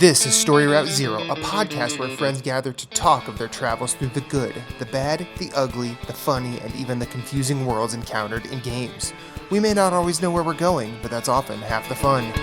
This is Story Route Zero, a podcast where friends gather to talk of their travels through the good, the bad, the ugly, the funny, and even the confusing worlds encountered in games. We may not always know where we're going, but that's often half the fun.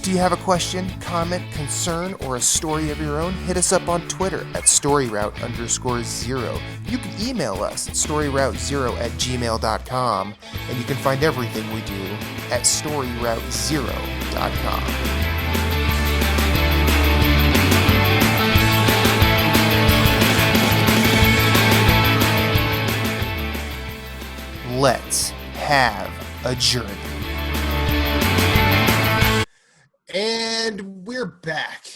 Do you have a question, comment, concern, or a story of your own? Hit us up on Twitter at storyroute_0. You can email us at storyroute0@gmail.com, and you can find everything we do at storyroute0.com. Let's have a journey. And we're back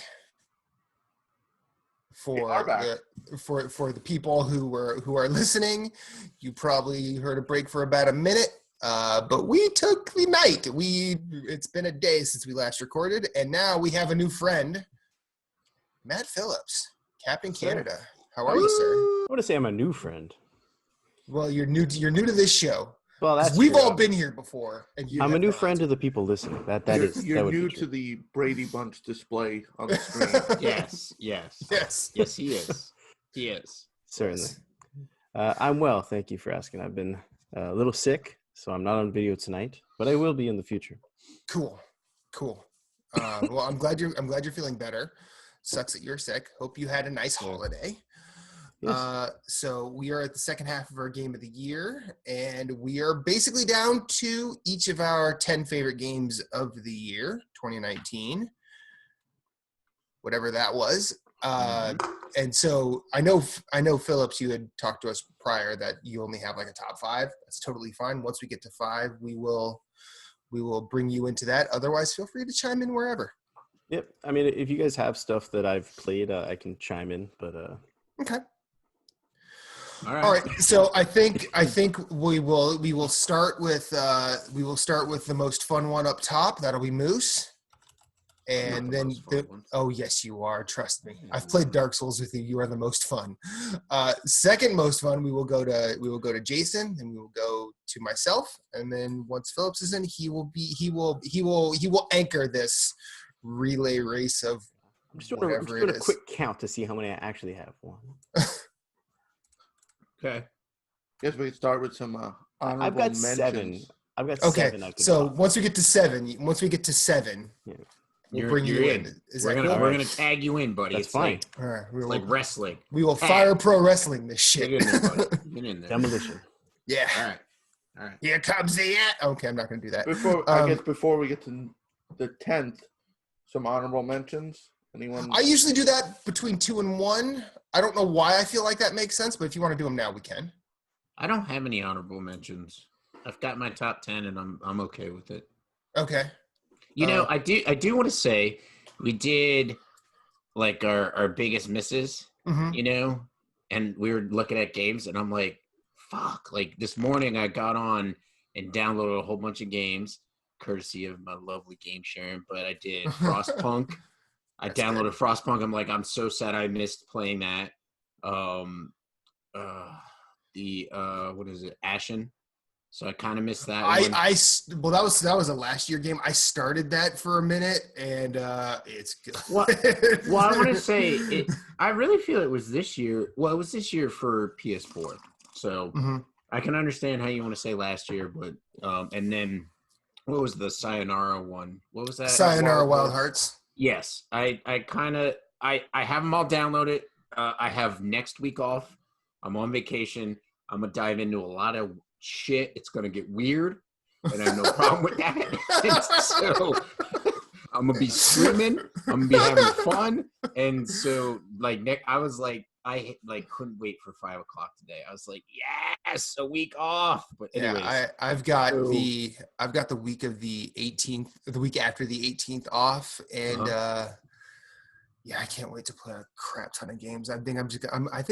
for the people who are listening. You probably heard a break for about a minute, but we took the night. It's been a day since we last recorded, and now we have a new friend, Matt Phillips, Captain Canada. How are you, sir? I want to say I'm a new friend. Well, you're new to this show. Well, that's we've true. all been here before. And I'm a new friend to the people listening. You're new to the Brady Bunch display on the screen. Yes. Yes, he is. He is. Certainly. I'm well. Thank you for asking. I've been a little sick, so I'm not on video tonight, but I will be in the future. Cool. Well, I'm glad you're feeling better. Sucks that you're sick. Hope you had a nice holiday. Yes. So we are at the second half of our game of the year, and we are basically down to each of our 10 favorite games of the year, 2019, whatever that was. And so I know, Phillips, you had talked to us prior that you only have like a top 5. That's totally fine. Once we get to 5, we will bring you into that. Otherwise, feel free to chime in wherever. Yep. I mean, if you guys have stuff that I've played, I can chime in, but Okay. All right. All right. So I think we will start with the most fun one up top. That'll be Moose. And then oh yes, you are. Trust me. I've played Dark Souls with you. You are the most fun. Second most fun, we will go to Jason, and we will go to myself, and then once Phillips is in, he will anchor this relay race of I'm just doing a quick count to see how many I actually have. Okay. Guess we can start with some honorable I've got mentions. 7. I've got Okay. 7. I can So talk. once we get to seven, Yeah. we'll bring you in. Is that cool? We're gonna tag you in, buddy. That's it's fine. All right. It's like wrestling. We will fire pro wrestling this shit. Get in there, buddy. Get in there. Demolition. Yeah. All right. Here comes the Okay, I'm not going to do that. Before we get to the 10th, some honorable mentions. Anyone? I usually do that between 2 and 1. I don't know why I feel like that makes sense, but if you want to do them now, we can. I don't have any honorable mentions. I've got my top 10, and I'm okay with it. Okay. I do want to say we did like our biggest misses, Mm-hmm. and we were looking at games, and I'm like, fuck. Like this morning, I got on and downloaded a whole bunch of games, courtesy of my lovely game sharing. But I did Frostpunk. I downloaded Frostpunk. I'm like, I'm so sad I missed playing that. What is it? Ashen. So I kind of missed that. Well, that was a last year game. I started that for a minute, and it's good. Well, I want to say I really feel it was this year. Well, it was this year for PS4. So I can understand how you want to say last year, but and then what was the Sayonara one? What was that? Sayonara Wild Hearts. Yes, I have them all downloaded. I have next week off. I'm on vacation. I'm gonna dive into a lot of shit. It's gonna get weird, and I have no problem with that. And so I'm gonna be screaming. I'm gonna be having fun. And so I was like, I couldn't wait for 5 o'clock today. I was like, yes, a week off. But anyways, yeah, I've got the week of the 18th, the week after the 18th off, and yeah, I can't wait to play a crap ton of games. I think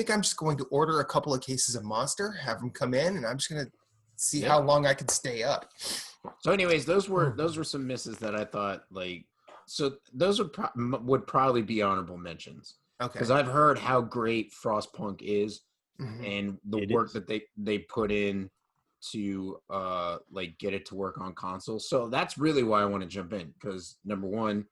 I'm just going to order a couple of cases of Monster, have them come in, and I'm just gonna see how long I can stay up. So, anyways, those were some misses that I thought so those would probably be honorable mentions. Okay. because I've heard how great Frostpunk is Mhm. and the It work is. that they put in to like get it to work on console. So that's really why I want to jump in, because number one,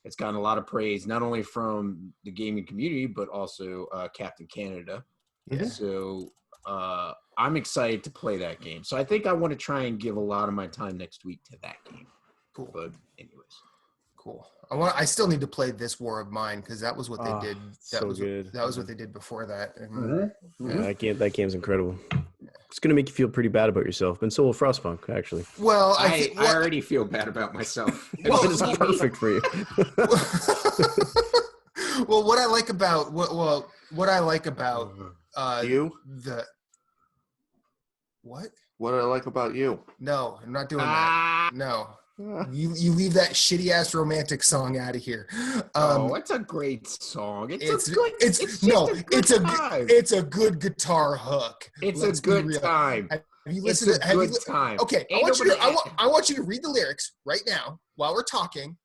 it's gotten a lot of praise not only from the gaming community but also Captain Canada. Yeah. So I'm excited to play that game. So I think I want to try and give a lot of my time next week to that game. Cool. But anyways, Cool. I still need to play This War of Mine because that was what they did. That so was good. That was what they did before that. And, Mm-hmm. Yeah, that game's incredible. It's gonna make you feel pretty bad about yourself, and so will Frostpunk, actually. well, I already feel bad about myself. Well, It's perfect for you. well, what I like about You? the what? What I like about you? No, I'm not doing that. Ah, No, you leave that shitty ass romantic song out of here. oh, it's a great song. It's a good. it's just no, a good it's a time. it's a good guitar hook. It's Let's a be good real. time. Have you It's listened a to? Have you good time. Okay, I Ain't want you to. nobody- I want you to read the lyrics right now while we're talking,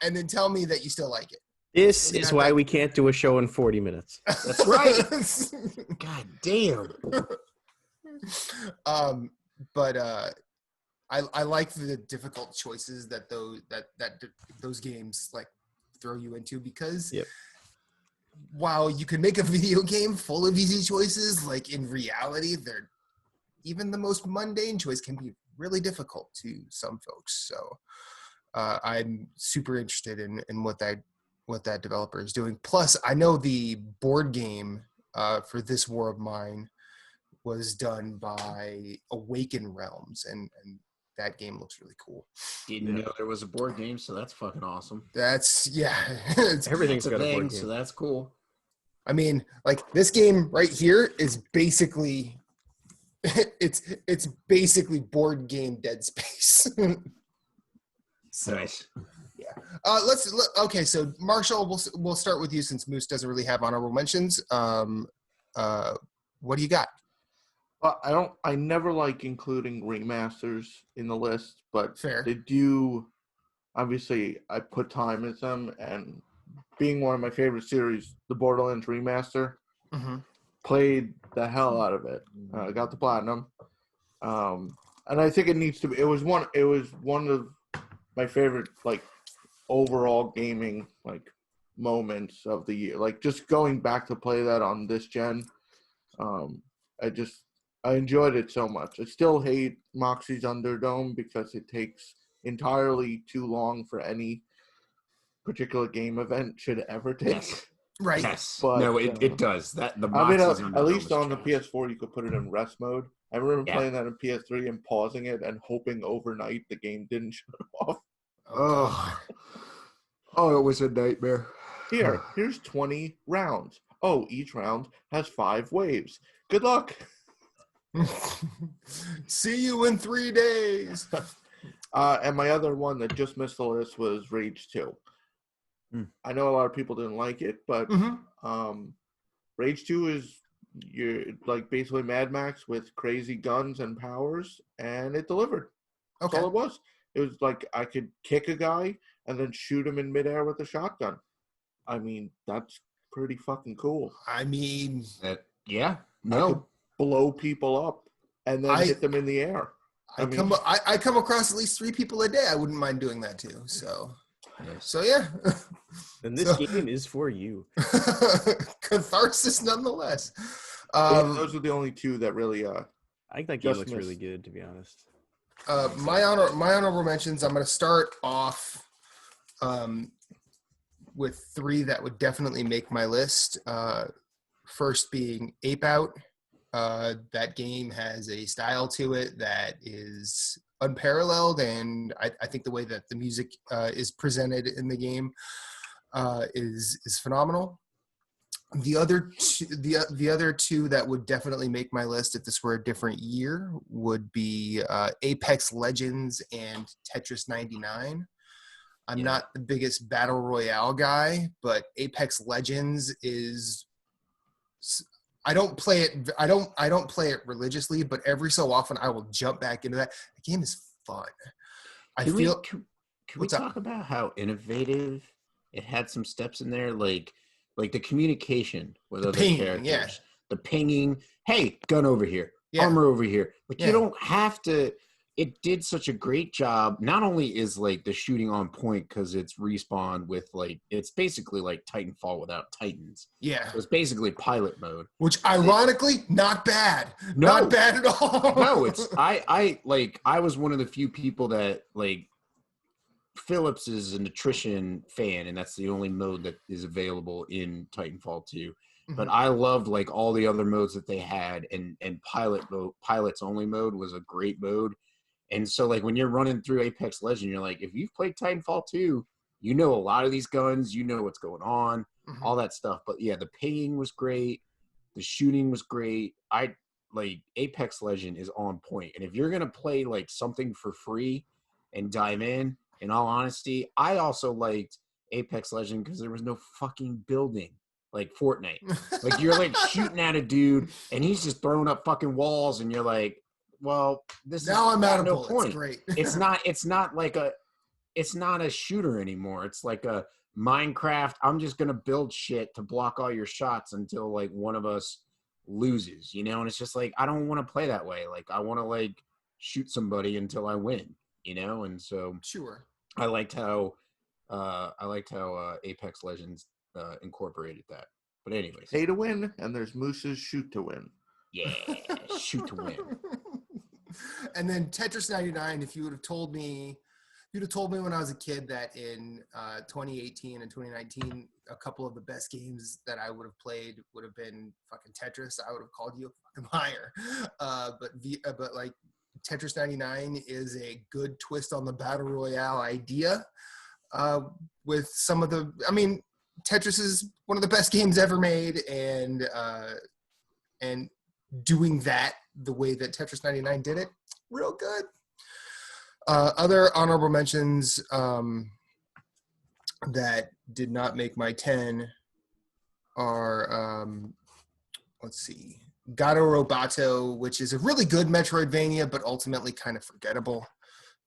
and then tell me that you still like it. This Yeah, is why we can't do a show in 40 minutes. That's right. God damn. But I like the difficult choices that those games like throw you into, because Yep. while you can make a video game full of easy choices, like in reality, they're even the most mundane choice can be really difficult to some folks. So I'm super interested in what that developer is doing. Plus, I know the board game for This War of Mine was done by Awaken Realms, and that game looks really cool. Didn't know there was a board game, so that's fucking awesome. That's Everything's That's a got a thing, board game. so that's cool. I mean, like this game right here is basically it's basically board game Dead Space. So, Nice. okay. So Marshall, we'll start with you since Moose doesn't really have honorable mentions. What do you got? I never like including remasters in the list, but Fair. they do. Obviously, I put time into them, and being one of my favorite series, the Borderlands remaster, Mm-hmm. played the hell out of it. Got the platinum, and I think it needs to be. It was one of my favorite like overall gaming like moments of the year. Like just going back to play that on this gen, I enjoyed it so much. I still hate Moxie's Underdome because it takes entirely too long for any particular game event should ever take. Yes. Right. Yes. But, no, it does. That the I mean, Moxie's at Underdome least is on the trash. PS4, you could put it in rest mode. I remember Yeah. playing that in PS3 and pausing it and hoping overnight the game didn't shut off. Oh. Oh, it was a nightmare. Here's 20 rounds. Oh, each round has 5 waves. Good luck. See you in 3 days. And my other one that just missed the list was Rage 2. I know a lot of people didn't like it, but Rage 2 is you're like basically Mad Max with crazy guns and powers, and it delivered. That's Okay. all it was. It was like I could kick a guy and then shoot him in midair with a shotgun. I mean, that's pretty fucking cool. I mean, Yeah. I could No. blow people up and then hit them in the air. I come across at least 3 people a day. I wouldn't mind doing that too. So yeah. And this game is for you. Catharsis nonetheless. Those are the only 2 that really I think that game looks really good, to be honest. My honorable mentions, I'm going to start off with 3 that would definitely make my list. First being Ape Out. That game has a style to it that is unparalleled, and I think the way that the music is presented in the game is phenomenal. The other two that would definitely make my list if this were a different year would be Apex Legends and Tetris 99. I'm not the biggest battle royale guy, but Apex Legends is. I don't play it. I don't play it religiously, but every so often I will jump back into that. The game is fun. Can we talk about how innovative it had some steps in there? Like like the communication with The other pinging, characters, yeah. the pinging. Hey, gun over here, Yeah. armor over here. Like Yeah. you don't have to. It did such a great job. Not only is like the shooting on point because it's respawned with like it's basically like Titanfall without Titans. Yeah. So it's basically pilot mode. Which ironically, not bad. No. Not bad at all. No, it's I was one of the few people that like Phillips is an attrition fan, and that's the only mode that is available in Titanfall 2. But I loved like all the other modes that they had, and pilot mode, pilots only mode was a great mode. And so like when you're running through Apex Legend, you're like, if you've played Titanfall 2, you know a lot of these guns, you know what's going on, all that stuff. But yeah, the pinging was great, the shooting was great. I like Apex Legend is on point. And if you're gonna play like something for free and dive in all honesty, I also liked Apex Legend because there was no fucking building like Fortnite. Like you're like shooting at a dude and he's just throwing up fucking walls, and you're like, well, this Now is I'm out of no bullets. point. Great. It's not like it's not a shooter anymore. It's like a Minecraft. I'm just gonna build shit to block all your shots until like one of us loses, you know. And it's just like I don't want to play that way. Like I want to like shoot somebody until I win, you know. And so Sure. I liked how Apex Legends incorporated that. But anyways, Pay to win, and there's Moose's shoot to win. yeah, shoot to win. And then Tetris 99, if you would have told me when I was a kid that in 2018 and 2019, a couple of the best games that I would have played would have been fucking Tetris, I would have called you a fucking liar. But like Tetris 99 is a good twist on the battle royale idea. With some of the, I mean, Tetris is one of the best games ever made, and doing that the way that Tetris 99 did it, real good. Other honorable mentions that did not make my 10 are, let's see, Gato Roboto, which is a really good Metroidvania, but ultimately kind of forgettable.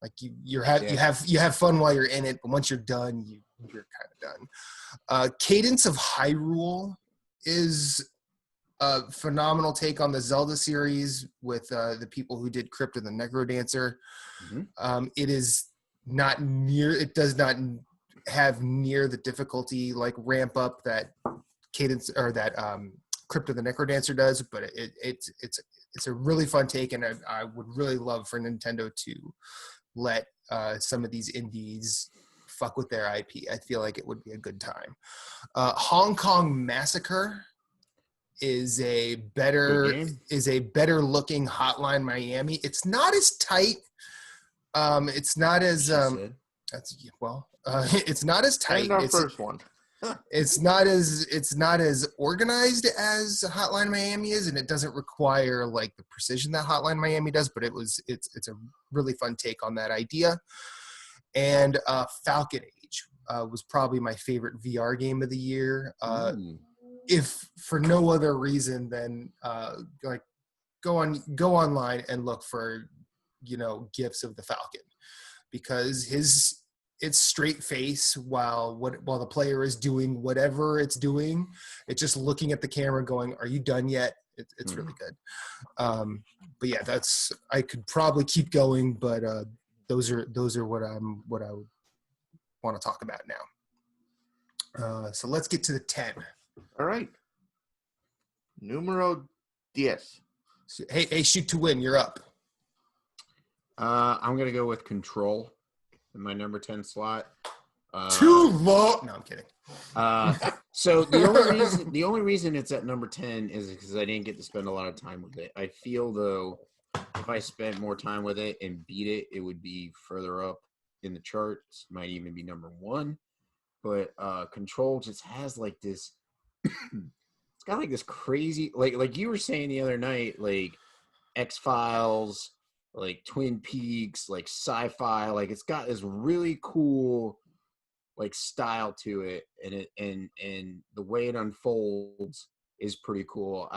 Like you have fun while you're in it, but once you're done, you're kind of done. Cadence of Hyrule is a phenomenal take on the Zelda series with the people who did Crypt of the Necrodancer. It is not near. It does not have near the difficulty like ramp up that Cadence or that Crypt of the Necrodancer does, but it's a really fun take, and I would really love for Nintendo to let some of these indies fuck with their IP. I feel like it would be a good time. Hong Kong Massacre is a better looking Hotline Miami. It's not as tight. It's not as it's not as tight. And our first one. It's not as organized as Hotline Miami is, and it doesn't require like the precision that Hotline Miami does, but it's a really fun take on that idea. And Falcon Age was probably my favorite VR game of the year. If for no other reason than like go online and look for, you know, GIFs of the Falcon, because it's straight face while the player is doing whatever it's doing. It's just looking at the camera going, are you done yet? It's really good. But yeah, I could probably keep going, but those are what I would want to talk about now. So let's get to the 10. All right. Numero 10. So, hey, shoot to win. You're up. I'm gonna go with Control in my number 10 slot. Too low. No, I'm kidding. So the only reason it's at number 10 is because I didn't get to spend a lot of time with it. I feel though if I spent more time with it and beat it, it would be further up in the charts. Might even be number 1. But Control just has like this. It's got like this crazy, like you were saying the other night, like X-Files, like Twin Peaks, like sci-fi. Like it's got this really cool like style to it, and the way it unfolds is pretty cool.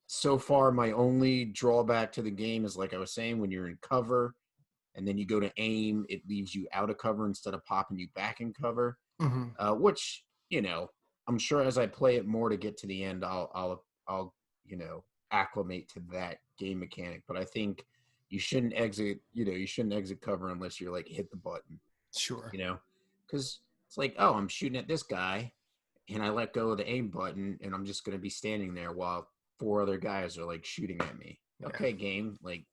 So far my only drawback to the game is, like I was saying, when you're in cover and then you go to aim, it leaves you out of cover instead of popping you back in cover. Which, you know, I'm sure as I play it more to get to the end, I'll acclimate to that game mechanic. But I think you shouldn't exit cover unless you're like hit the button. Sure. Because it's like, oh, I'm shooting at this guy, and I let go of the aim button, and I'm just going to be standing there while 4 other guys are like shooting at me. Yeah. Okay, game, like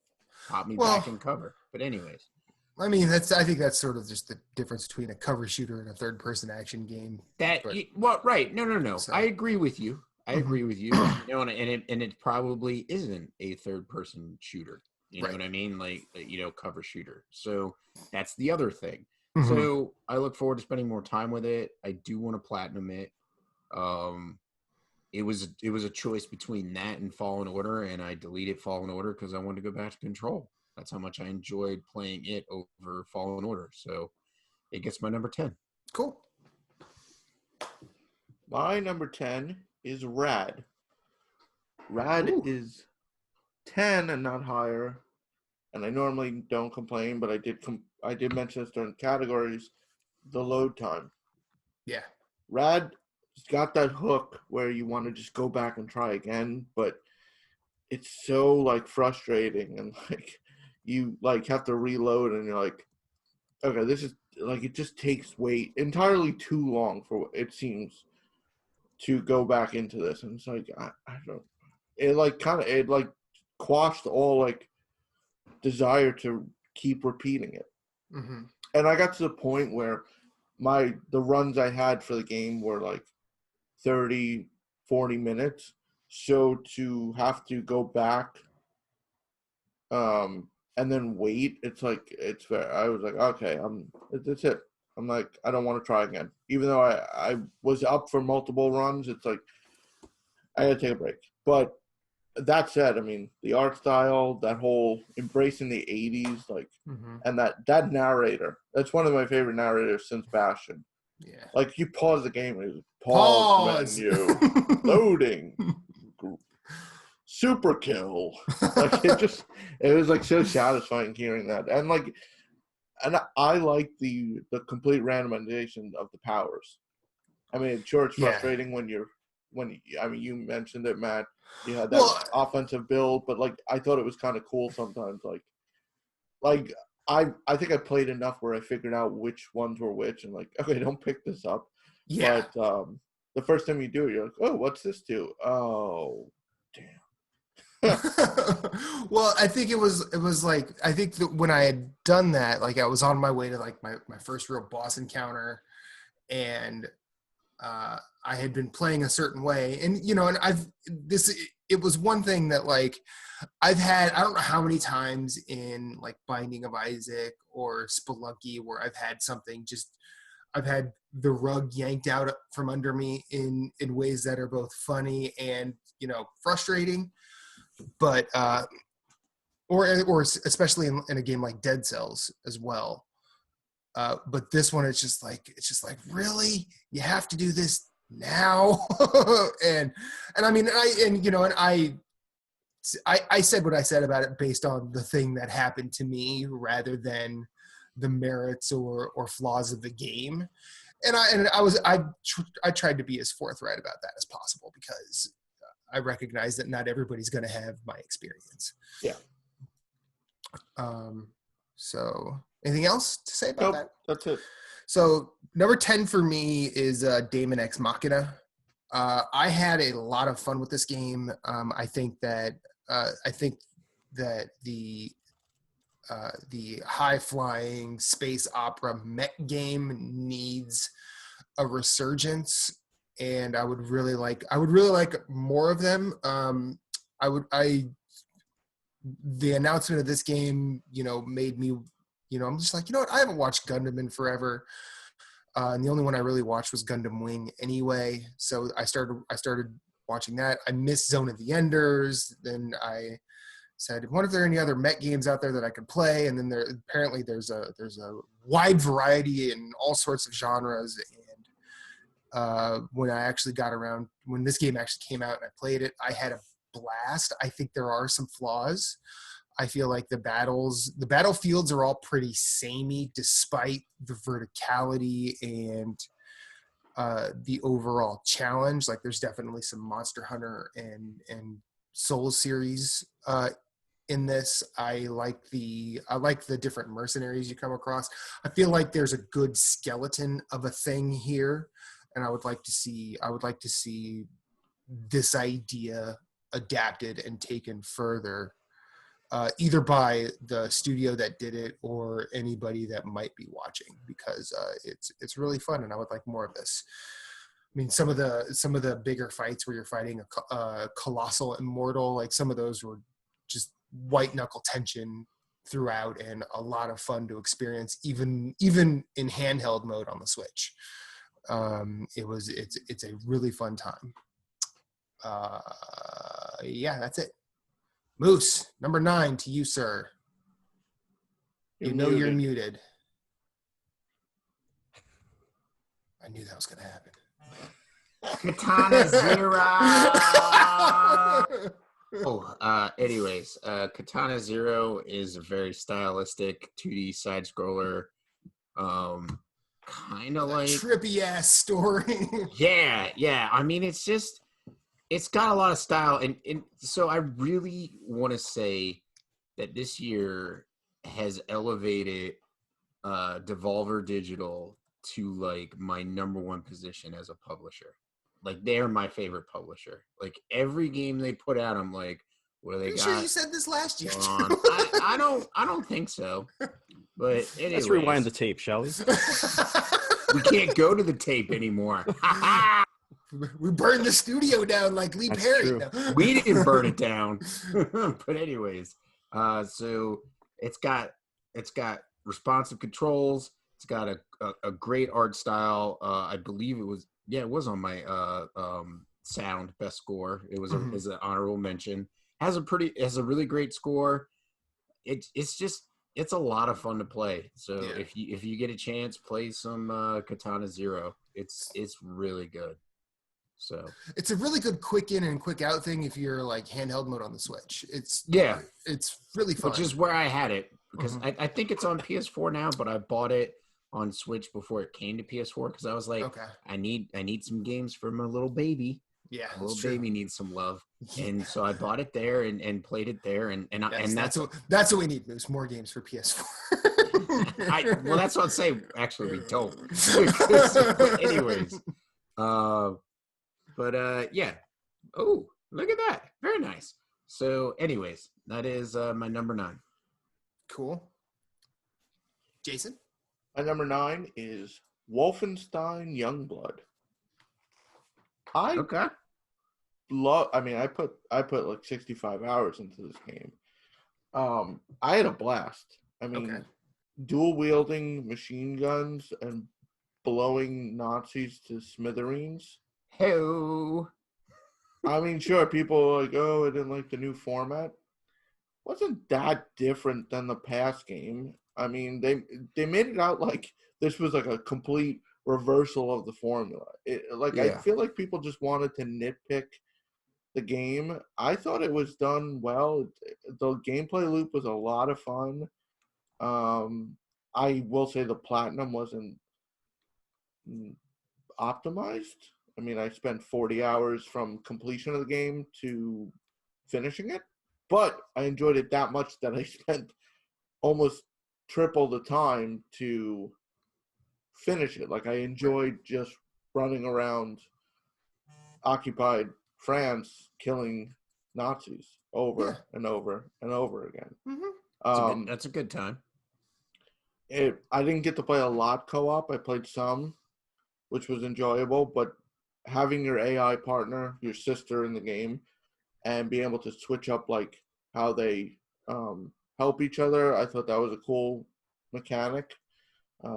pop me back in cover. But anyways. I mean, I think that's sort of just the difference between a cover shooter and a third-person action game. Right? No. So, I agree with you. Agree with you. And it probably isn't a third-person shooter. You know what I mean? Like cover shooter. So that's the other thing. Mm-hmm. So I look forward to spending more time with it. I do want to platinum it. It was a choice between that and Fallen Order, and I deleted Fallen Order because I wanted to go back to Control. That's how much I enjoyed playing it over Fallen Order. So it gets my number 10. Cool. My number 10 is Rad. Rad is 10 and not higher. And I normally don't complain, but I did mention this during categories. The load time. Yeah. Rad got that hook where you want to just go back and try again, but it's so like frustrating, and like you like have to reload, and you're like, okay, this is like, it just takes entirely too long for what it seems to go back into this. And it's like, I don't, it like quashed all like desire to keep repeating it. Mm-hmm. And I got to the point where the runs I had for the game were like 30, 40 minutes. So to have to go back and then wait, it's like, it's fair. I was like, okay, that's it. I'm like, I don't want to try again. Even though I was up for multiple runs, it's like, I gotta take a break. But that said, I mean, the art style, that whole embracing the 80s, like, and that narrator, that's one of my favorite narrators since Bastion. Yeah. Like, you pause the game, and pause menu, loading, super kill. Like, it was like so satisfying hearing that. And like, and I like the complete randomization of the powers. I mean, sure, it's frustrating when you mentioned it, Matt. You had that offensive build, but like, I thought it was kind of cool sometimes. Like I think I played enough where I figured out which ones were which, and like, okay, don't pick this up. Yeah. But the first time you do it, you're like, oh, what's this do? Oh, damn. Well, I think it was like, I think that when I had done that, like, I was on my way to like my first real boss encounter, and I had been playing a certain way, and and it was one thing that like I've had, I don't know how many times in like Binding of Isaac or Spelunky where I've had the rug yanked out from under me in ways that are both funny and frustrating, but or especially in a game like Dead Cells as well. But this one, it's just like, really, you have to do this now. and I mean, I said what I said about it based on the thing that happened to me rather than the merits or flaws of the game. And I tried to be as forthright about that as possible, because I recognize that not everybody's going to have my experience. Yeah. So anything else to say about that? That's it. So number 10 for me is Daemon Ex Machina. I had a lot of fun with this game. I think that the high flying space opera mech game needs a resurgence, and I would really like more of them. The announcement of this game, made me, I'm just like, what? I haven't watched Gundam in forever. And the only one I really watched was Gundam Wing anyway. So I started watching that. I missed Zone of the Enders. Then I said, what if there are any other mech games out there that I could play? And then there's a wide variety in all sorts of genres. And when this game actually came out and I played it, I had a blast. I think there are some flaws. I feel like the battlefields are all pretty samey, despite the verticality and the overall challenge. Like there's definitely some Monster Hunter and Soul series in this. I like the different mercenaries you come across. I feel like there's a good skeleton of a thing here, and I would like to see this idea adapted and taken further, either by the studio that did it or anybody that might be watching, because it's really fun and I would like more of this. I mean, some of the bigger fights where you're fighting a colossal immortal, like some of those were just white knuckle tension throughout and a lot of fun to experience, even in handheld mode on the Switch. It's a really fun time. Yeah, that's it. Moose, number 9 to you, sir. You're muted. I knew that was going to happen. Katana Zero. Anyways, Katana Zero is a very stylistic 2D side scroller. Kind of like trippy ass story. Yeah. I mean, it's got a lot of style, and so I really want to say that this year has elevated Devolver Digital to like my number one position as a publisher. Like they're my favorite publisher. Like every game they put out, I'm like, what do they got? Sure you said this last year. I don't think so. But anyways, let's rewind the tape, shall we? We can't go to the tape anymore. We burned the studio down like Lee That's Perry. true. We didn't burn it down. But anyways, so it's got responsive controls. It's got a great art style. I believe it was on my sound best score. It was is an honorable mention. Has a really great score. It's a lot of fun to play. So Yeah. if you get a chance, play some Katana Zero. It's really good. So it's a really good quick in and quick out thing if you're like handheld mode on the Switch. It's really fun. Which is where I had it, because I think it's on PS4 now, but I bought it on Switch before it came to PS4 because I was like, okay. I need some games for my little baby. Yeah, My little baby needs some love, and so I bought it there and played it there, and that's what we need. There's more games for PS4. Well, that's what I'm saying. Actually, we don't. Anyways, yeah. Oh, look at that. Very nice. So, anyways, that is my number 9. Cool. Jason? My number 9 is Wolfenstein Youngblood. I put like 65 hours into this game. I had a blast. I mean, dual wielding machine guns and blowing Nazis to smithereens. Hello. I mean, sure, people are like, oh, I didn't like the new format. Wasn't that different than the past game? I mean, they made it out like this was like a complete reversal of the formula. I feel like people just wanted to nitpick the game. I thought it was done well. The gameplay loop was a lot of fun. I will say the platinum wasn't optimized. I mean, I spent 40 hours from completion of the game to finishing it, but I enjoyed it that much that I spent almost triple the time to finish it. Like, I enjoyed just running around occupied France killing Nazis over and over and over again. That's a good time. I didn't get to play a lot co-op. I played some, which was enjoyable, but having your AI partner, your sister in the game, and being able to switch up like how they help each other, I thought that was a cool mechanic. I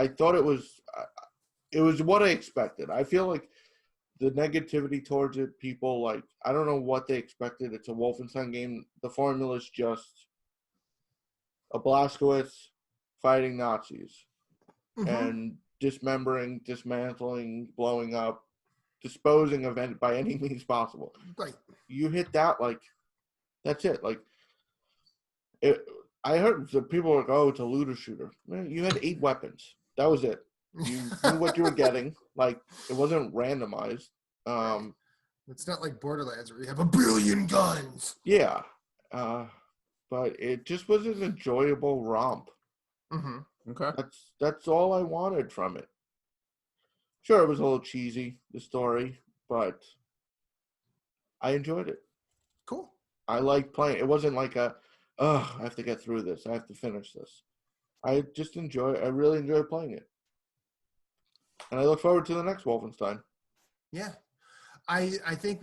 thought it was what I expected. I feel like the negativity towards it, people like, I don't know what they expected. It's a Wolfenstein game. The formula is just a Blazkowicz fighting Nazis and dismembering, dismantling, blowing up, disposing of it by any means possible. Right. You hit that, like, that's it. Like, I heard the people were like, oh, it's a looter shooter. Man, you had 8 weapons. That was it. You knew what you were getting. Like, it wasn't randomized. It's not like Borderlands where you have a billion guns. Yeah. But it just was an enjoyable romp. Mm-hmm. Okay. That's all I wanted from it. Sure, it was a little cheesy, the story, but I enjoyed it. Cool. I liked playing. It wasn't like I have to get through this. I have to finish this. I really enjoy playing it. And I look forward to the next Wolfenstein. Yeah. I think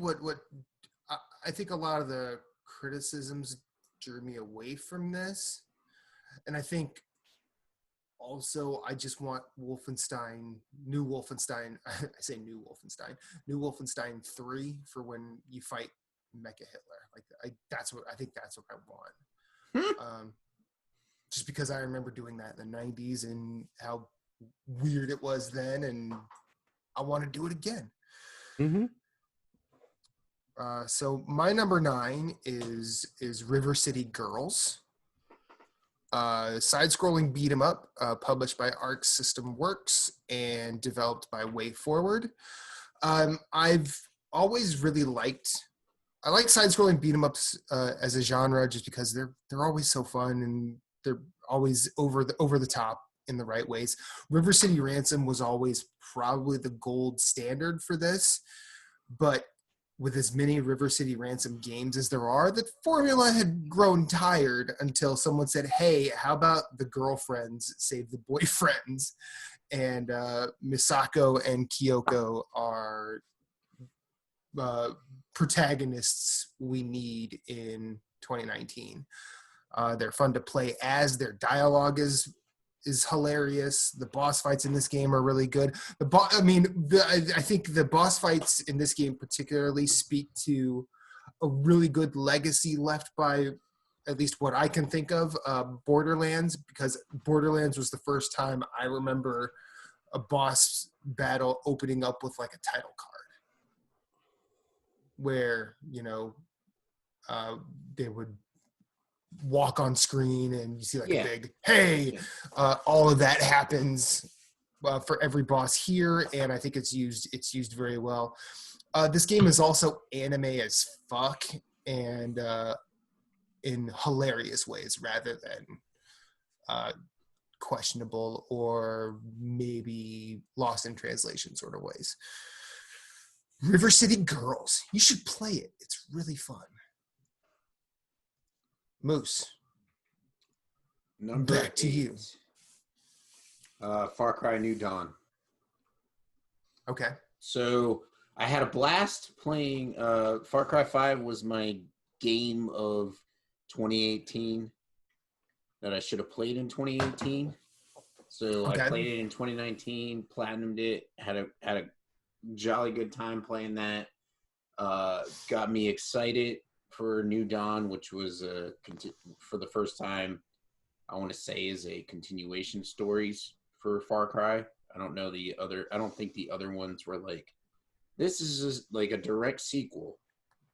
I think a lot of the criticisms drew me away from this. And I think also I just want new Wolfenstein, I say new Wolfenstein 3 for when you fight Mecha Hitler. Like I think that's what I want. Just because I remember doing that in the 90s and how weird it was then, and I want to do it again. Mm-hmm. So my number 9 is River City Girls. Side-scrolling beat 'em up, published by Arc System Works and developed by Way Forward. I've always really I like side-scrolling beat 'em ups as a genre, just because they're always so fun and they're always over the top in the right ways. River City Ransom was always probably the gold standard for this, but with as many River City Ransom games as there are, the formula had grown tired until someone said, hey, how about the girlfriends save the boyfriends? And Misako and Kyoko are protagonists we need in 2019. They're fun to play as. Their dialogue is hilarious. The boss fights in this game are really good. I think the boss fights in this game particularly speak to a really good legacy left by, at least what I can think of, Borderlands, because Borderlands was the first time I remember a boss battle opening up with like a title card, where they would walk on screen and you see like a big hey. All of that happens for every boss here, and I think it's used very well. This game is also anime as fuck, and in hilarious ways rather than questionable or maybe lost in translation sort of ways. River City Girls, you should play it. It's really fun. Moose. Number Back to you. Far Cry New Dawn. Okay. So I had a blast playing. Far Cry 5 was my game of 2018 that I should have played in 2018. So I played it in 2019, platinumed it, had a jolly good time playing that. Got me excited for New Dawn, which was for the first time, I want to say, is a continuation stories for Far Cry. I don't think the other ones were like, this is just like a direct sequel.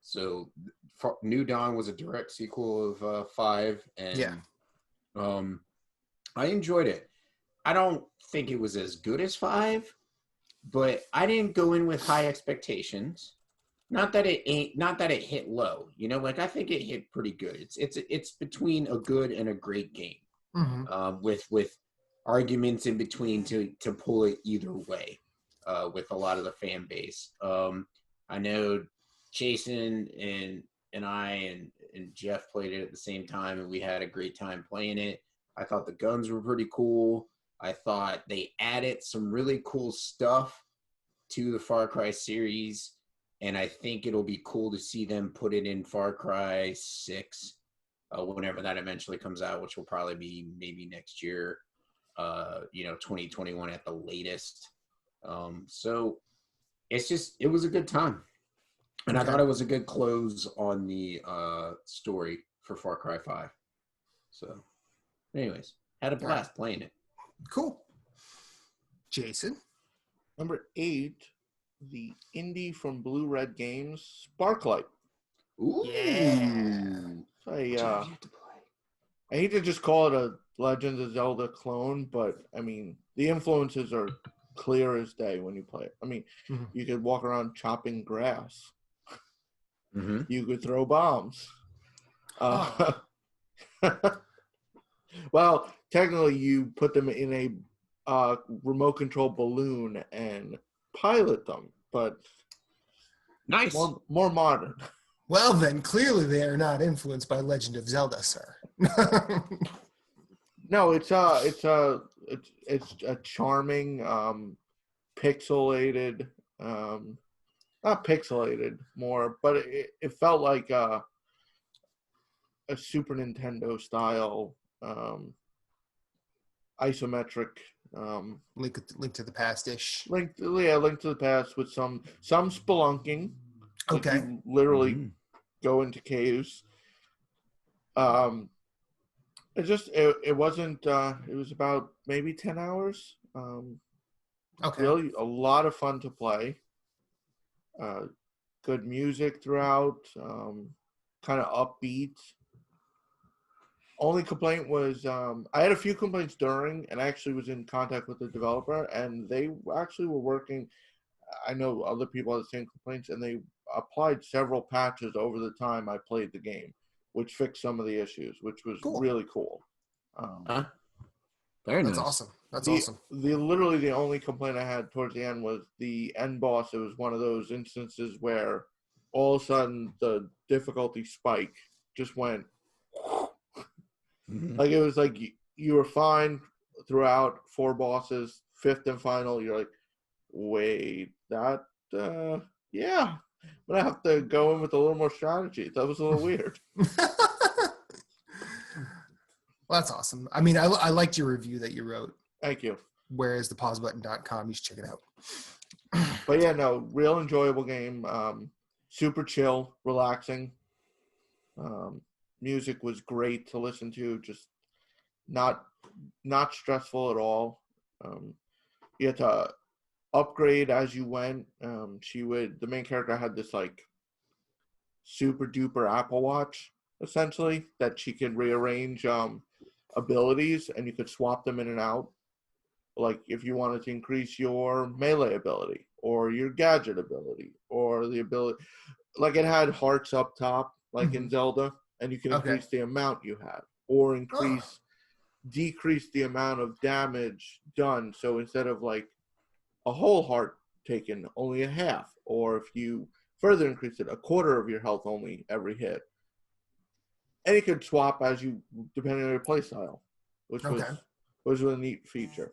So New Dawn was a direct sequel of 5, and I enjoyed it. I don't think it was as good as 5, but I didn't go in with high expectations. Not that it hit low, like I think it hit pretty good. It's between a good and a great game, with arguments in between to pull it either way, with a lot of the fan base. I know Jason and I and Jeff played it at the same time, and we had a great time playing it. I thought the guns were pretty cool. I thought they added some really cool stuff to the Far Cry series. And I think it'll be cool to see them put it in Far Cry 6, whenever that eventually comes out, which will probably be maybe next year, 2021 at the latest. So it was a good time. And I thought it was a good close on the story for Far Cry 5. So anyways, had a blast playing it. Cool. Jason? Number 8. The indie from Blue Red Games, Sparklight. Ooh. Yeah. I hate to just call it a Legend of Zelda clone, but I mean, the influences are clear as day when you play it. I mean, Mhm. you could walk around chopping grass. Mm-hmm. You could throw bombs. Oh. Well, technically, you put them in a remote control balloon and pilot them, but Nice. more modern. Well, then clearly they are not influenced by Legend of Zelda, sir. No, it's a charming, pixelated, not pixelated more, but it felt like a Super Nintendo style isometric Link to the past ish. Link to the Past with some spelunking. Like Okay. you literally go into caves. It wasn't it was about maybe 10 hours. Okay. Really a lot of fun to play. Good music throughout, kind of upbeat. Only complaint was I had a few complaints during, and I actually was in contact with the developer, and they actually were working. I know other people had the same complaints, and they applied several patches over the time I played the game, which fixed some of the issues, which was really cool. Very That's nice. awesome. That's the, awesome. Literally the only complaint I had towards the end was the end boss. It was one of those instances where all of a sudden the difficulty spike just went. Like it was like you were fine throughout 4 bosses, 5th and final. You're like, wait, that yeah, I'm gonna have to go in with a little more strategy. That was a little weird. Well, that's awesome. I mean, I liked your review that you wrote. Thank you. Whereas the pausebutton.com, you should check it out. But yeah, no, real enjoyable game. Super chill, relaxing. Music was great to listen to. Just not stressful at all. You had to upgrade as you went. The main character had this like super duper Apple Watch essentially that she could rearrange abilities, and you could swap them in and out. Like if you wanted to increase your melee ability or your gadget ability or the ability, like it had hearts up top, like in Zelda, and you can increase the amount you had or decrease the amount of damage done. So instead of like a whole heart taken, only a half, or if you further increase it, a quarter of your health only every hit. And you could swap as you, depending on your playstyle, which was a neat feature.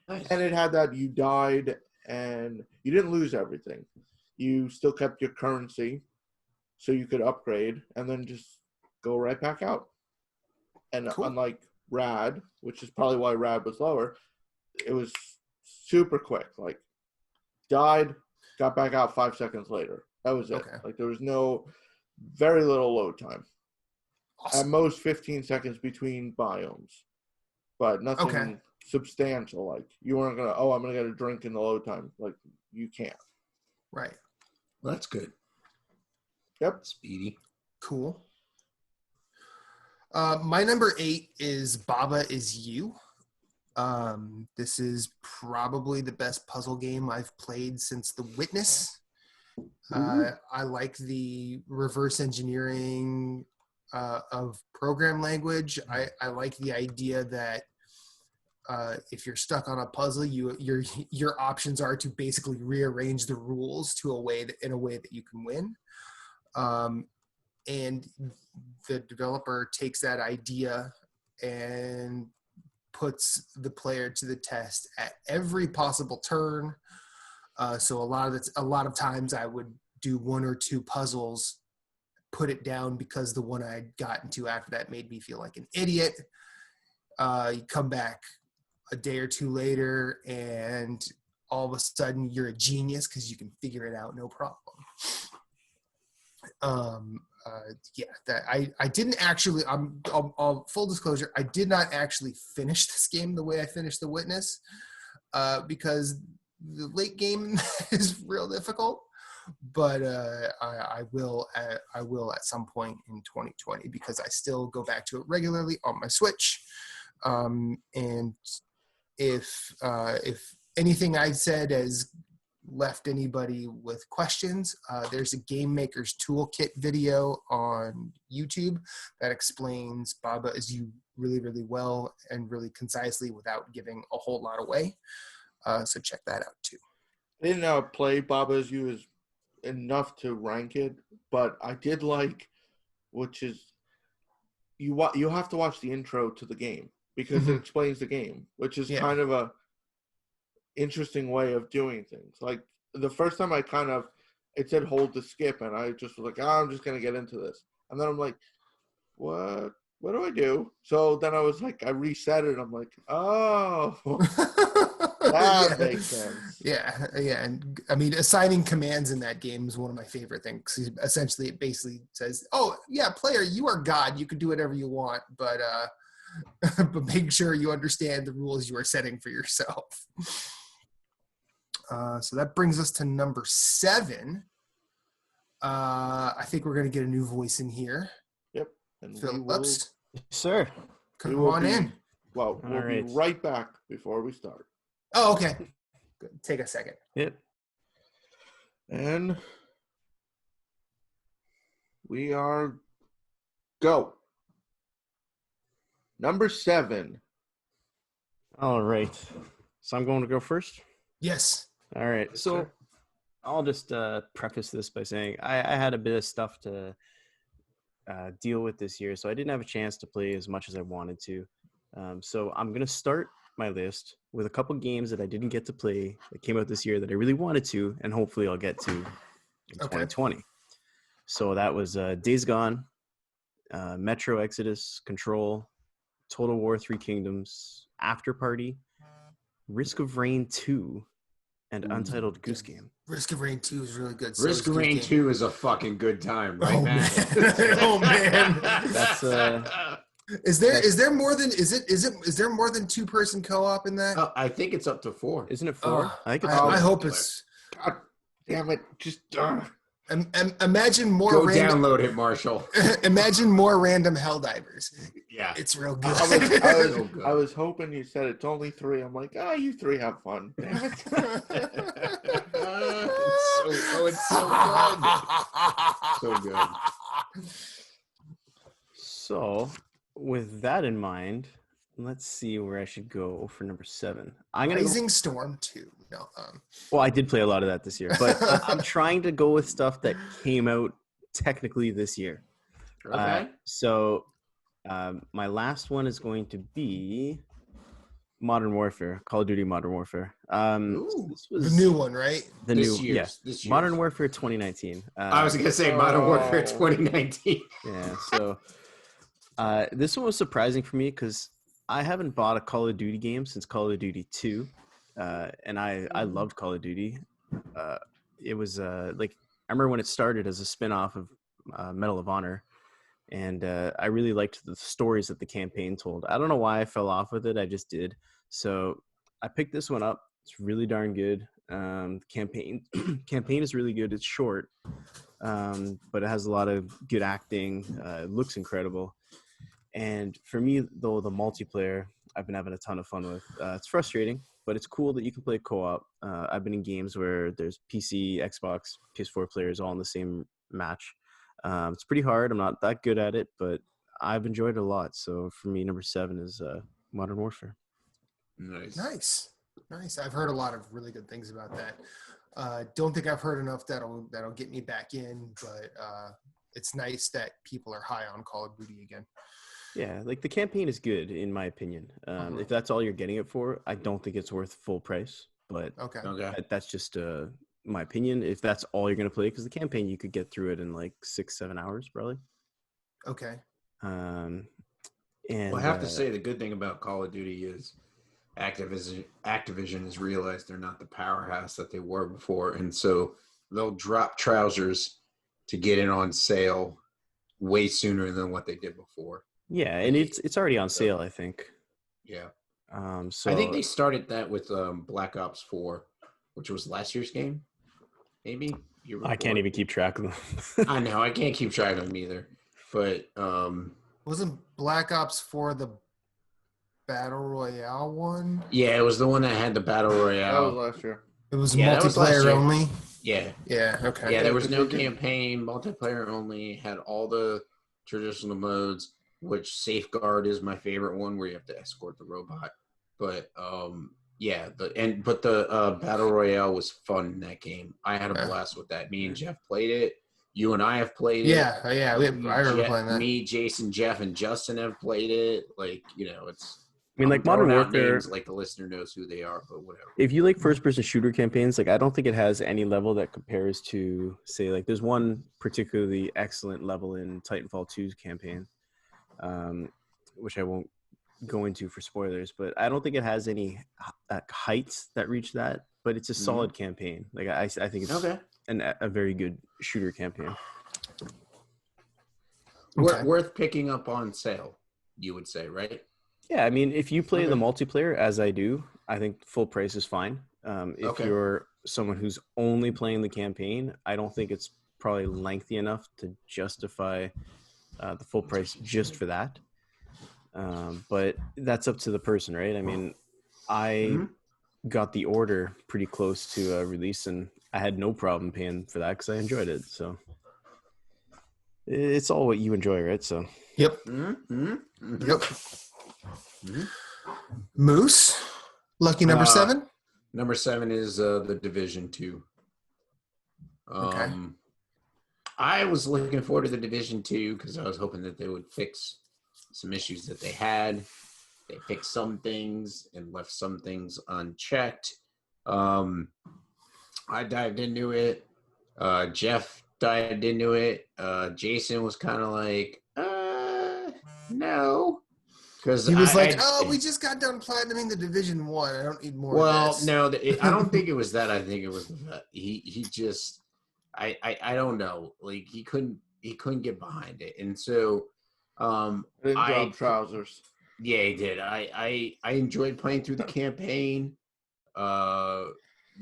Nice. And it had that you died and you didn't lose everything. You still kept your currency, so you could upgrade and then just go right back out. And unlike Rad, which is probably why Rad was lower, it was super quick. Like, died, got back out 5 seconds later. That was it. Okay. Like, there was very little load time. Awesome. At most 15 seconds between biomes, but nothing substantial. Like, you weren't going to, I'm going to get a drink in the load time. Like, you can't. Right. Well, that's good. Yep. Speedy. Cool. My number 8 is Baba Is You. This is probably the best puzzle game I've played since The Witness. I like the reverse engineering of program language. I like the idea that if you're stuck on a puzzle, your options are to basically rearrange the rules in a way that you can win. And the developer takes that idea and puts the player to the test at every possible turn. So a lot of times I would do 1 or 2 puzzles, put it down because the one I'd gotten to after that made me feel like an idiot. You come back a day or 2 later and all of a sudden you're a genius because you can figure it out no problem. I didn't actually, I'll full disclosure, I did not actually finish this game the way I finished The Witness, because the late game is real difficult, but I will at some point in 2020 because I still go back to it regularly on my Switch, and if anything I said has left anybody with questions, there's a Game Maker's Toolkit video on YouTube that explains Baba Is You really, really well and really concisely without giving a whole lot away. So check that out too. I didn't play Baba Is You as enough to rank it, but I did like, which is you have to watch the intro to the game because it explains the game, which is kind of a interesting way of doing things. Like the first time it said hold to skip, and I just was like, I'm just gonna get into this, and then I'm like, what do I do? So then I was like, I reset it. I'm like, oh, that makes sense. Yeah, and I mean, assigning commands in that game is one of my favorite things. Essentially, it basically says, "Oh, yeah, player, you are God. You can do whatever you want, but but make sure you understand the rules you are setting for yourself." So that brings us to number 7. I think we're going to get a new voice in here. Yep. And Phillips. Sir. Come on in. Well, we'll be right back before we start. Oh, okay. Good. Take a second. Yep. And we are go. Number 7. All right. So I'm going to go first? Yes. All right. So I'll just preface this by saying I had a bit of stuff to deal with this year, so I didn't have a chance to play as much as I wanted to. So I'm going to start my list with a couple games that I didn't get to play that came out this year that I really wanted to, and hopefully I'll get to in 2020. So that was Days Gone, Metro Exodus, Control, Total War 3 Kingdoms, After Party, Risk of Rain 2, and Untitled Goose Game. Risk of Rain 2 is really good. So Risk of Rain 2 is a fucking good time, right, man? Oh man. That's Is there more than 2-person co-op in that? I think it's up to 4. Isn't it 4? I think it's I hope it's. God damn it! Just imagine more. Go download it, Marshall. Imagine more random Helldivers. Yeah, it's real good. I was hoping you said it's only 3. I'm like, you 3 have fun. Damn it! it's so good. So, with that in mind, let's see where I should go for number 7. I'm gonna Rising Storm 2. No. Well, I did play a lot of that this year, but I'm trying to go with stuff that came out technically this year. Okay. My last one is going to be Modern Warfare, Call of Duty Modern Warfare. This was the new one, right? This year's. Modern Warfare 2019. I was gonna say Modern Warfare 2019. Yeah. So this one was surprising for me because I haven't bought a Call of Duty game since Call of Duty 2, and I loved Call of Duty. It was I remember when it started as a spin-off of Medal of Honor. And I really liked the stories that the campaign told. I don't know why I fell off with it. I just did. So I picked this one up. It's really darn good. Campaign is really good. It's short, but it has a lot of good acting. It looks incredible. And for me, though, the multiplayer, I've been having a ton of fun with. It's frustrating, but it's cool that you can play co-op. I've been in games where there's PC, Xbox, PS4 players all in the same match. It's pretty hard. I'm not that good at it, but I've enjoyed it a lot. So for me, number 7 is Modern Warfare. Nice. I've heard a lot of really good things about that. Don't think I've heard enough that'll get me back in, but it's nice that people are high on Call of Duty again. Yeah, the campaign is good in my opinion. If that's all you're getting it for, I don't think it's worth full price. But that's just my opinion. If that's all you're going to play, because the campaign you could get through it in 6-7 hours probably. Okay. And I have to say the good thing about Call of Duty is Activision has realized they're not the powerhouse that they were before, and so they'll drop trousers to get it on sale way sooner than what they did before. Yeah, and it's already on sale, I think. Yeah. So I think they started that with Black Ops 4, which was last year's game. Maybe I can't even keep track of them. I know I can't keep track of them either. But wasn't Black Ops 4 the battle royale one? Yeah, it was the one that had the battle That was royale. last year. It was Yeah, that was last multiplayer year. only. Yeah. Yeah. Okay. Yeah, there was no Division. campaign, multiplayer only, had all the traditional modes, which Safeguard is my favorite one where you have to escort the robot. But yeah, the Battle Royale was fun in that game. I had a blast with that. Me and Jeff played it. You and I have played it. Yeah. I remember playing that. Me, Jason, Jeff, and Justin have played it. Like, it's I mean, like Modern throwing out Warfare, names like the listener knows who they are, but whatever. if you like first-person shooter campaigns, like I don't think it has any level that compares to, say, like there's one particularly excellent level in Titanfall 2's campaign, which I won't go into for spoilers, but I don't think it has any heights that reach that. But it's a solid campaign. Like I think it's Okay. a very good shooter campaign. Okay. Worth picking up on sale, you would say, right? Yeah, I mean, if you play the multiplayer, as I do, I think full price is fine. If you're someone who's only playing the campaign, I don't think it's probably lengthy enough to justify the full price just for that. But that's up to the person, right? I mean, I got the order pretty close to release, and I had no problem paying for that because I enjoyed it. So it's all what you enjoy, right? So Yep. Yep. Moose, lucky number 7. Number 7 is the Division 2. Okay. I was looking forward to the Division 2 because I was hoping that they would fix some issues that they had. They fixed some things and left some things unchecked. I dived into it. Jeff dived into it. Jason was kind of like, no. Because He was we just got done platinuming the Division 1. I don't need more of this. No, I don't think it was that. I think it was he just I don't know. Like he couldn't get behind it, and so Didn't drop trousers. Yeah, he did. I enjoyed playing through the campaign. The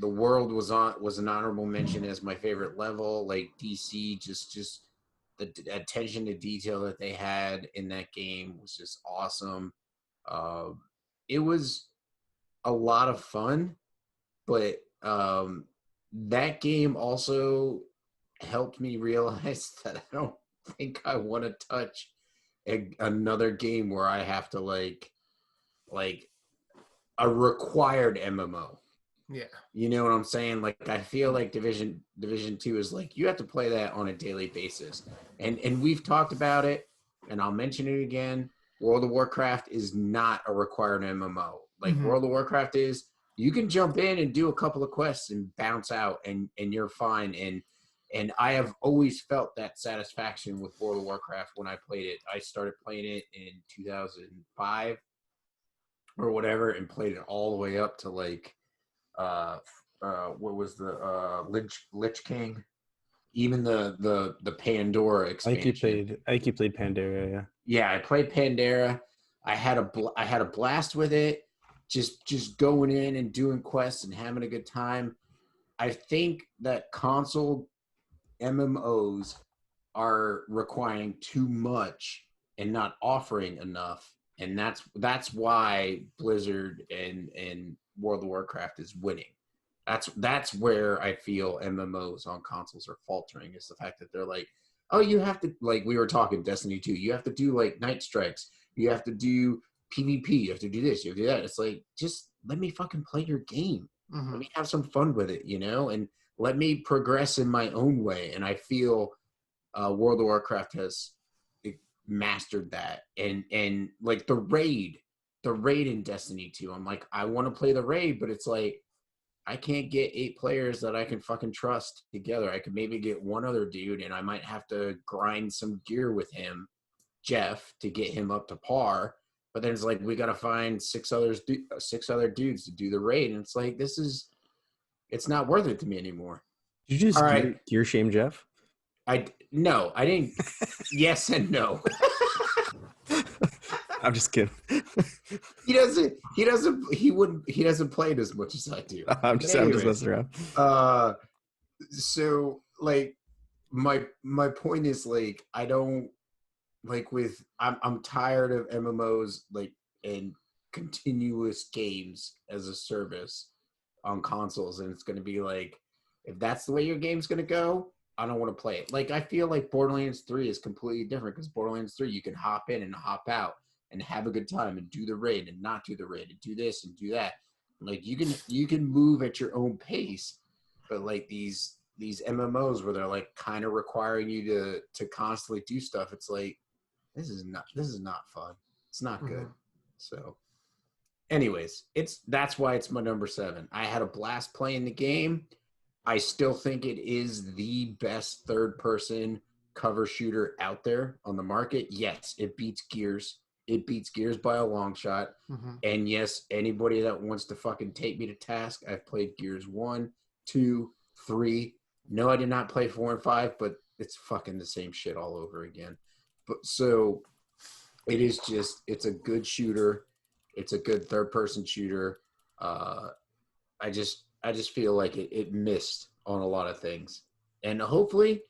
world was an honorable mention as my favorite level. Like DC, just the attention to detail that they had in that game was just awesome. It was a lot of fun, but that game also helped me realize that I don't think I want to touch another game where I have to like a required MMO. Yeah. You know what I'm saying? Like I feel like Division 2 is like you have to play that on a daily basis. And we've talked about it, and I'll mention it again. World of Warcraft is not a required MMO. Like World of Warcraft is, you can jump in and do a couple of quests and bounce out and you're fine. And I have always felt that satisfaction with World of Warcraft when I played it. I started playing it in 2005 or whatever and played it all the way up to like what was the Lich King, even the Pandora expansion. I think you played Pandora. Yeah, I played Pandora. I had a blast with it, just going in and doing quests and having a good time. I think that console MMOs are requiring too much and not offering enough, and that's why Blizzard and World of Warcraft is winning. That's where I feel MMOs on consoles are faltering, is the fact that they're like, oh, you have to, like we were talking Destiny 2, you have to do like night strikes, you have to do PvP, you have to do this, you have to do that. It's like, just let me fucking play your game. Let me have some fun with it, and let me progress in my own way. And I feel World of Warcraft has mastered that. And like the raid in Destiny 2, I'm like, I want to play the raid, but it's like, I can't get 8 players that I can fucking trust together. I could maybe get one other dude, and I might have to grind some gear with him, Jeff, to get him up to par. But then it's like, we got to find 6 other dudes to do the raid. And it's like, it's not worth it to me anymore. Did you just gear shame Jeff? No, I didn't. Yes and no. I'm just kidding. He doesn't play it as much as I do. I'm just messing around. So like my point is, like, I don't like I'm tired of MMOs, like, and continuous games as a service on consoles, and it's going to be like, if that's the way your game's going to go, I don't want to play it. Like, I feel like Borderlands 3 is completely different because Borderlands 3, you can hop in and hop out and have a good time and do the raid and not do the raid and do this and do that. Like, you can move at your own pace, but like these MMOs where they're like kind of requiring you to constantly do stuff, it's like, this is not fun. It's not good. So anyways, that's why it's my number 7. I had a blast playing the game. I still think it is the best third-person cover shooter out there on the market. Yes, it beats Gears. It beats Gears by a long shot. And yes, anybody that wants to fucking take me to task, I've played Gears 1, 2, 3. No, I did not play 4 and 5, but it's fucking the same shit all over again. But so it is just, it's a good shooter. It's a good third-person shooter. I just feel like it missed on a lot of things, and hopefully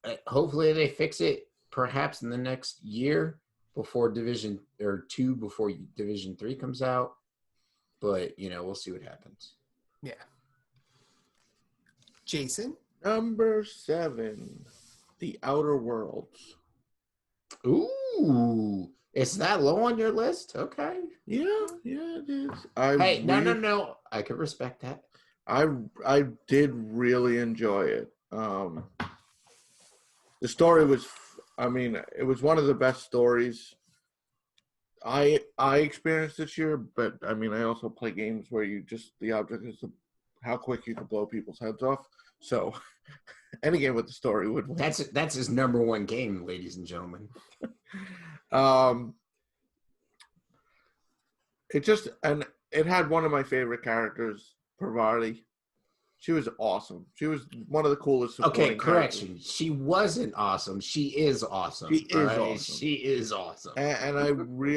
they fix it perhaps in the next year before Division 3 comes out. But we'll see what happens. Yeah. Jason, number 7, The Outer Worlds. Ooh, it's that low on your list? Okay. Yeah, it is. No. I could respect that. I did really enjoy it. The story was, it was one of the best stories I experienced this year. But I also play games where the object is how quick you can blow people's heads off. So any game with the story would win. That's his number 1 game, ladies and gentlemen. It had one of my favorite characters, Parvati. She was awesome. She was one of the coolest supporting Okay, correction. characters. She wasn't awesome. She is awesome. She is awesome. She is awesome. And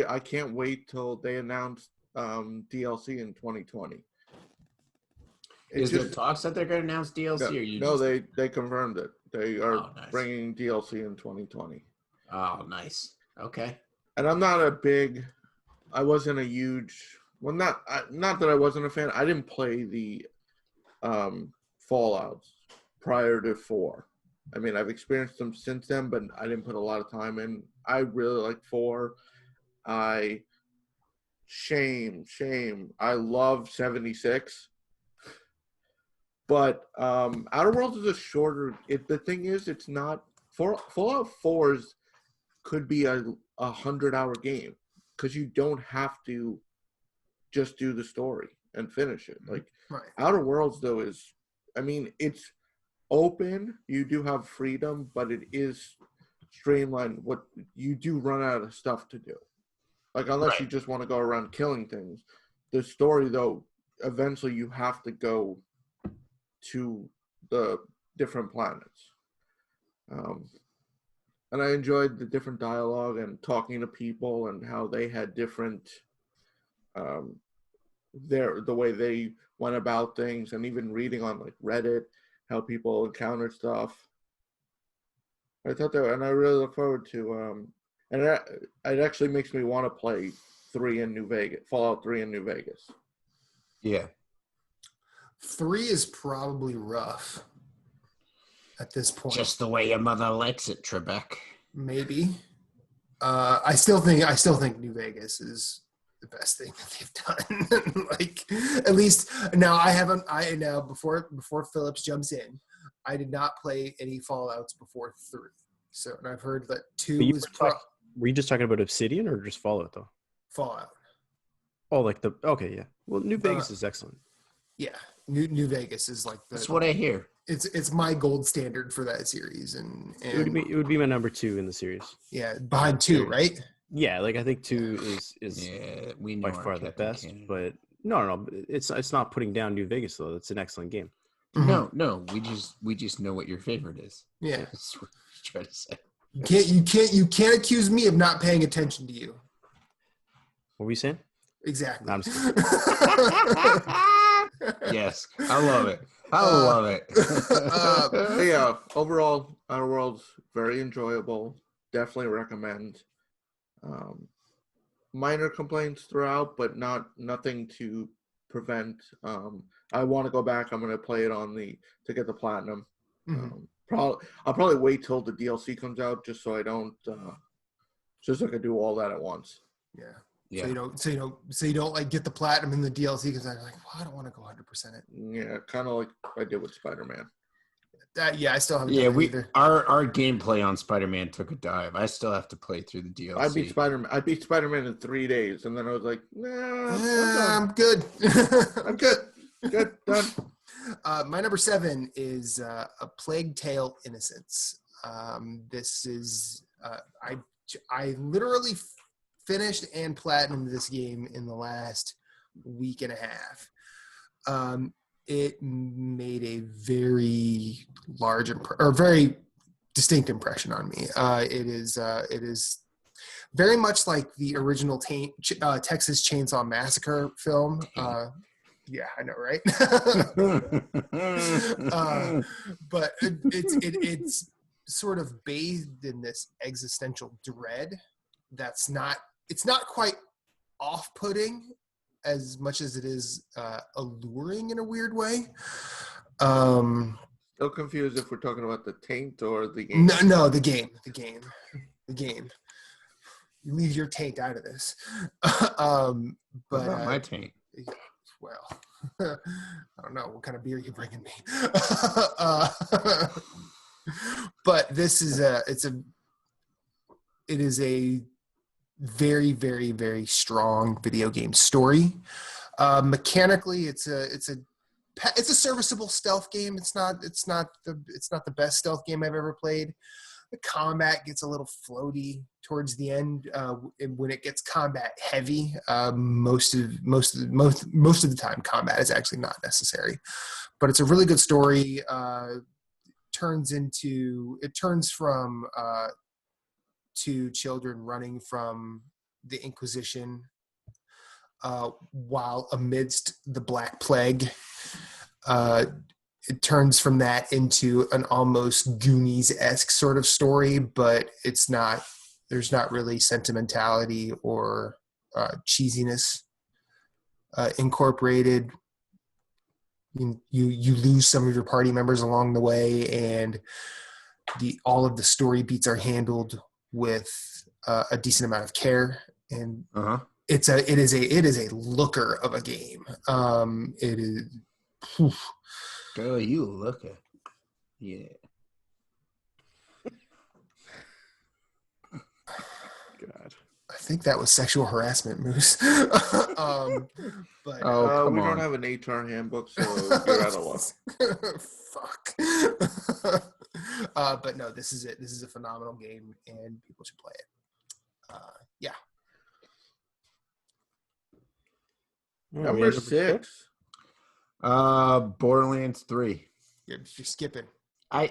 I can't wait till they announce DLC in 2020. Is there talks that they're going to announce DLC? They confirmed it. They are bringing DLC in 2020. Oh, nice. Okay. And I wasn't a huge. Well, not that I wasn't a fan. I didn't play the Fallouts prior to 4. I've experienced them since then, but I didn't put a lot of time in. I really liked 4. Shame. I love 76. But Outer Worlds is a shorter. The thing is, it's not. Fallout 4's could be a 100-hour game because you don't have to just do the story and finish it. Like, right. Outer Worlds, though, is, it's open. You do have freedom, but it is streamlined. What you do run out of stuff to do. Like, unless you just want to go around killing things. The story, though, eventually you have to go to the different planets. And I enjoyed the different dialogue and talking to people and how they had different the way they went about things, and even reading on like Reddit how people encountered stuff. I thought that, and I really look forward to and it actually makes me want to play Fallout 3 in New Vegas. Yeah. 3 is probably rough at this point. Just the way your mother likes it, Trebek. Maybe. I still think New Vegas is the best thing that they've done. Like, at least now before Phillips jumps in, I did not play any Fallouts before 3. So, and I've heard that 2 was were you just talking about Obsidian or just Fallout though? Fallout. Oh, okay, yeah. Well, New Vegas is excellent. Yeah, New Vegas is like that's what I hear. It's my gold standard for that series, and it would be my number 2 in the series. Yeah, behind 2, right? Yeah, like I think 2 is we know by far the best. Canada. But no, it's not putting down New Vegas though. It's an excellent game. Mm-hmm. No, we just know what your favorite is. Yeah, that's what I'm trying to say. You can't accuse me of not paying attention to you. What were you saying? Exactly. No, I'm just Yes, I love it. I love it. Yeah, overall, Outer Worlds very enjoyable. Definitely recommend. minor complaints throughout, but nothing to prevent. I want to go back. I'm going to play it to get the platinum. I'll probably wait till the DLC comes out just so I don't just so I can do all that at once. Yeah. Yeah. So you don't like get the platinum in the DLC because I'm like, well, I don't want to go 100% it. Yeah, kind of like I did with Spider-Man. I still haven't done it either. Our gameplay on Spider-Man took a dive. I still have to play through the DLC. I beat Spider-Man in 3 days, and then I was like, nah, I'm good. I'm good. Good, done. My number 7 is A Plague Tale: Innocence. This is I literally finished and platinumed this game in the last week and a half. It made a very large very distinct impression on me. It is very much like the original Texas Chainsaw Massacre film. Yeah, I know, right? But it's sort of bathed in this existential dread it's not quite off-putting as much as it is alluring in a weird way. Still confused if we're talking about the taint or the game. No, the game. You leave your taint out of this. But what about my taint? Well, I don't know what kind of beer you're bringing me. But this is it is a very, very, very strong video game story. Mechanically, it's a serviceable stealth game. It's not the best stealth game I've ever played. The combat gets a little floaty towards the end when it gets combat heavy. Most of the time, combat is actually not necessary, but it's a really good story. It turns from two children running from the Inquisition while amidst the Black Plague. It turns from that into an almost Goonies-esque sort of story, but there's not really sentimentality or cheesiness incorporated. You lose some of your party members along the way, and all of the story beats are handled with a decent amount of care, and it is a looker of a game. It is. Whew. Girl, you looker. Yeah. God. I think that was sexual harassment, Moose. But we don't have an HR handbook, so you're out of luck. Fuck. But no, this is it. This is a phenomenal game, and people should play it. Yeah. Number 6. Borderlands 3. You're skipping. All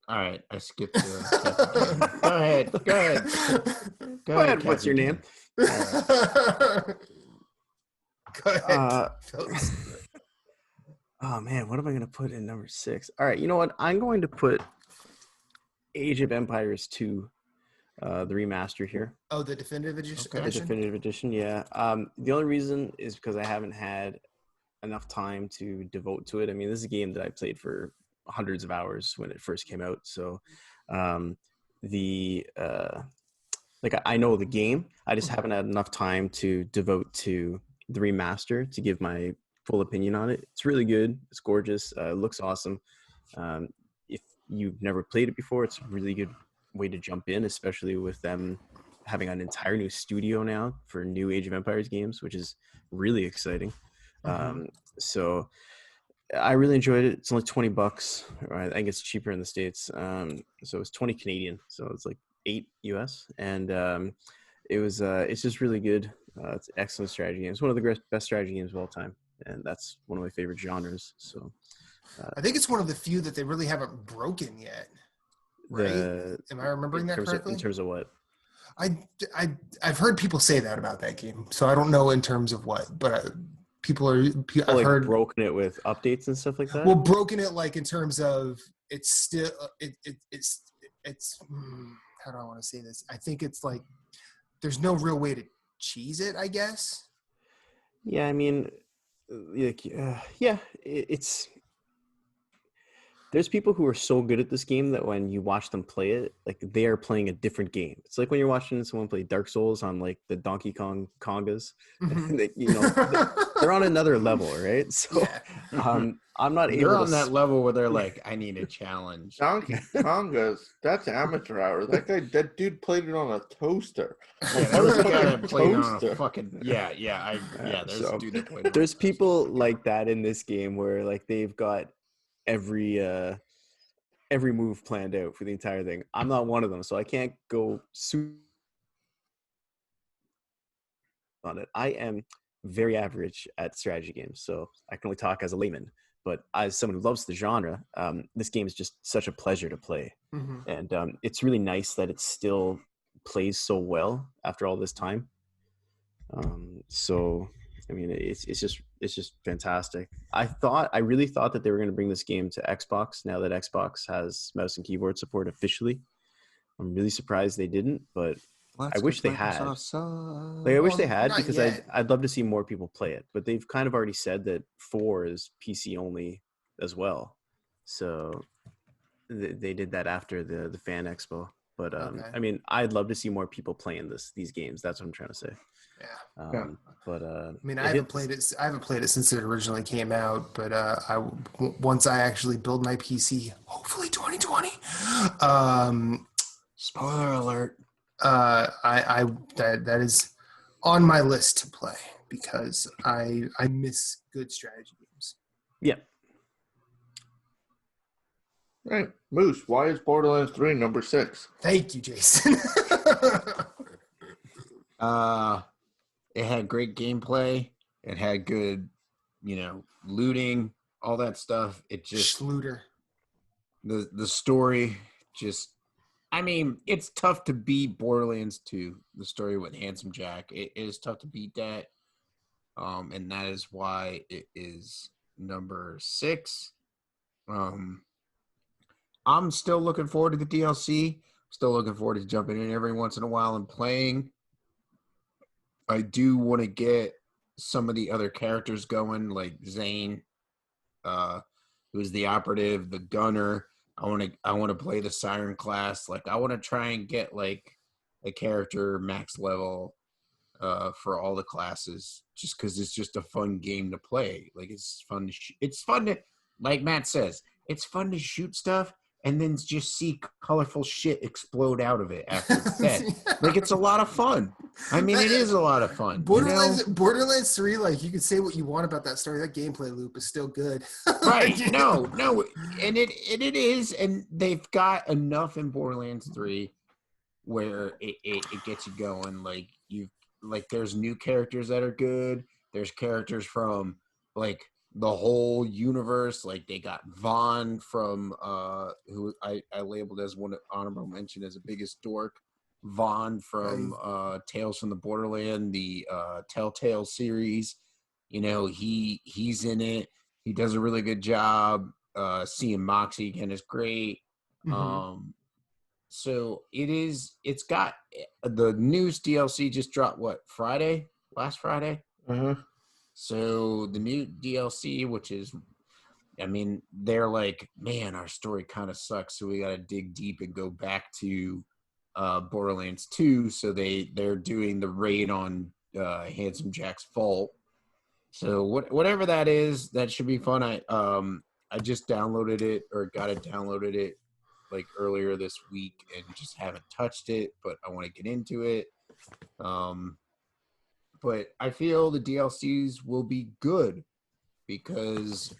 right. I skipped. Go ahead. Go ahead. What's your name? Go ahead. Oh man, what am I going to put in number 6? All right, you know what? I'm going to put Age of Empires 2, the remaster here. Oh, the definitive edition. The definitive edition, yeah. The only reason is because I haven't had enough time to devote to it. I mean, this is a game that I played for hundreds of hours when it first came out. So I know the game. I just haven't had enough time to devote to the remaster to give my full opinion on it. It's really good. It's gorgeous. It looks awesome. If you've never played it before, it's a really good way to jump in, especially with them having an entire new studio now for new Age of Empires games, which is really exciting. So I really enjoyed it. It's only $20. I think it's cheaper in the States. So it's 20 Canadian. So it's like $8 US. And it's just really good. It's an excellent strategy game. It's one of the best strategy games of all time. And that's one of my favorite genres. So I think it's one of the few that they really haven't broken yet. Right? Am I remembering that correctly? In terms of what? I've heard people say that about that game. So I don't know in terms of what, but I've heard broken it with updates and stuff like that. Well, broken it like in terms of it's still it's how do I want to say this? I think it's like there's no real way to cheese it, I guess. Yeah, I mean, it's there's people who are so good at this game that when you watch them play it, like they are playing a different game. It's like when you're watching someone play Dark Souls on like the Donkey Kong congas. Mhm. They're on another level, right? So Yeah. I'm not They're able on to that level where they're like, I need a challenge. Donkey Kongas, that's amateur hour. That dude played it on a toaster. Yeah, that was the guy that Motherfucking played it on a toaster. fucking there's So, a dude that played it. there's people like that in this game where like they've got every move planned out for the entire thing. I'm not one of them, so I can't go super on it. I am very average at strategy games, so I can only talk as a layman. But as someone who loves the genre, this game is just such a pleasure to play, and it's really nice that it still plays so well after all this time. So, I mean, it's just fantastic. I really thought that they were going to bring this game to Xbox now that Xbox has mouse and keyboard support officially. I'm really surprised they didn't, but I wish they had. Like, I wish they had, not because yet. I'd love to see more people play it. But they've kind of already said that 4 is PC only as well. So they did that after the fan expo. But Okay. I mean, I'd love to see more people playing these games. That's what I'm trying to say. Yeah. But I mean, I haven't played it. I haven't played it since it originally came out. But once I actually build my PC, hopefully 2020. Spoiler alert. That is on my list to play because I miss good strategy games. Yeah. Right. Moose, why is Borderlands 3 number 6? Thank you, Jason. It had great gameplay. It had good, looting, all that stuff. It just Schluter. the story just. I mean, it's tough to beat Borderlands 2, the story with Handsome Jack. It is tough to beat that. And that is why it is number 6. I'm still looking forward to the DLC. Still looking forward to jumping in every once in a while and playing. I do want to get some of the other characters going, like Zane, who's the operative, the gunner. I want to play the Siren class. Like, I want to try and get like a character max level for all the classes, just because it's just a fun game to play. Like, it's fun to it's fun to, like Matt says, it's fun to shoot stuff and then just see colorful shit explode out of it after it's dead. Like, it's a lot of fun. I mean, it is a lot of fun. Borderlands 3, like, you can say what you want about that story. That gameplay loop is still good. Right. No. And it is. And they've got enough in Borderlands 3 where it gets you going. Like, there's new characters that are good. There's characters from, like, the whole universe. Like, they got Vaughn from who I labeled as one honorable mention as the biggest dork. Vaughn from Tales from the Borderland, the Telltale series. He's in it. He does a really good job. Seeing Moxie again is great. Mm-hmm. So it's got the news DLC just dropped last Friday. So the new DLC, which is, I mean, they're like, man, our story kind of sucks, so we got to dig deep and go back to Borderlands 2. So they're doing the raid on Handsome Jack's vault. So whatever that is, that should be fun. I just downloaded it, or downloaded it like earlier this week, and just haven't touched it, but I want to get into it. But I feel the DLCs will be good because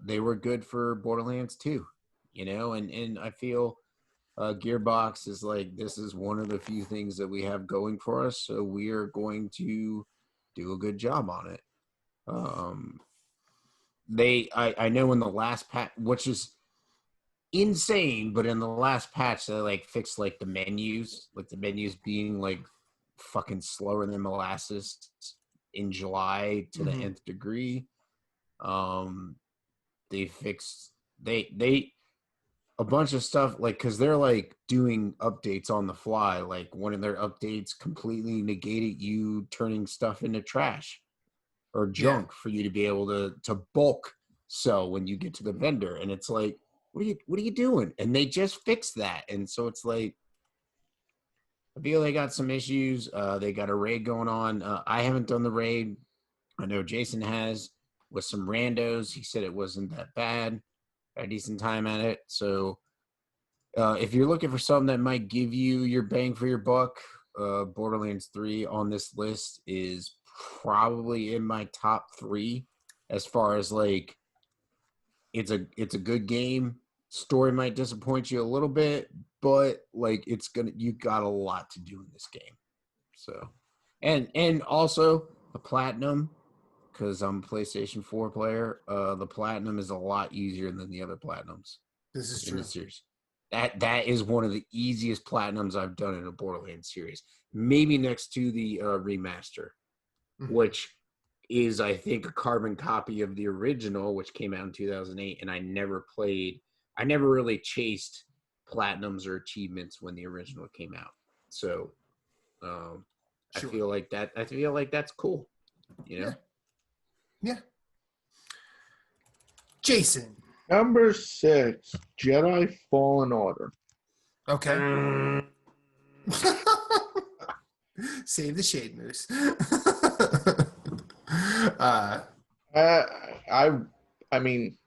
they were good for Borderlands 2, and I feel Gearbox is like, this is one of the few things that we have going for us, so we are going to do a good job on it. I know in the last patch, which is insane, but in the last patch they like fixed like the menus being like fucking slower than molasses in July to the nth degree. They fixed a bunch of stuff, like, because they're like doing updates on the fly. Like one of their updates completely negated you turning stuff into trash or junk for you to be able to bulk sell when you get to the vendor. And it's like, what are you doing? And they just fixed that. And so it's like, I feel they got some issues. They got a raid going on. I haven't done the raid. I know Jason has, with some randos. He said it wasn't that bad. Had a decent time at it. So if you're looking for something that might give you your bang for your buck, Borderlands 3 on this list is probably in my top 3 as far as like it's a good game. Story might disappoint you a little bit, but like you got a lot to do in this game. So and also the platinum, because I'm a PlayStation 4 player, the platinum is a lot easier than the other platinums. This is in true. the series. That is one of the easiest platinums I've done in a Borderlands series. Maybe next to the remaster, which is, I think, a carbon copy of the original, which came out in 2008, and I never really chased platinums or achievements when the original came out. So I feel like that's cool, you know? Yeah. Jason. Number 6, Jedi Fallen Order. Okay. Save the shade, Moose. I mean,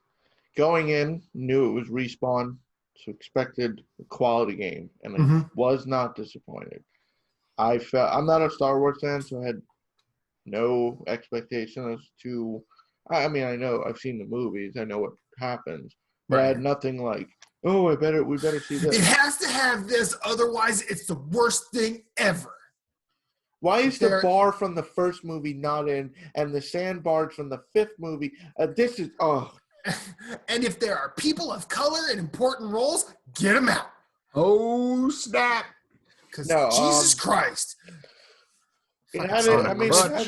going in, knew it was Respawn, so expected a quality game, and I was not disappointed. I'm not a Star Wars fan, so I had no expectation as to. I mean, I know I've seen the movies, I know what happens, but I had nothing like, oh, we better see this. It has to have this, otherwise it's the worst thing ever. Why is the bar from the first movie not in, and the sandbars from the 5th movie? This is And if there are people of color in important roles, get them out. Oh snap! Because Jesus Christ,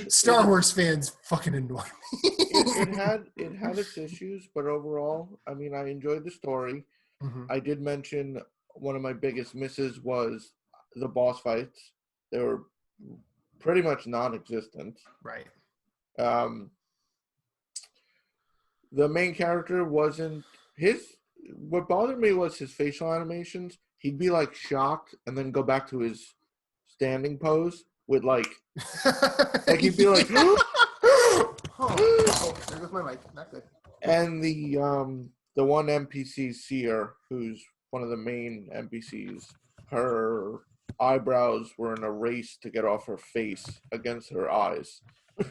Star Wars fans fucking annoy me. it had its issues, but overall, I mean, I enjoyed the story. I did mention one of my biggest misses was the boss fights. They were pretty much non-existent. Right. The main character wasn't what bothered me was his facial animations. He'd be like shocked and then go back to his standing pose with like he'd be like oh, there goes my mic. Not good. And the one NPC, Seer, who's one of the main NPCs, her eyebrows were in a race to get off her face against her eyes.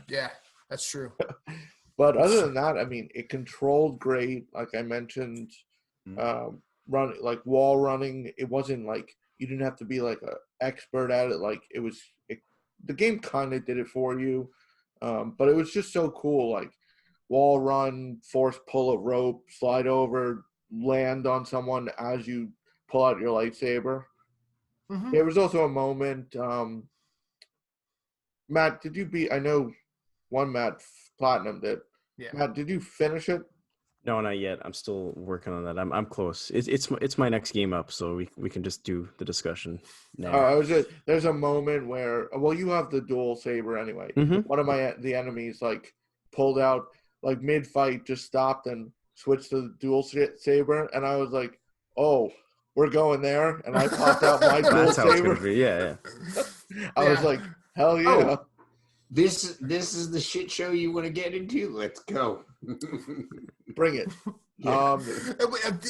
Yeah, that's true. But other than that, I mean, it controlled great. Like I mentioned, like wall running. It wasn't like you didn't have to be like an expert at it. Like the game kind of did it for you, but it was just so cool. Like wall run, force pull a rope, slide over, land on someone as you pull out your lightsaber. There was also a moment. Matt, did you beat? I know one Matt Platinum did. Yeah. Matt, did you finish it? No, not yet. I'm still working on that. I'm close. It's my next game up, so we can just do the discussion now. There's a moment where you have the dual saber anyway. One of the enemies like pulled out like mid fight, just stopped and switched to the dual saber, and I was like, oh, we're going there, and I popped out my dual That's how saber. it's gonna be. Yeah. I was like, hell yeah. Oh, this is the shit show you want to get into? Let's go. Bring it. Yeah.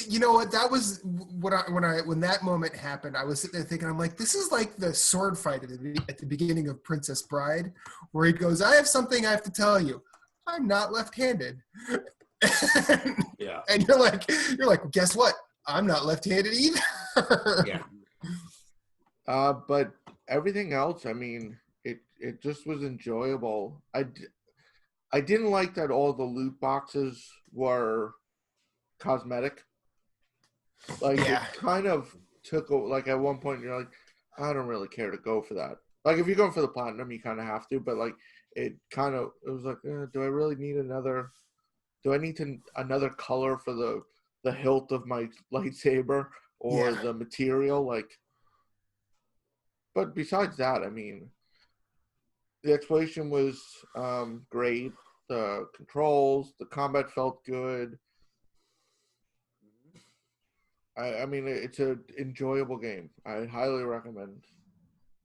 You know what? That was when that moment happened. I was sitting there thinking, I'm like, this is like the sword fight at the beginning of Princess Bride, where he goes, "I have something I have to tell you. I'm not left-handed." Yeah. And you're like, guess what? I'm not left-handed either. Yeah. But everything else, I mean, it just was enjoyable. I didn't like that all the loot boxes were cosmetic. Like, It kind of took, like, at one point you're like, I don't really care to go for that. Like, if you're going for the platinum, you kind of have to, but, like, it was like, do I really need another color for the the hilt of my lightsaber or Yeah. the material. Like, but besides that, I mean, the exploration was great. The controls, the combat felt good. I mean, it's an enjoyable game. I highly recommend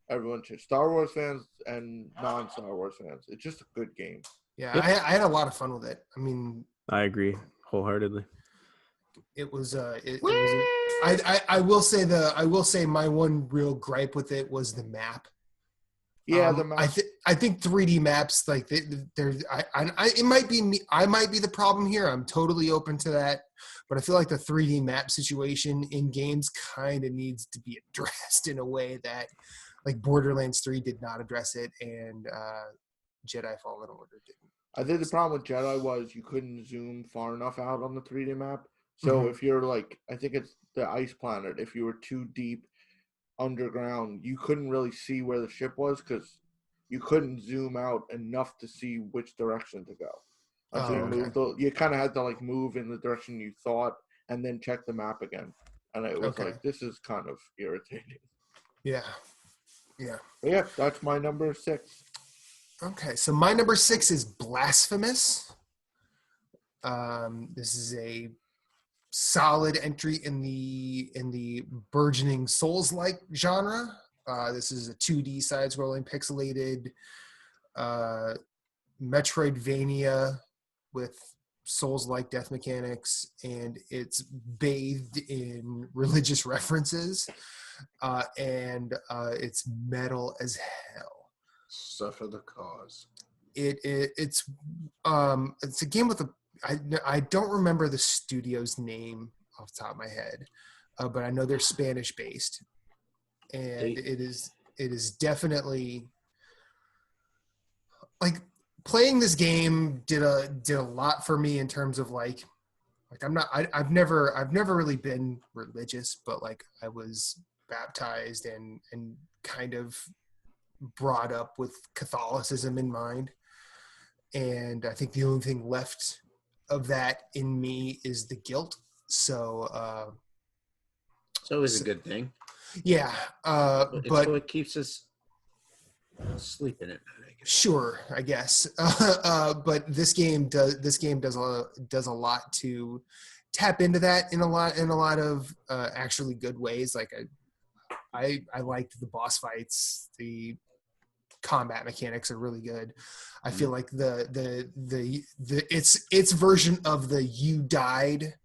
everyone to Star Wars fans and non-Star Wars fans. It's just a good game. Yeah, Yep. I had a lot of fun with it. I mean, I agree wholeheartedly. it was I will say my one real gripe with it was the map. Yeah, the map. I think 3D maps, like they're it might be me. I might be the problem here. I'm totally open to that, but I feel like the 3D map situation in games kind of needs to be addressed in a way that, like, Borderlands 3 did not address it, and Jedi Fallen Order didn't. I think the problem with Jedi was you couldn't zoom far enough out on the 3D map. So if you're like, I think it's the ice planet, if you were too deep underground, you couldn't really see where the ship was because you couldn't zoom out enough to see which direction to go. And so you kind of had to like move in the direction you thought and then check the map again. And it was like, this is kind of irritating. Yeah. Yeah. But yeah, that's my number 6. Okay, so my number 6 is Blasphemous. This is a solid entry in the burgeoning Souls-like genre. This is a 2D side-scrolling pixelated Metroidvania with Souls-like death mechanics, and it's bathed in religious references, and it's metal as hell. Suffer the cause. It's a game with I don't remember the studio's name off the top of my head, but I know they're Spanish based, and it is definitely, like, playing this game did a lot for me in terms of like I've never really been religious, but like I was baptized and kind of brought up with Catholicism in mind. And I think the only thing left of that in me is the guilt. So it's always a good thing. Yeah. But it keeps us sleeping at night, I guess. Sure, I guess. But this game does a lot to tap into that in a lot of actually good ways. Like I liked the boss fights. The combat mechanics are really good. I feel like its version of the "you died"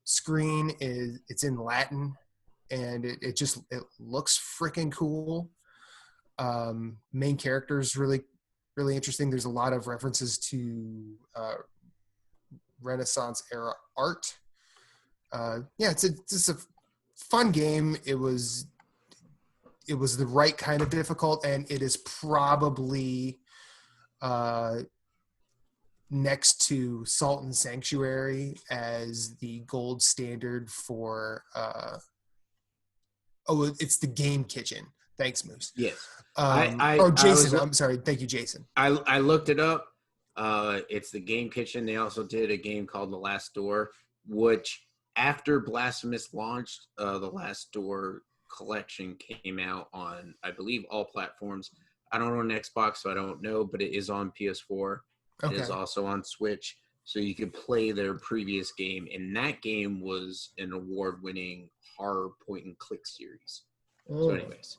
screen it's in Latin, and it looks freaking cool. Main character is really interesting. There's a lot of references to Renaissance era art. It's a fun game. It was the right kind of difficult, and it is probably next to Salt and Sanctuary as the gold standard for it's the Game Kitchen. Thanks, Moose. Yes. Jason. I'm sorry. Thank you, Jason. I looked it up. It's the Game Kitchen. They also did a game called The Last Door, which after Blasphemous launched, The Last Door collection came out on, I believe, all platforms. I don't own an Xbox, so I don't know, but it is on PS4. Okay. It is also on Switch, so you could play their previous game, and that game was an award-winning horror point-and-click series. So anyways.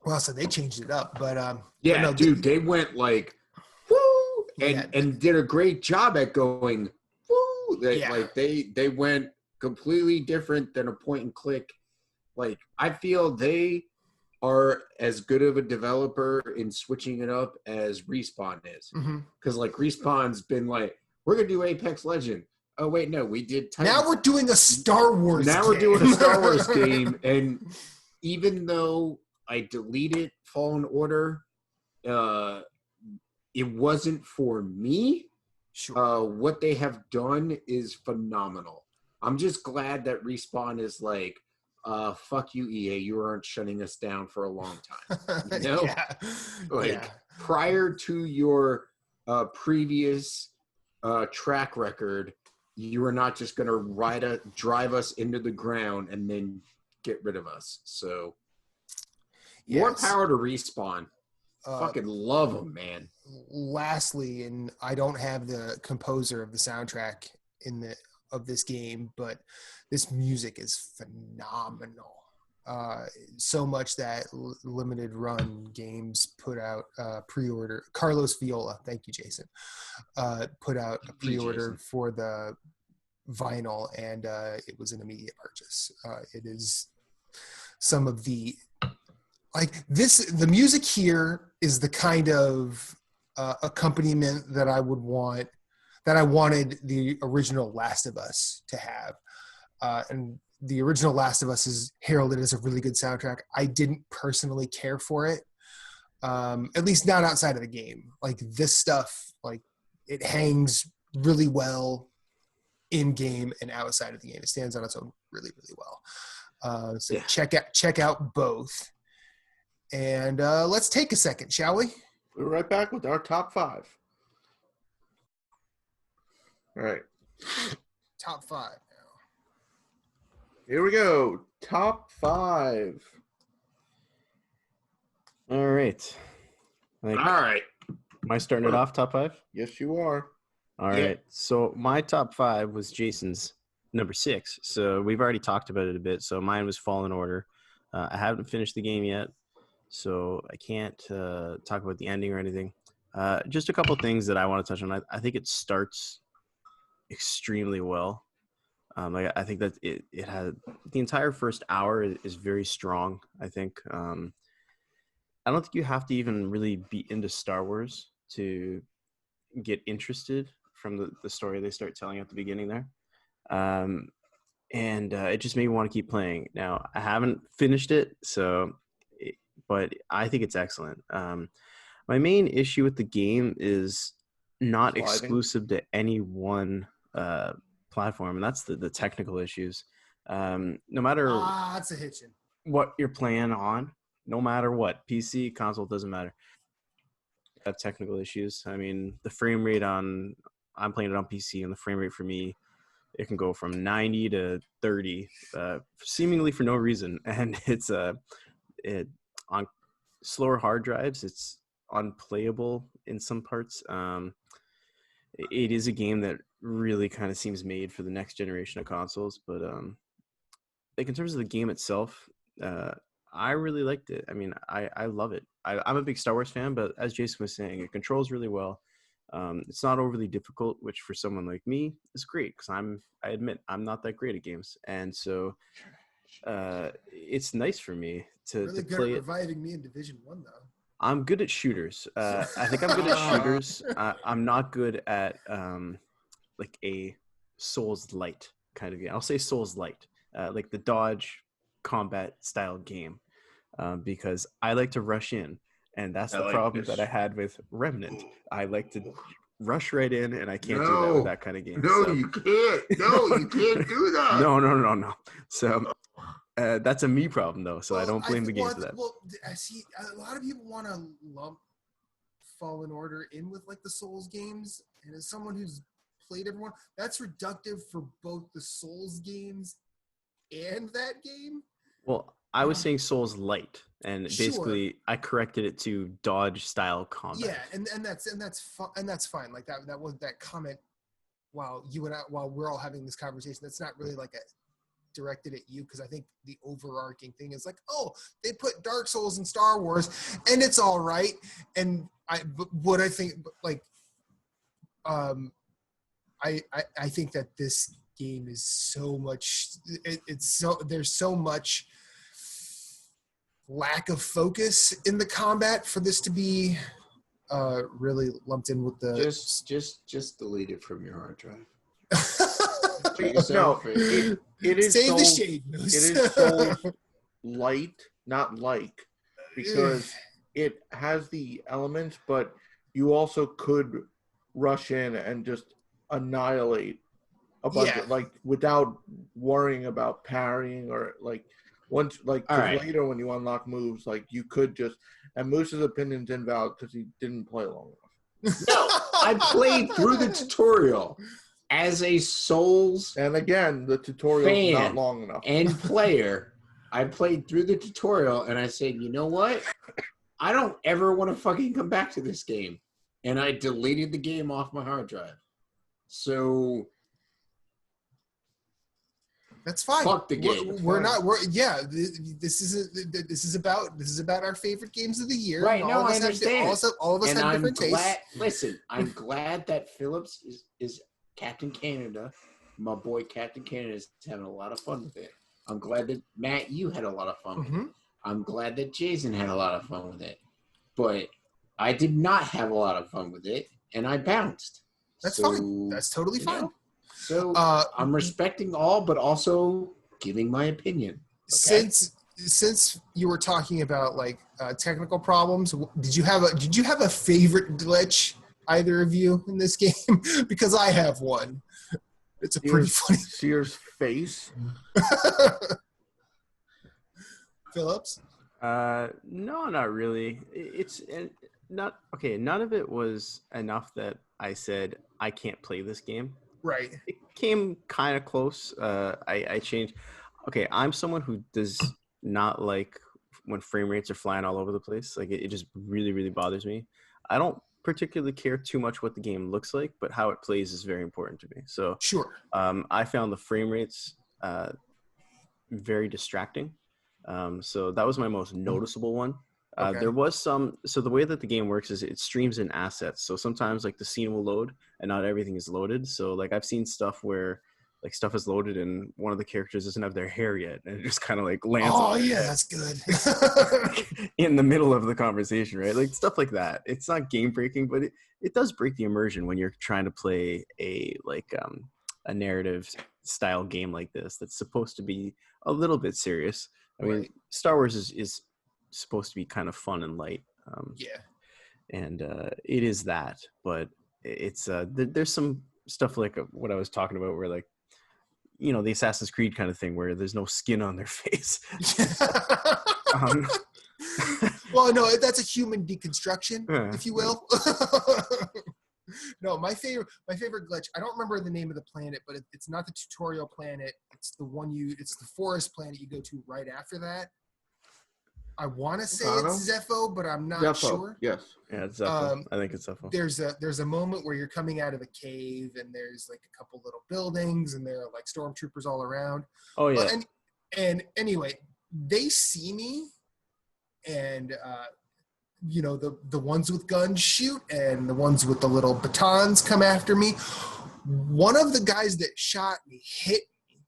Well, so they changed it up, but yeah, no, dude, they went like woo and did a great job at going woo. They went completely different than a point and click. Like, I feel they are as good of a developer in switching it up as Respawn is. Because like Respawn's been like, we're gonna do Apex Legend. Oh wait, no, we did Titanfall. Now we're doing a Star Wars game. We're doing a Star Wars game, and even though I deleted Fallen Order, it wasn't for me. Sure. What they have done is phenomenal. I'm just glad that Respawn is like, fuck you, EA, you aren't shutting us down for a long time. You know? Prior to your previous track record, you are not just going to drive us into the ground and then get rid of us. So more power to Respawn. Fucking love them, man. Lastly, and I don't have the composer of the soundtrack of this game, but this music is phenomenal. So much that limited run games put out pre-order. Carlos Viola, thank you, Jason, put out a pre-order for the vinyl, and it was an immediate purchase. It is some of the the music here is the kind of accompaniment that I would want, that I wanted the original Last of Us to have. And the original Last of Us is heralded as a really good soundtrack. I didn't personally care for it, at least not outside of the game. Like this stuff, like it hangs really well in game and outside of the game. It stands on its own really, really well. So check out both. And let's take a second, shall we? We're right back with our top 5. All right. Top 5 now. Here we go. Top 5. All right. All right. Am I starting it off, top 5? Yes, you are. All right. So my top 5 was Jason's number 6. So we've already talked about it a bit. So mine was Fallen Order. I haven't finished the game yet, so I can't talk about the ending or anything. Just a couple things that I want to touch on. I think it starts extremely well. I think that it had the entire first hour is very strong. I think I don't think you have to even really be into Star Wars to get interested from the story they start telling at the beginning there. And it just made me want to keep playing. Now, I haven't finished it, but I think it's excellent. My main issue with the game is not exclusive to any one platform, and that's the technical issues. No matter it's a hitchin'. what you're playing on, no matter what, PC, console, doesn't matter. Have technical issues. I mean, the frame rate I'm playing it on PC, and the frame rate for me, it can go from 90 to 30, seemingly for no reason. And it's on slower hard drives, it's unplayable in some parts. It is a game that really kind of seems made for the next generation of consoles. But like in terms of the game itself, I really liked it. I mean, I love it. I'm a big Star Wars fan, but as Jason was saying, it controls really well. It's not overly difficult, which for someone like me is great because I admit I'm not that great at games, and so it's nice for me to really good play at it. reviving me in Division 1 though. I'm good at shooters. I think I'm good at shooters. I'm not good at like a Souls light kind of game. I'll say Souls light, like the dodge combat style game, because I like to rush in. And that's the problem that I had with Remnant. I like to rush right in, and I can't do that with that kind of game. No, you can't. No, you can't do that. No. So that's a me problem, though. So I don't blame the game for that. Well, I see a lot of people want to lump Fallen Order in with like the Souls games, and as someone who's played everyone, that's reductive for both the Souls games and that game. Well, I was saying Souls light, and basically I corrected it to dodge style combat. Yeah, and that's fine. Like that was that comment while we're all having this conversation. That's not really like directed at you, because I think the overarching thing is like, oh, they put Dark Souls in Star Wars, and it's all right. And I think that this game is so much. There's so much lack of focus in the combat for this to be really lumped in with the just delete it from your hard drive. No, it is save the Souls, shade. it is Souls light, not like, because it has the elements, but you also could rush in and just annihilate a bunch of, like, without worrying about parrying or like. Once, like, later when you unlock moves, like, you could just, and Moose's opinion's invalid because he didn't play long enough. No, I played through the tutorial, as a Souls And again, the tutorial's fan not long enough. and player, I played through the tutorial and I said, you know what? I don't ever want to fucking come back to this game. And I deleted the game off my hard drive. So that's fine. Fuck the game. We're not. This is about our favorite games of the year. Right? And No, all of I us understand. all of us And have I'm different glad. tastes. Listen, I'm glad that Phillips is Captain Canada. My boy Captain Canada is having a lot of fun with it. I'm glad that Matt, you had a lot of fun with it. I'm glad that Jason had a lot of fun with it. But I did not have a lot of fun with it, and I bounced. That's fine. That's totally fine. So I'm respecting all, but also giving my opinion. Okay? Since you were talking about like technical problems, did you have a favorite glitch, either of you, in this game? Because I have one. It's a pretty funny. Sears' face. Phillips? No, not really. It's not okay. None of it was enough that I said I can't play this game. Right. It came kind of close. I changed. Okay, I'm someone who does not like when frame rates are flying all over the place. Like it just really, really bothers me. I don't particularly care too much what the game looks like, but how it plays is very important to me. So sure. I found the frame rates very distracting. So that was my most noticeable one. Okay. There was some, so the way that the game works is it streams in assets. So sometimes like the scene will load and not everything is loaded. So like I've seen stuff where like stuff is loaded and one of the characters doesn't have their hair yet. And it just kind of like lands. Oh yeah, that's good. In the middle of the conversation, right? Like stuff like that. It's not game breaking, but it does break the immersion when you're trying to play a narrative style game like this that's supposed to be a little bit serious. I mean, Star Wars is supposed to be kind of fun and light. And it is that, but it's there's some stuff like what I was talking about where like, you know, the Assassin's Creed kind of thing where there's no skin on their face. Well, no, that's a human deconstruction, if you will. No, my favorite glitch. I don't remember the name of the planet, but it's not the tutorial planet. It's the forest planet you go to right after that. I want to say it's Zepho, but I'm not sure. Yes. Yeah, it's Zepho. I think it's Zepho. There's a moment where you're coming out of a cave and there's like a couple little buildings and there are like stormtroopers all around. Oh yeah. And anyway, they see me and you know, the ones with guns shoot and the ones with the little batons come after me. One of the guys that shot me hit me,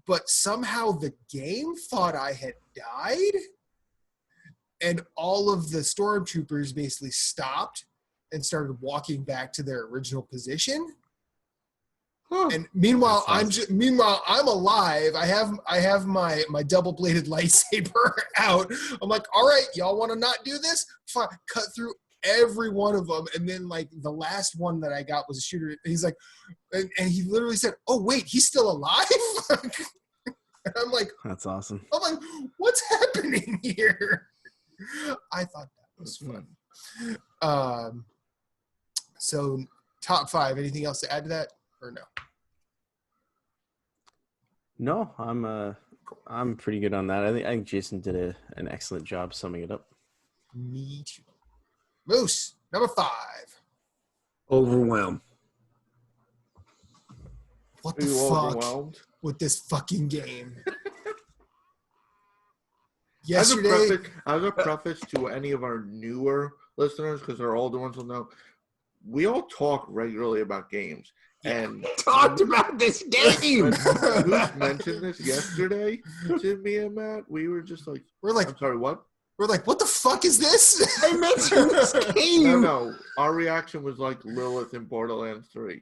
but somehow the game thought I had died, and all of the stormtroopers basically stopped and started walking back to their original position. And meanwhile, I'm alive. I have my double-bladed lightsaber out. I'm like, all right, y'all want to not do this? Fine. Cut through every one of them, and then like the last one that I got was a shooter. He's like, and he literally said, "Oh wait, he's still alive." And I'm like, that's awesome. I'm like, what's happening here? I thought that was fun. So top 5. Anything else to add to that, or no? No, I'm pretty good on that. I think Jason did an excellent job summing it up. Me too. Moose, number 5. Overwhelmed. What the fuck with this fucking game? Yesterday, as a preface to any of our newer listeners, because our older ones will know, we all talk regularly about games. And talked about this game. Moose mentioned this yesterday to me and Matt. We were just like, I'm sorry, what? We're like, what the fuck is this? I mentioned this game. No. Our reaction was like Lilith in Borderlands 3.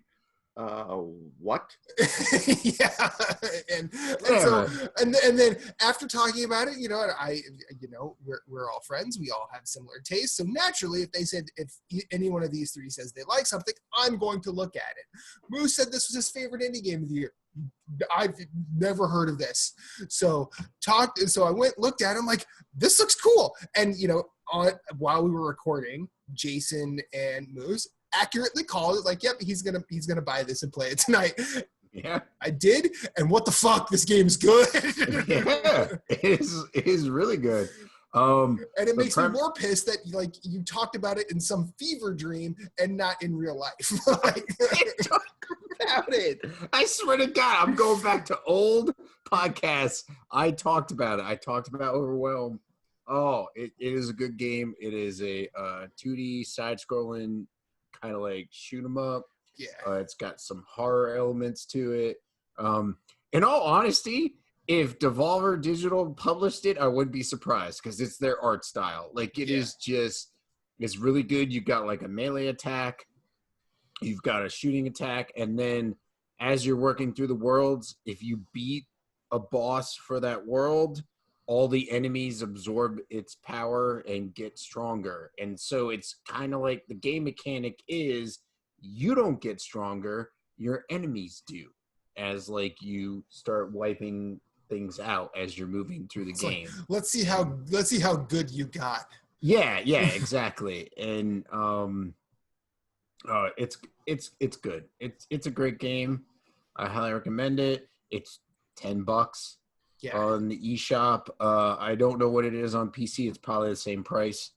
What? Yeah, and so then after talking about it, we're all friends. We all have similar tastes. So naturally, if they said if any one of these 3 says they like something, I'm going to look at it. Moose said this was his favorite indie game of the year. I've never heard of this. So I went, looked at him like, this looks cool. And while we were recording, Jason and Moose accurately called it. Like, yep, he's gonna buy this and play it tonight. Yeah, I did, and what the fuck? This game's good. yeah, it is really good. And it makes me more pissed that like you talked about it in some fever dream and not in real life. Like, Talk about it. I swear to God, I'm going back to old podcasts. I talked about it. I talked about Overwhelm. Oh, it is a good game. It is a 2D side-scrolling kind of like shoot 'em up. yeah. It's got some horror elements to it. In all honesty, if Devolver Digital published it, I wouldn't be surprised because it's their art style. Like it is just, it's really good. You've got like a melee attack, you've got a shooting attack, and then as you're working through the worlds, if you beat a boss for that world, all the enemies absorb its power and get stronger. And so it's kind of like the game mechanic is you don't get stronger, your enemies do, as like you start wiping things out as you're moving through the game. Like, let's see how good you got. Yeah, exactly. And it's good. It's a great game. I highly recommend it. It's $10 on the eShop. I don't know what it is on PC. It's probably the same price.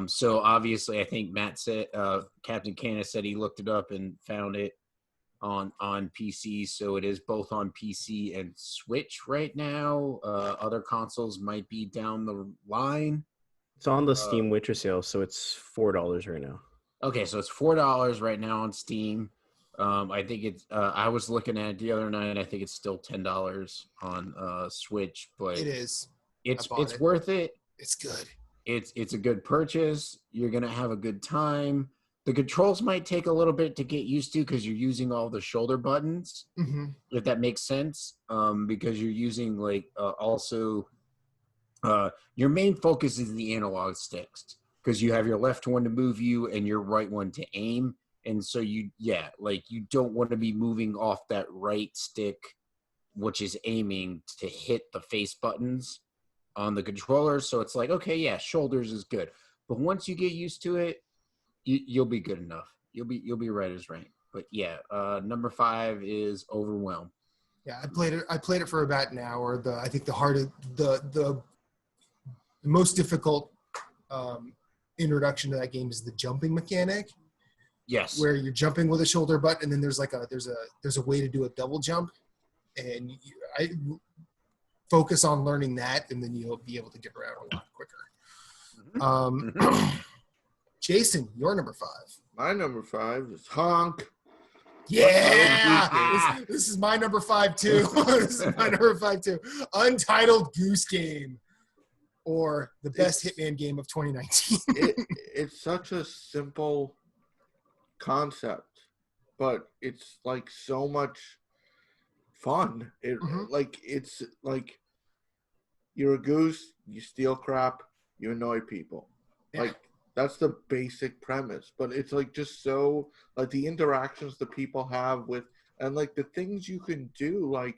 So obviously, I think Matt said, Captain Canis said he looked it up and found it on PC. So it is both on PC and Switch right now. Other consoles might be down the line. It's on the Steam Winter sale, so it's $4 right now. Okay, so it's $4 right now on Steam. I think it's. I was looking at it the other night. I think it's still $10 on Switch, but It is. It's worth it. It's good. It's a good purchase. You're gonna have a good time. The controls might take a little bit to get used to because you're using all the shoulder buttons. Mm-hmm. If that makes sense, because you're using like also your main focus is the analog sticks because you have your left one to move you and your right one to aim. And so you don't want to be moving off that right stick, which is aiming to hit the face buttons on the controller. So it's like, okay, yeah, shoulders is good. But once you get used to it, you'll be good enough. You'll be right as rain. But yeah, number 5 is Overwhelm. Yeah, I played it for about an hour. I think the most difficult introduction to that game is the jumping mechanic. Yes. Where you're jumping with a shoulder button, and then there's a way to do a double jump, and I focus on learning that, and then you'll be able to get around a lot quicker. Mm-hmm. Jason, your number 5. My number 5 is Honk. Yeah, this is my number 5 too. This is my number 5 too. Untitled Goose Game, or the best Hitman game of 2019. It's such a simple concept, but it's like so much fun. It's like you're a goose, you steal crap, you annoy people. Yeah. Like that's the basic premise, but it's like just so like the interactions the people have with and like the things you can do, like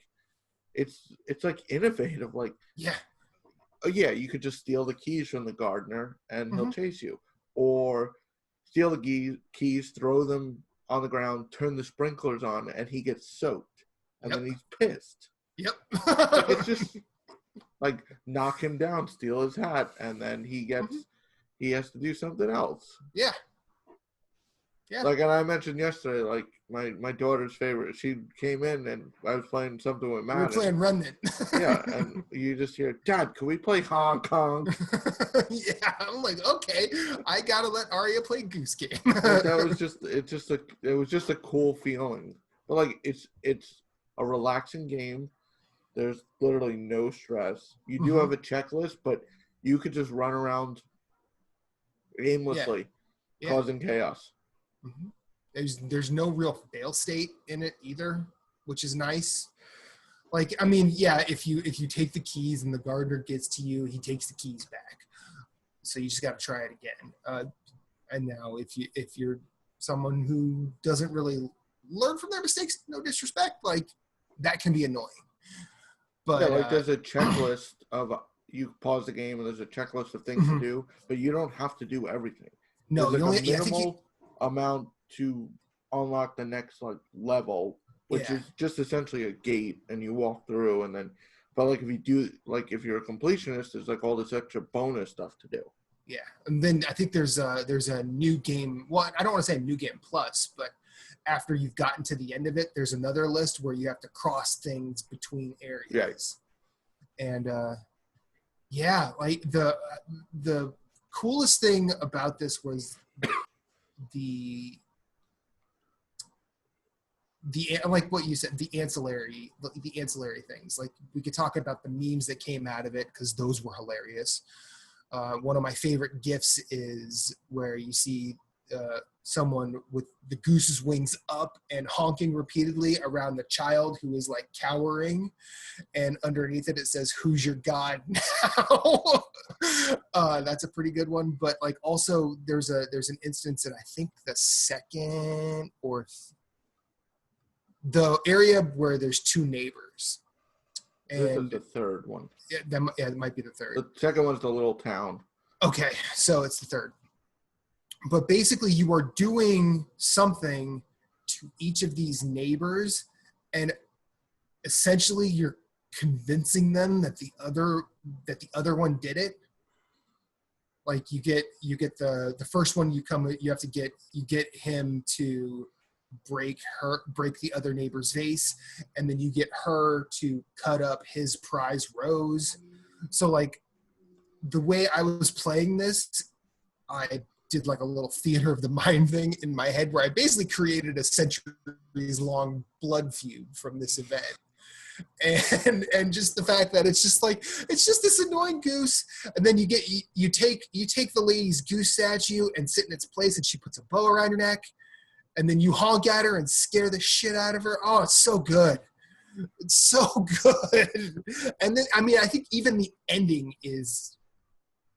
it's like innovative. Like you could just steal the keys from the gardener and he'll chase you, or steal the keys, throw them on the ground, turn the sprinklers on, and he gets soaked, and then he's pissed. Yep. It's just like knock him down, steal his hat, and then he has to do something else. Yeah. Yeah. Like, and I mentioned yesterday, like my daughter's favorite. She came in and I was playing something with Matt. We were playing Remnant. Yeah, and you just hear, "Dad, can we play Hong Kong?" Yeah, I'm like, okay, I gotta let Arya play Goose Game. It was just a cool feeling. But like, it's a relaxing game. There's literally no stress. You do have a checklist, but you could just run around aimlessly, causing chaos. Mm-hmm. There's no real fail state in it either, which is nice. Like, I mean, yeah, if you take the keys and the gardener gets to you, he takes the keys back. So you just got to try it again. And now if you're someone who doesn't really learn from their mistakes, no disrespect, like that can be annoying. But there's a checklist of you pause the game and there's a checklist of things to do, but you don't have to do everything. No, there's you like only a minimal amount to unlock the next like level, which is just essentially a gate, and you walk through, and then. But like if you're a completionist, there's like all this extra bonus stuff to do. Yeah, and then I think there's a new game. Well, I don't want to say new game plus, but after you've gotten to the end of it, there's another list where you have to cross things between areas. Yeah. And like the coolest thing about this was the like what you said, the ancillary things. Like we could talk about the memes that came out of it because those were hilarious. One of my favorite GIFs is where you see someone with the goose's wings up and honking repeatedly around the child who is like cowering, and underneath it says, "Who's your god now?" That's a pretty good one. But like also there's an instance in I think the second or the area where there's two neighbors. And this is the third one. Yeah, it might be the third. The second one's the little town. Okay, so it's the third. But basically, you are doing something to each of these neighbors, and essentially, you're convincing them that the other one did it. Like you get the first one you get him to break the other neighbor's vase, and then you get her to cut up his prize rose. So like the way I was playing this, I did like a little theater of the mind thing in my head where I basically created a centuries long blood feud from this event. And just the fact that it's just this annoying goose, and then you take the lady's goose statue and sit in its place, and she puts a bow around your neck, and then you honk at her and scare the shit out of her. Oh, it's so good. It's so good. And then, I mean, I think even the ending it's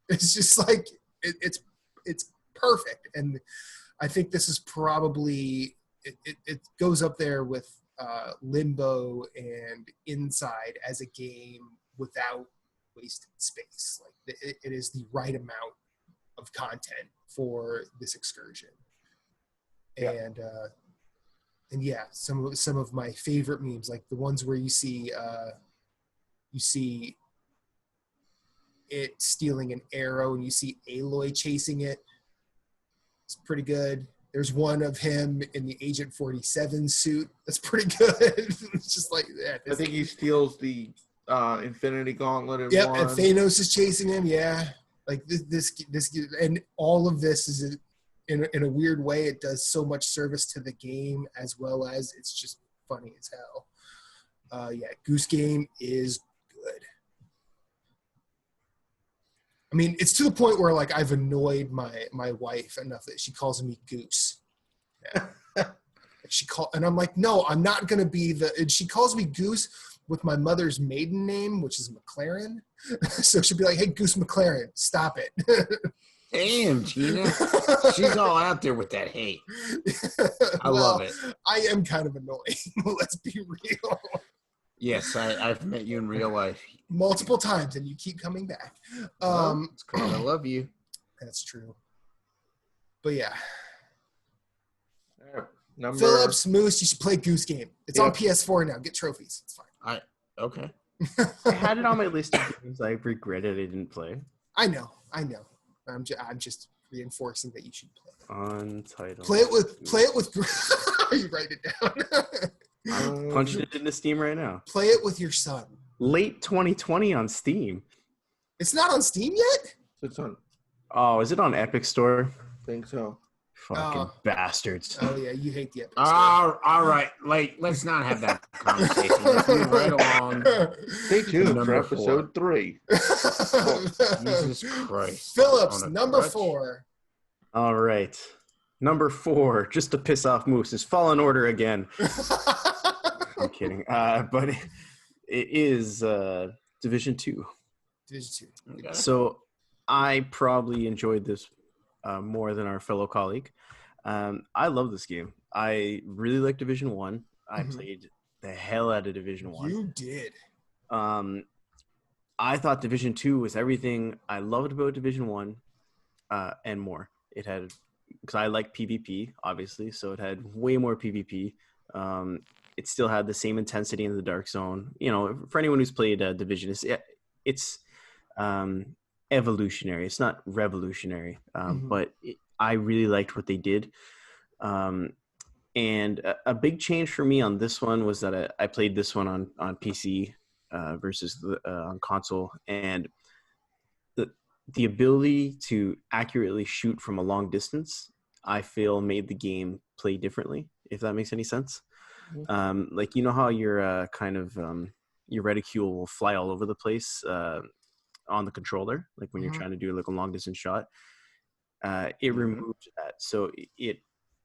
just like, it's perfect. And I think this is probably, it goes up there with Limbo and Inside as a game without wasted space. Like it is the right amount of content for this excursion. And yeah, some of my favorite memes, like the ones where you see it stealing an arrow and you see Aloy chasing it. It's pretty good. There's one of him in the Agent 47 suit. That's pretty good. It's just like that. I think he steals the Infinity Gauntlet. Yep, and Thanos is chasing him. Yeah, like this, and all of this is in a weird way. It does so much service to the game as well as it's just funny as hell. Yeah, Goose Game is good. I mean, it's to the point where like I've annoyed my wife enough that she calls me Goose. Yeah. And I'm like, no, I'm not gonna be and she calls me Goose with my mother's maiden name, which is McLaren. So she'll be like, hey, Goose McLaren, stop it. Damn, Gina. She's all out there with that hate. I love it. I am kind of annoying. Let's be real. Yes, I've met you in real life. Multiple times, and you keep coming back. It's because I love you. That's true. But yeah. Phillips, Moose, you should play Goose Game. It's on PS4 now. Get trophies. It's fine. Okay. I had it on my list of games I regretted I didn't play. I know. I'm just reinforcing that you should play. Untitled. Play it with. You write it down. I'm punching it into Steam right now. Play it with your son. Late 2020 on Steam. It's not on Steam yet? It's on. Oh, is it on Epic Store? I think so. Fucking bastards. Oh, yeah, you hate the Epic Store. All right. Like, let's not have that conversation. Let's move right along. Stay tuned for episode 3. Oh, Jesus Christ. Phillips, number 4. All right. Number 4, just to piss off Moose, is Fallen Order again. I'm kidding. But it is Division 2. Division 2. Okay. So I probably enjoyed this more than our fellow colleague. I love this game. I really like Division 1. I played the hell out of Division 1. You did. I thought Division 2 was everything I loved about Division 1 and more. It had because I like PvP, obviously, so it had way more PvP. It still had the same intensity in the Dark Zone. You know, for anyone who's played Division, it's evolutionary. It's not revolutionary, but I really liked what they did. And a big change for me on this one was that I played this one on PC versus on console, and the ability to accurately shoot from a long distance, I feel, made the game play differently, if that makes any sense. Like, you know how your your reticule will fly all over the place on the controller, like when you're trying to do like a long distance shot. It removed that, so it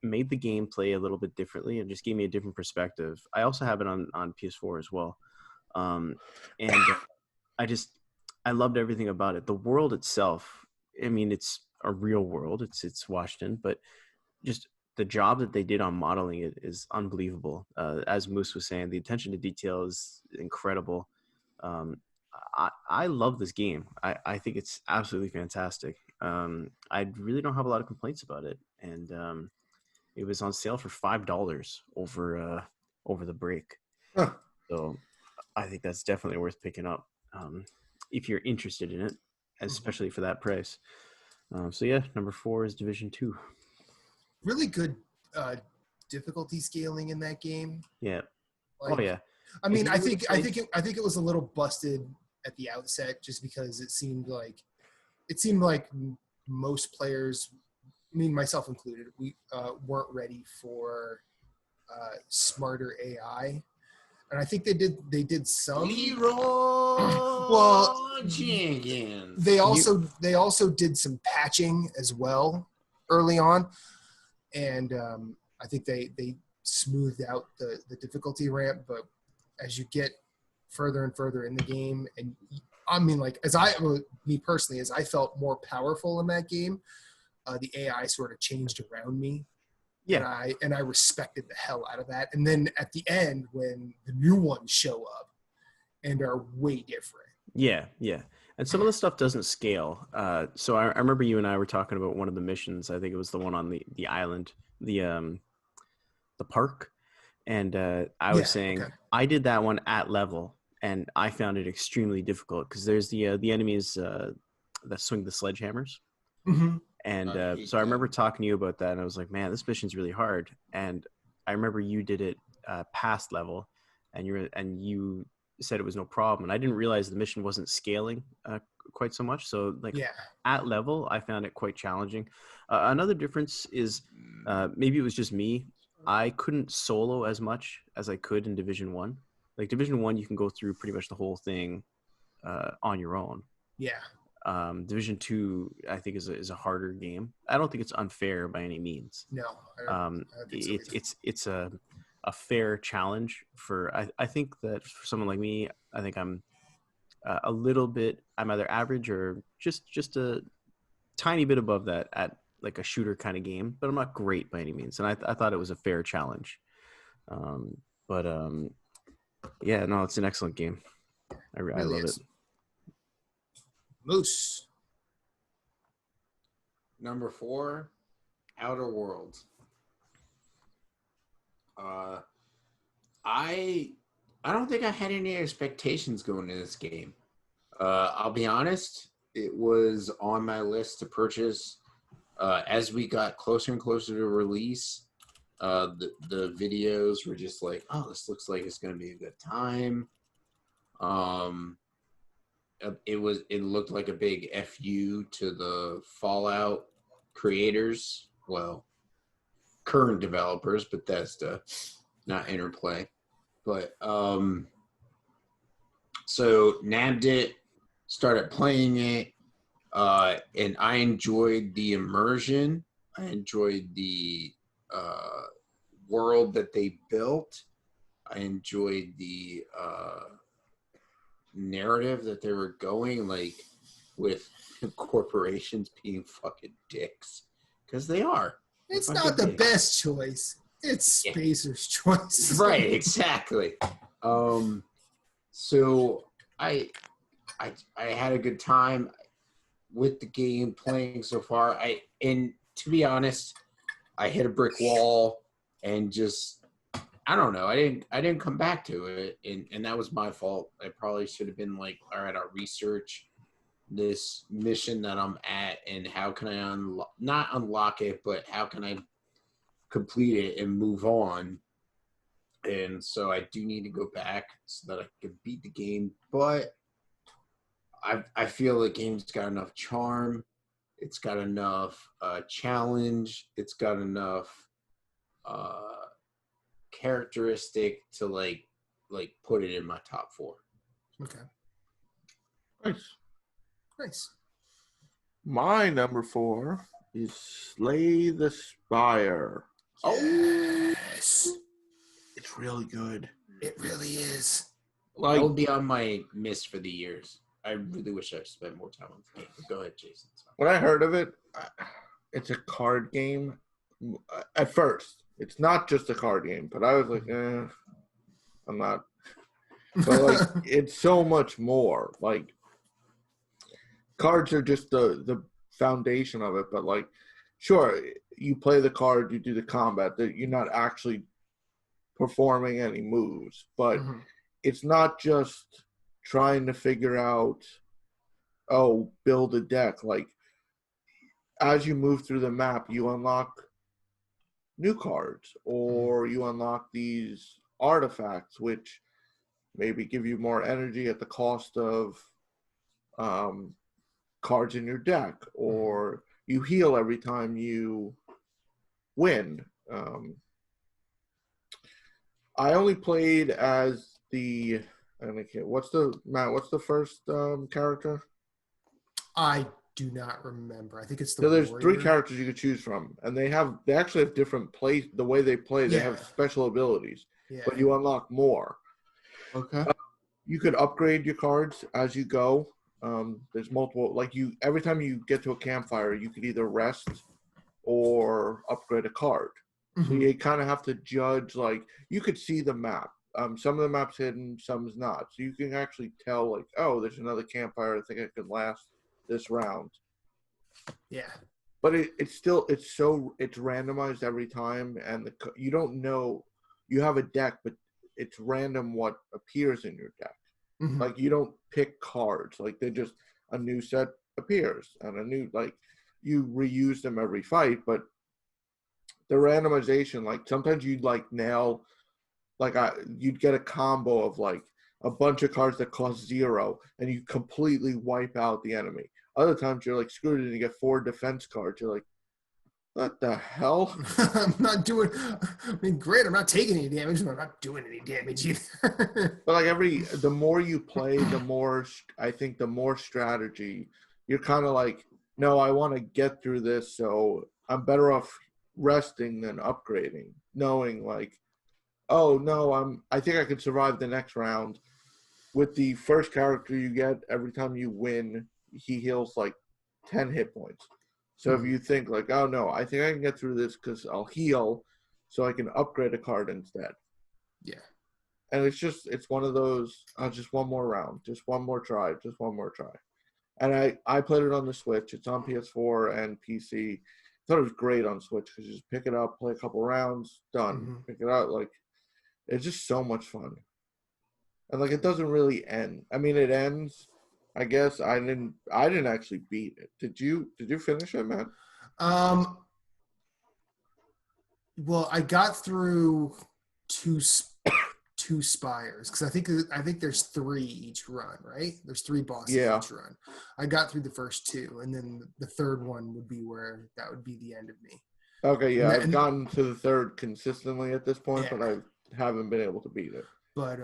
made the game play a little bit differently and just gave me a different perspective. I also have it on PS4 as well, and I loved everything about it. The world itself, I mean, it's a real world. It's Washington, but just the job that they did on modeling it is unbelievable. As Moose was saying, the attention to detail is incredible. I love this game. I think it's absolutely fantastic. I really don't have a lot of complaints about it, and it was on sale for $5 over the break. Huh. So I think that's definitely worth picking up if you're interested in it, especially for that price. So yeah, number 4 is Division 2. Really good difficulty scaling in that game. Yeah. Like, oh yeah. I mean, I think it was a little busted at the outset, just because it seemed like most players, I mean myself included, we weren't ready for smarter AI, and I think they did some. Well, Jenkins. they also did some patching as well early on, and I think they smoothed out the difficulty ramp. But as you get further and further in the game, and I mean, like, me personally, as I felt more powerful in that game, the AI sort of changed around me. Yeah. And I respected the hell out of that. And then at the end, when the new ones show up and are way different. Yeah. And some of the stuff doesn't scale. So I remember you and I were talking about one of the missions. I think it was the one on the island, the park. And I was saying, I did that one at level, and I found it extremely difficult because there's the enemies that swing the sledgehammers. Mm-hmm. And so I remember talking to you about that, and I was like, man, this mission's really hard. And I remember you did it past level, and you said it was no problem. And I didn't realize the mission wasn't scaling quite so much. So at level, I found it quite challenging. Another difference is maybe it was just me. I couldn't solo as much as I could in Division 1. Like Division 1, you can go through pretty much the whole thing on your own. Yeah. Division 2, I think, is a harder game. I don't think it's unfair by any means. No, I don't think so. It's a fair challenge for. I think that for someone like me, I think I'm a little bit. I'm either average or just a tiny bit above that at like a shooter kind of game, but I'm not great by any means. And I thought it was a fair challenge. Yeah, no, it's an excellent game. I love it. Moose. Number 4, Outer Worlds. I don't think I had any expectations going into this game. I'll be honest, it was on my list to purchase as we got closer and closer to release. The videos were just like, oh, this looks like it's going to be a good time. It looked like a big FU to the Fallout creators. Well, current developers, Bethesda, not Interplay. But so nabbed it, started playing it, and I enjoyed the immersion. I enjoyed the world that they built. I enjoyed the narrative that they were going, like, with corporations being fucking dicks, because they are. It's not the best choice. It's Spacer's choice. Right, exactly. So I had a good time with the game playing so far. And to be honest, I hit a brick wall and just I don't know. I didn't come back to it, and that was my fault. I probably should have been like, all right, I'll research this mission that I'm at, and how can I not unlock it, but how can I complete it and move on. And so I do need to go back so that I can beat the game. But I feel the game's got enough charm. It's got enough challenge. It's got enough characteristic to like put it in my top 4. Okay. Nice. Nice. My number 4 is Slay the Spire. Yes. It's really good. It really is. Like, That will be on my list for the years. I really wish I spent more time on the game. Go ahead, Jason. when I heard of it, it's a card game. At first, it's not just a card game, but I was like, I'm not. But like, it's so much more. Like, cards are just the foundation of it. But like, sure, you play the card, you do the combat. That you're not actually performing any moves, but it's not just trying to figure out, build a deck. Like, as you move through the map, you unlock new cards, or you unlock these artifacts, which maybe give you more energy at the cost of cards in your deck, or you heal every time you win. I only played as what's the first character? I do not remember. I think it's the So there's warrior. 3 characters you could choose from, and they actually have different plays. The way they play, they have special abilities, but you unlock more. Okay. You could upgrade your cards as you go. There's multiple, every time you get to a campfire, you could either rest or upgrade a card. So you kind of have to judge, you could see the map. Some of the map's hidden, some's not. So you can actually tell, there's another campfire. I think I could last this round. Yeah. But it's randomized every time, and you don't know. You have a deck, but it's random what appears in your deck. Like, you don't pick cards. Like, they're just a new set appears, and a new, you reuse them every fight, but the randomization, sometimes you'd nail, you'd get a combo of a bunch of cards that cost 0, and you completely wipe out the enemy. Other times you're screwed, and you get 4 defense cards. You're like, what the hell? I'm not doing. I mean, great. I'm not taking any damage, but I'm not doing any damage either. But the more you play, the more strategy. You're kind of no, I want to get through this, so I'm better off resting than upgrading, knowing oh no, I think I could survive the next round. With the first character you get, every time you win, he heals 10 hit points. So if you think oh no, I think I can get through this because I'll heal, so I can upgrade a card instead. Yeah. And it's one of those, just one more round, just one more try. And I played it on the Switch. It's on PS4 and PC. I thought it was great on Switch because you just pick it up, play a couple rounds, done. Pick it up, it's just so much fun. And it doesn't really end. I mean, it ends. I guess I didn't actually beat it. Did you finish it, Matt? Well, I got through two spires because I think there's 3 each run, right? There's 3 bosses each run. I got through the first 2, and then the third one would be where that would be the end of me. Okay, yeah, I've gotten to the 3rd consistently at this point, but I haven't been able to beat it. But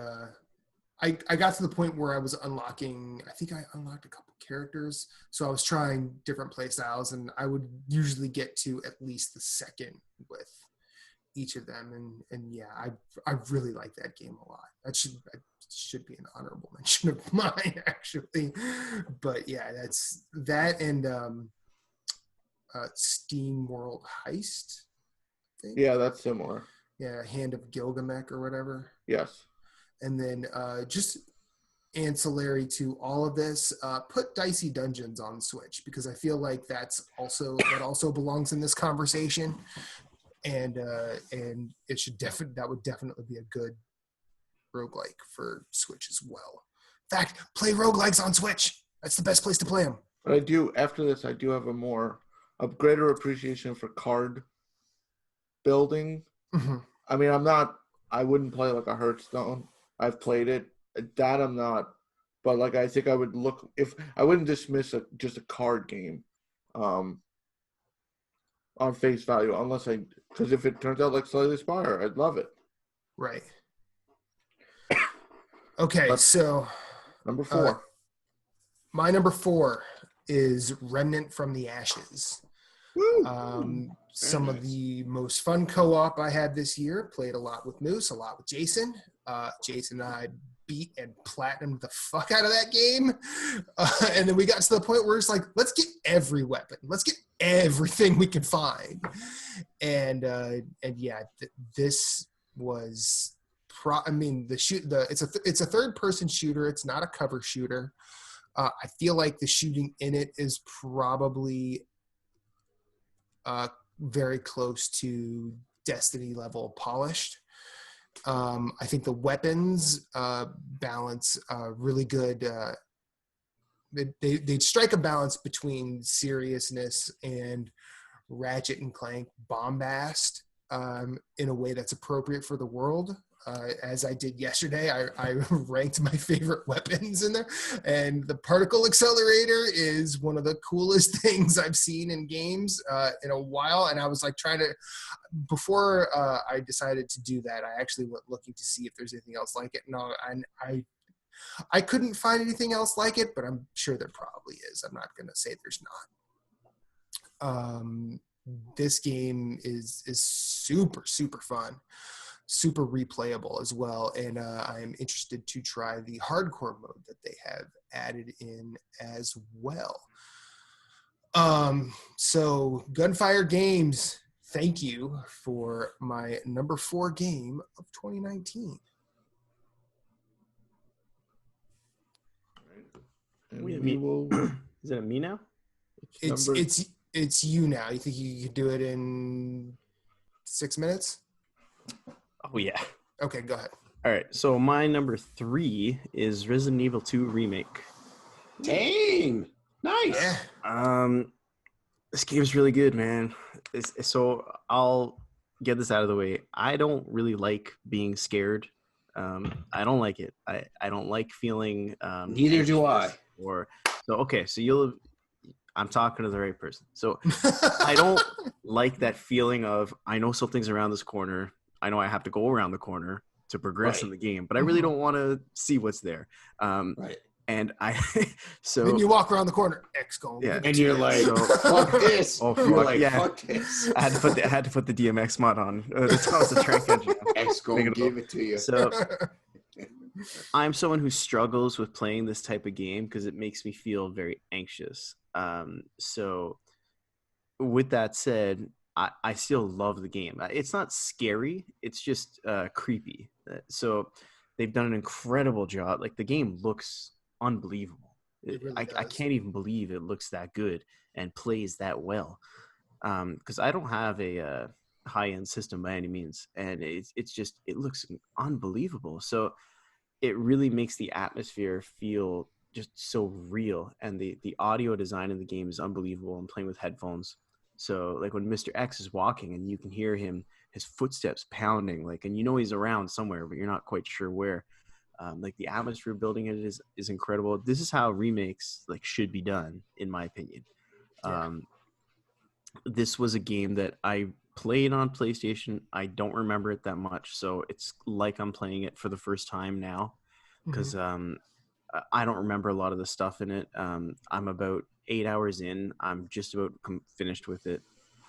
I got to the point where I was unlocking. I think I unlocked a couple characters, so I was trying different play styles, and I would usually get to at least the 2nd with each of them, and yeah, I really like that game a lot. That should be an honorable mention of mine, actually. But yeah, that's that, and Steam World Heist, I think. Yeah, that's similar. Yeah, Hand of Gilgamesh or whatever. Yes. And then just ancillary to all of this, put Dicey Dungeons on Switch, because I feel like that also belongs in this conversation, and it should that would definitely be a good roguelike for Switch as well. In fact, play roguelikes on Switch. That's the best place to play them. But after this, I do have a greater appreciation for card building. Mm-hmm. I mean, I wouldn't play like a Hearthstone. I've played it. That I'm not. But like, I think I would I wouldn't dismiss just a card game, on face value, because if it turns out like Slay the Spire, I'd love it. Right. Okay, so number 4. My number 4 is Remnant from the Ashes. Woo! Some of the most fun co-op I had this year. Played a lot with Moose, a lot with Jason. Jason and I beat and platinumed the fuck out of that game. And then we got to the point where it's like, let's get every weapon. Let's get everything we can find. And yeah, this was it's a third-person shooter. It's not a cover shooter. I feel like the shooting in it is probably very close to Destiny level polished. I think the weapons balance really good. They strike a balance between seriousness and Ratchet and Clank bombast in a way that's appropriate for the world. As I did yesterday, I ranked my favorite weapons in there, and the particle accelerator is one of the coolest things I've seen in games in a while. And I was like before I decided to do that, I actually went looking to see if there's anything else like it. No, I couldn't find anything else like it, but I'm sure there probably is. I'm not going to say there's not. This game is super, super fun. Super replayable as well, and I'm interested to try the hardcore mode that they have added in as well. So Gunfire Games, thank you for my number 4 game of 2019. Is it me now? It's you now. You think you could do it in 6 minutes? Oh, yeah. Okay, go ahead. All right. So my number 3 is Resident Evil 2 Remake. Dang. Nice. Yeah. This game's really good, man. So I'll get this out of the way. I don't really like being scared. I don't like it. I don't like feeling neither do I. I'm talking to the right person. So I don't like that feeling of, I know something's around this corner. I know I have to go around the corner to progress in the game, but I really don't want to see what's there. Right. And then you walk around the corner, X going. Yeah. And you're like, fuck this. Oh, you're like, fuck this. I had to put the DMX mod on. It's a track engine. X going give it to you. So I'm someone who struggles with playing this type of game because it makes me feel very anxious. So with that said, I still love the game. It's not scary. It's just creepy. So they've done an incredible job. Like, the game looks unbelievable. Really I can't even believe it looks that good and plays that well. Because I don't have a high-end system by any means. And it looks unbelievable. So it really makes the atmosphere feel just so real. And the audio design in the game is unbelievable. I'm playing with headphones. So, like, when Mr. X is walking and you can hear his footsteps pounding, like, and you know he's around somewhere, but you're not quite sure where. Like, the atmosphere building it is incredible. This is how remakes, like, should be done, in my opinion. Yeah. This was a game that I played on PlayStation. I don't remember it that much, so it's like I'm playing it for the first time now, because I don't remember a lot of the stuff in it. I'm about 8 hours in. I'm just about finished with it.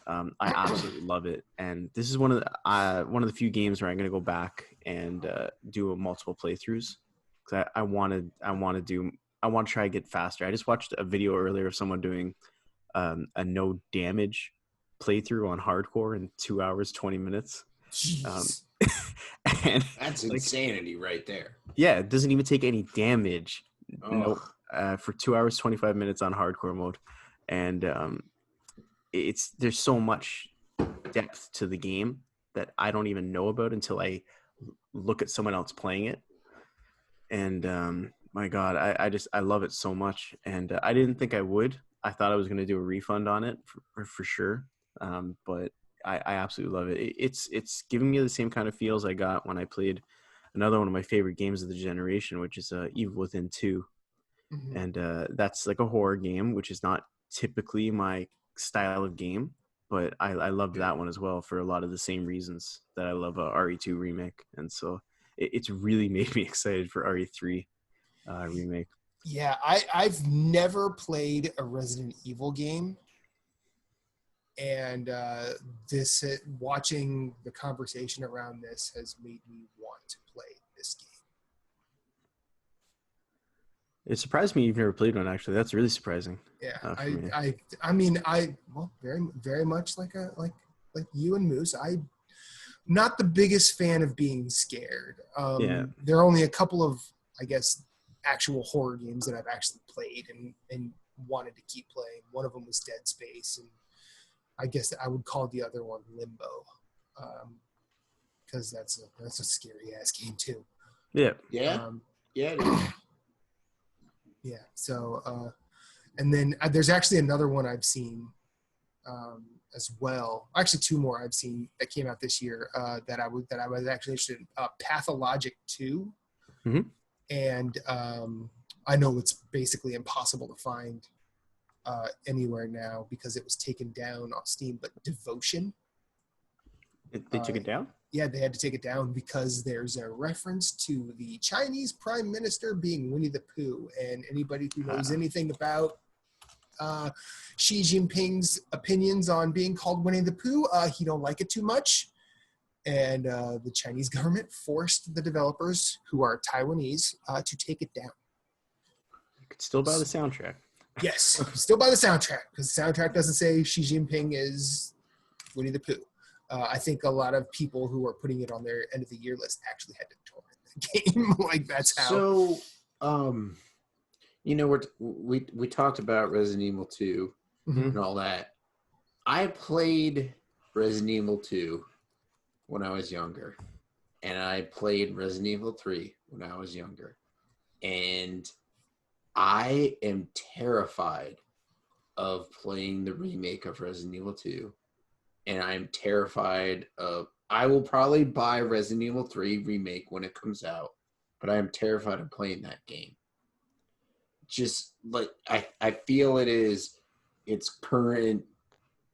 I absolutely love it, and this is one of the few games where I'm going to go back and do multiple playthroughs, because I want to try to get faster. I just watched a video earlier of someone doing a no damage playthrough on hardcore in 2 hours 20 minutes. And That's insanity right there. Yeah, it doesn't even take any damage. Oh, For 2 hours 25 minutes on hardcore mode, and there's so much depth to the game that I don't even know about until I look at someone else playing it. And my God, I love it so much. And I didn't think I would. I thought I was going to do a refund on it for sure. But I absolutely love it. It's giving me the same kind of feels I got when I played another one of my favorite games of the generation, which is Evil Within 2. Mhm. And that's like a horror game, which is not typically my style of game, but I loved that one as well for a lot of the same reasons that I love RE2 remake. And so it's really made me excited for RE3 remake. Yeah, I've never played a Resident Evil game, and watching the conversation around this has made me want to play this game. It surprised me you've never played one, actually. That's really surprising. Yeah, For me. I mean, very very much like you and Moose. I'm not the biggest fan of being scared. Yeah. There are only a couple of, I guess, actual horror games that I've actually played and wanted to keep playing. One of them was Dead Space, and I guess I would call the other one Limbo, because that's a scary ass game too. Yeah. yeah. Yeah. It is. Yeah. So, and then there's actually another one I've seen as well. Actually, two more I've seen that came out this year that I was actually interested in. Pathologic 2. Mhm. And I know it's basically impossible to find anywhere now because it was taken down on Steam. But Devotion. They took it down? Yeah, they had to take it down because there's a reference to the Chinese Prime Minister being Winnie the Pooh. And anybody who knows anything about Xi Jinping's opinions on being called Winnie the Pooh, he don't like it too much. And the Chinese government forced the developers, who are Taiwanese, to take it down. You could still buy the soundtrack. Yes, still buy the soundtrack, because the soundtrack doesn't say Xi Jinping is Winnie the Pooh. I think a lot of people who are putting it on their end of the year list actually had to torrent the game. Like, that's how. So, we talked about Resident Evil 2 and all that. I played Resident Evil 2 when I was younger, and I played Resident Evil 3 when I was younger, and I am terrified of playing the remake of Resident Evil 2. And I'm terrified of... I will probably buy Resident Evil 3 remake when it comes out, but I am terrified of playing that game. Just like I feel it's current.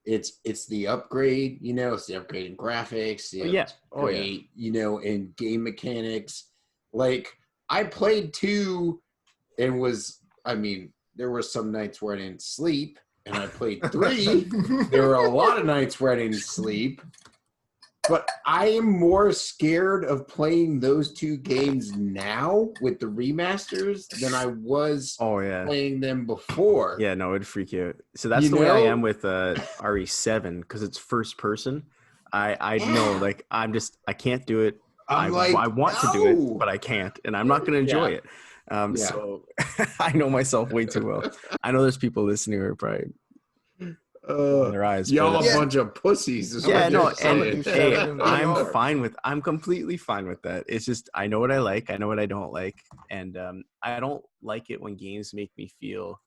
It's the upgrade, it's the upgrade in graphics. It's great, in game mechanics. Like, I played 2 and there were some nights where I didn't sleep. And I played 3. There were a lot of nights where I didn't sleep. But I am more scared of playing those 2 games now with the remasters than I was playing them before. Yeah, no, it'd freak you out. So that's the way I am with RE7, because it's first person. I know, like, I can't do it. I want to do it, but I can't. And I'm not going to enjoy it. So I know myself way too well. I know there's people listening who are probably rolling their eyes. Y'all a bunch of pussies. I'm completely fine with that. It's just, I know what I like. I know what I don't like. And I don't like it when games make me feel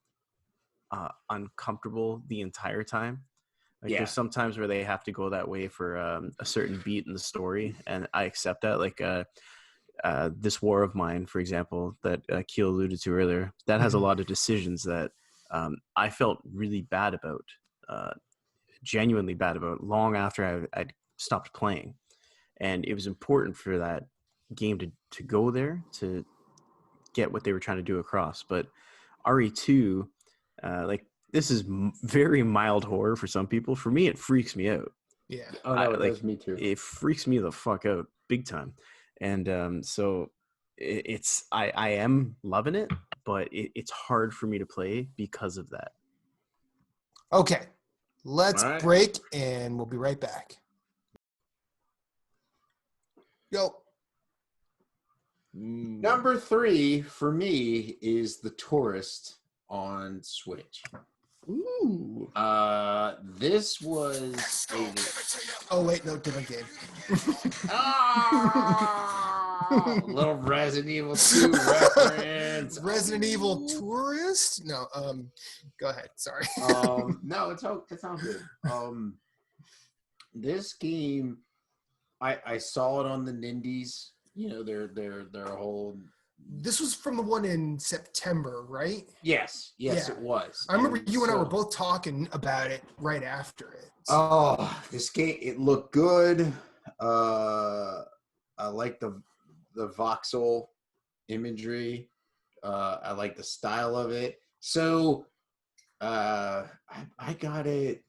uncomfortable the entire time. Like, there's sometimes where they have to go that way for a certain beat in the story. And I accept that. Like, This War of Mine, for example, that Keel alluded to earlier, that has a lot of decisions that I felt really bad about, genuinely bad about, long after I'd stopped playing. And it was important for that game to go there to get what they were trying to do across. But RE2, this is very mild horror for some people. For me, it freaks me out. Yeah. Oh, no, it does me too. It freaks me the fuck out big time. And so I am loving it, but it's hard for me to play because of that. Okay, let's break, and we'll be right back. Yo. Number 3 for me is The Tourist on Switch. Ooh. This was a... Oh wait, no, different game. Little Resident Evil 2 reference. Resident Evil Tourist? No, go ahead. Sorry. No, it's all good. This game, I saw it on the Nindies. You know, their whole. This was from the one in September, right? Yes, Yeah. it was. I remember you and I were both talking about it right after it. Oh, this game, it looked good. I like the voxel imagery. I like the style of it. So I got it,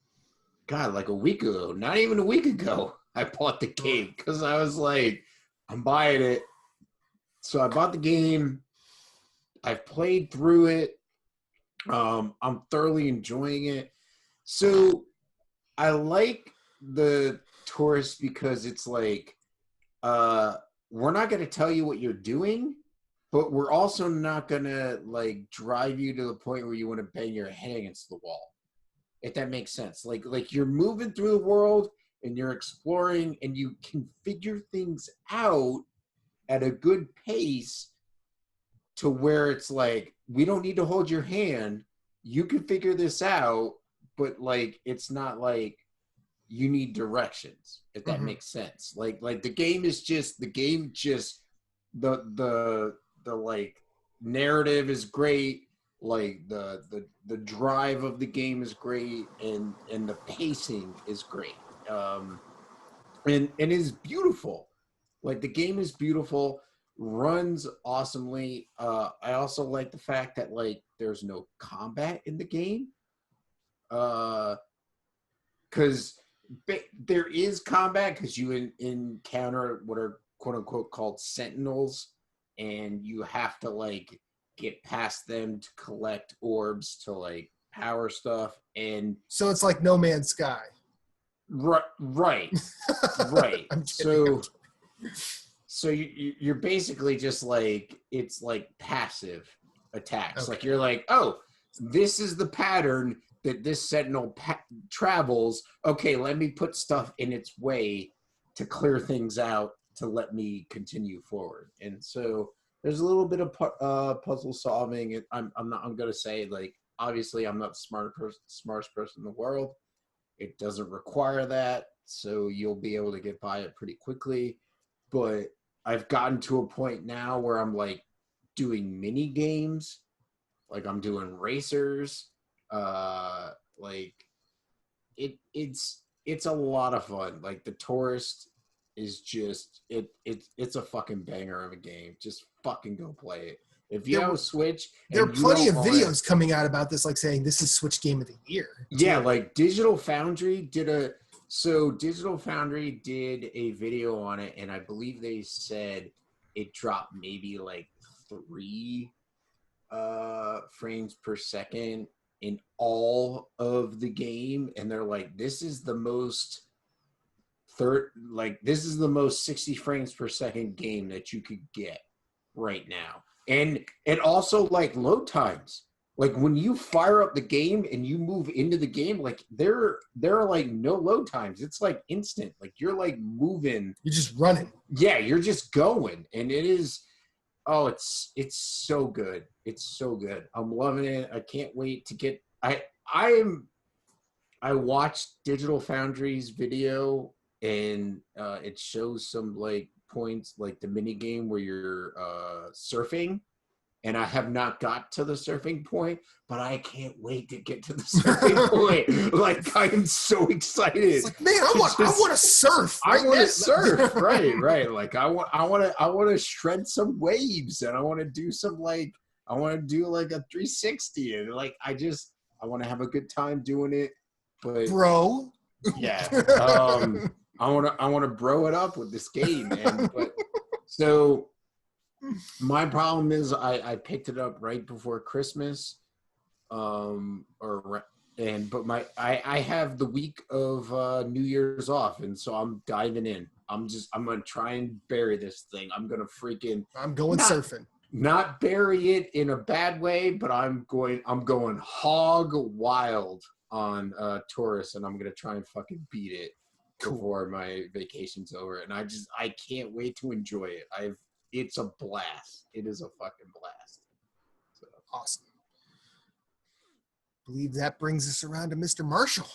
God, like a week ago. Not even a week ago, I bought the game because I was like, I'm buying it. So I bought the game. I've played through it. I'm thoroughly enjoying it. So I like The Tourist because it's like, we're not going to tell you what you're doing, but we're also not going to like drive you to the point where you want to bang your head against the wall. If that makes sense. Like you're moving through the world and you're exploring and you can figure things out at a good pace to where it's like, we don't need to hold your hand. You can figure this out, but like, it's not like you need directions, if that makes sense. Like the game just the like narrative is great. Like the drive of the game is great, and the pacing is great. And is beautiful. Like the game is beautiful, runs awesomely. I also like the fact that like there's no combat in the game. Because there is combat because you encounter what are quote unquote called sentinels, and you have to like get past them to collect orbs to like power stuff. And so it's like No Man's Sky. Right. So you're basically just like, it's like passive attacks. Okay. Like you're like, oh, this is the pattern that this sentinel travels. Okay, let me put stuff in its way to clear things out to let me continue forward. And so there's a little bit of puzzle solving. I'm going to say, like, obviously I'm not the smartest person in the world. It doesn't require that, so you'll be able to get by it pretty quickly. But I've gotten to a point now where I'm like doing mini games, like I'm doing racers. Like it's a lot of fun. Like The Tourist is just it's a fucking banger of a game. Just fucking go play it. If you have a Switch, there are plenty of videos coming out about this, like saying this is Switch Game of the Year. Yeah, like Digital Foundry did a video on it, and I believe they said it dropped maybe like 3 frames per second in all of the game, and they're like, this is the most 60 frames per second game that you could get right now. And also like load times. Like when you fire up the game and you move into the game, like there are like no load times. It's like instant. Like you're like moving. You're just running. Yeah, you're just going. And it is, oh, it's so good. It's so good. I'm loving it. I can't wait to get, I watched Digital Foundry's video, and it shows some like points, like the mini game where you're surfing, and I have not got to the surfing point, but I can't wait to get to the surfing point. Like I am so excited. It's like, man, I want to surf. I want to surf. Right. Like I want to shred some waves, and I want to do some like, I want to do like a 360, and like I want to have a good time doing it. But bro, yeah. I want to bro it up with this game, man. But so my problem is I picked it up right before Christmas, I have the week of New Year's off, and so I'm diving in. I'm gonna try and bury this thing. I'm gonna freaking. I'm going surfing. Not bury it in a bad way, but I'm going hog wild on Taurus, and I'm gonna try and fucking beat it before my vacation's over. And I can't wait to enjoy it. It's a blast. It is a fucking blast. So. Awesome. I believe that brings us around to Mr. Marshall.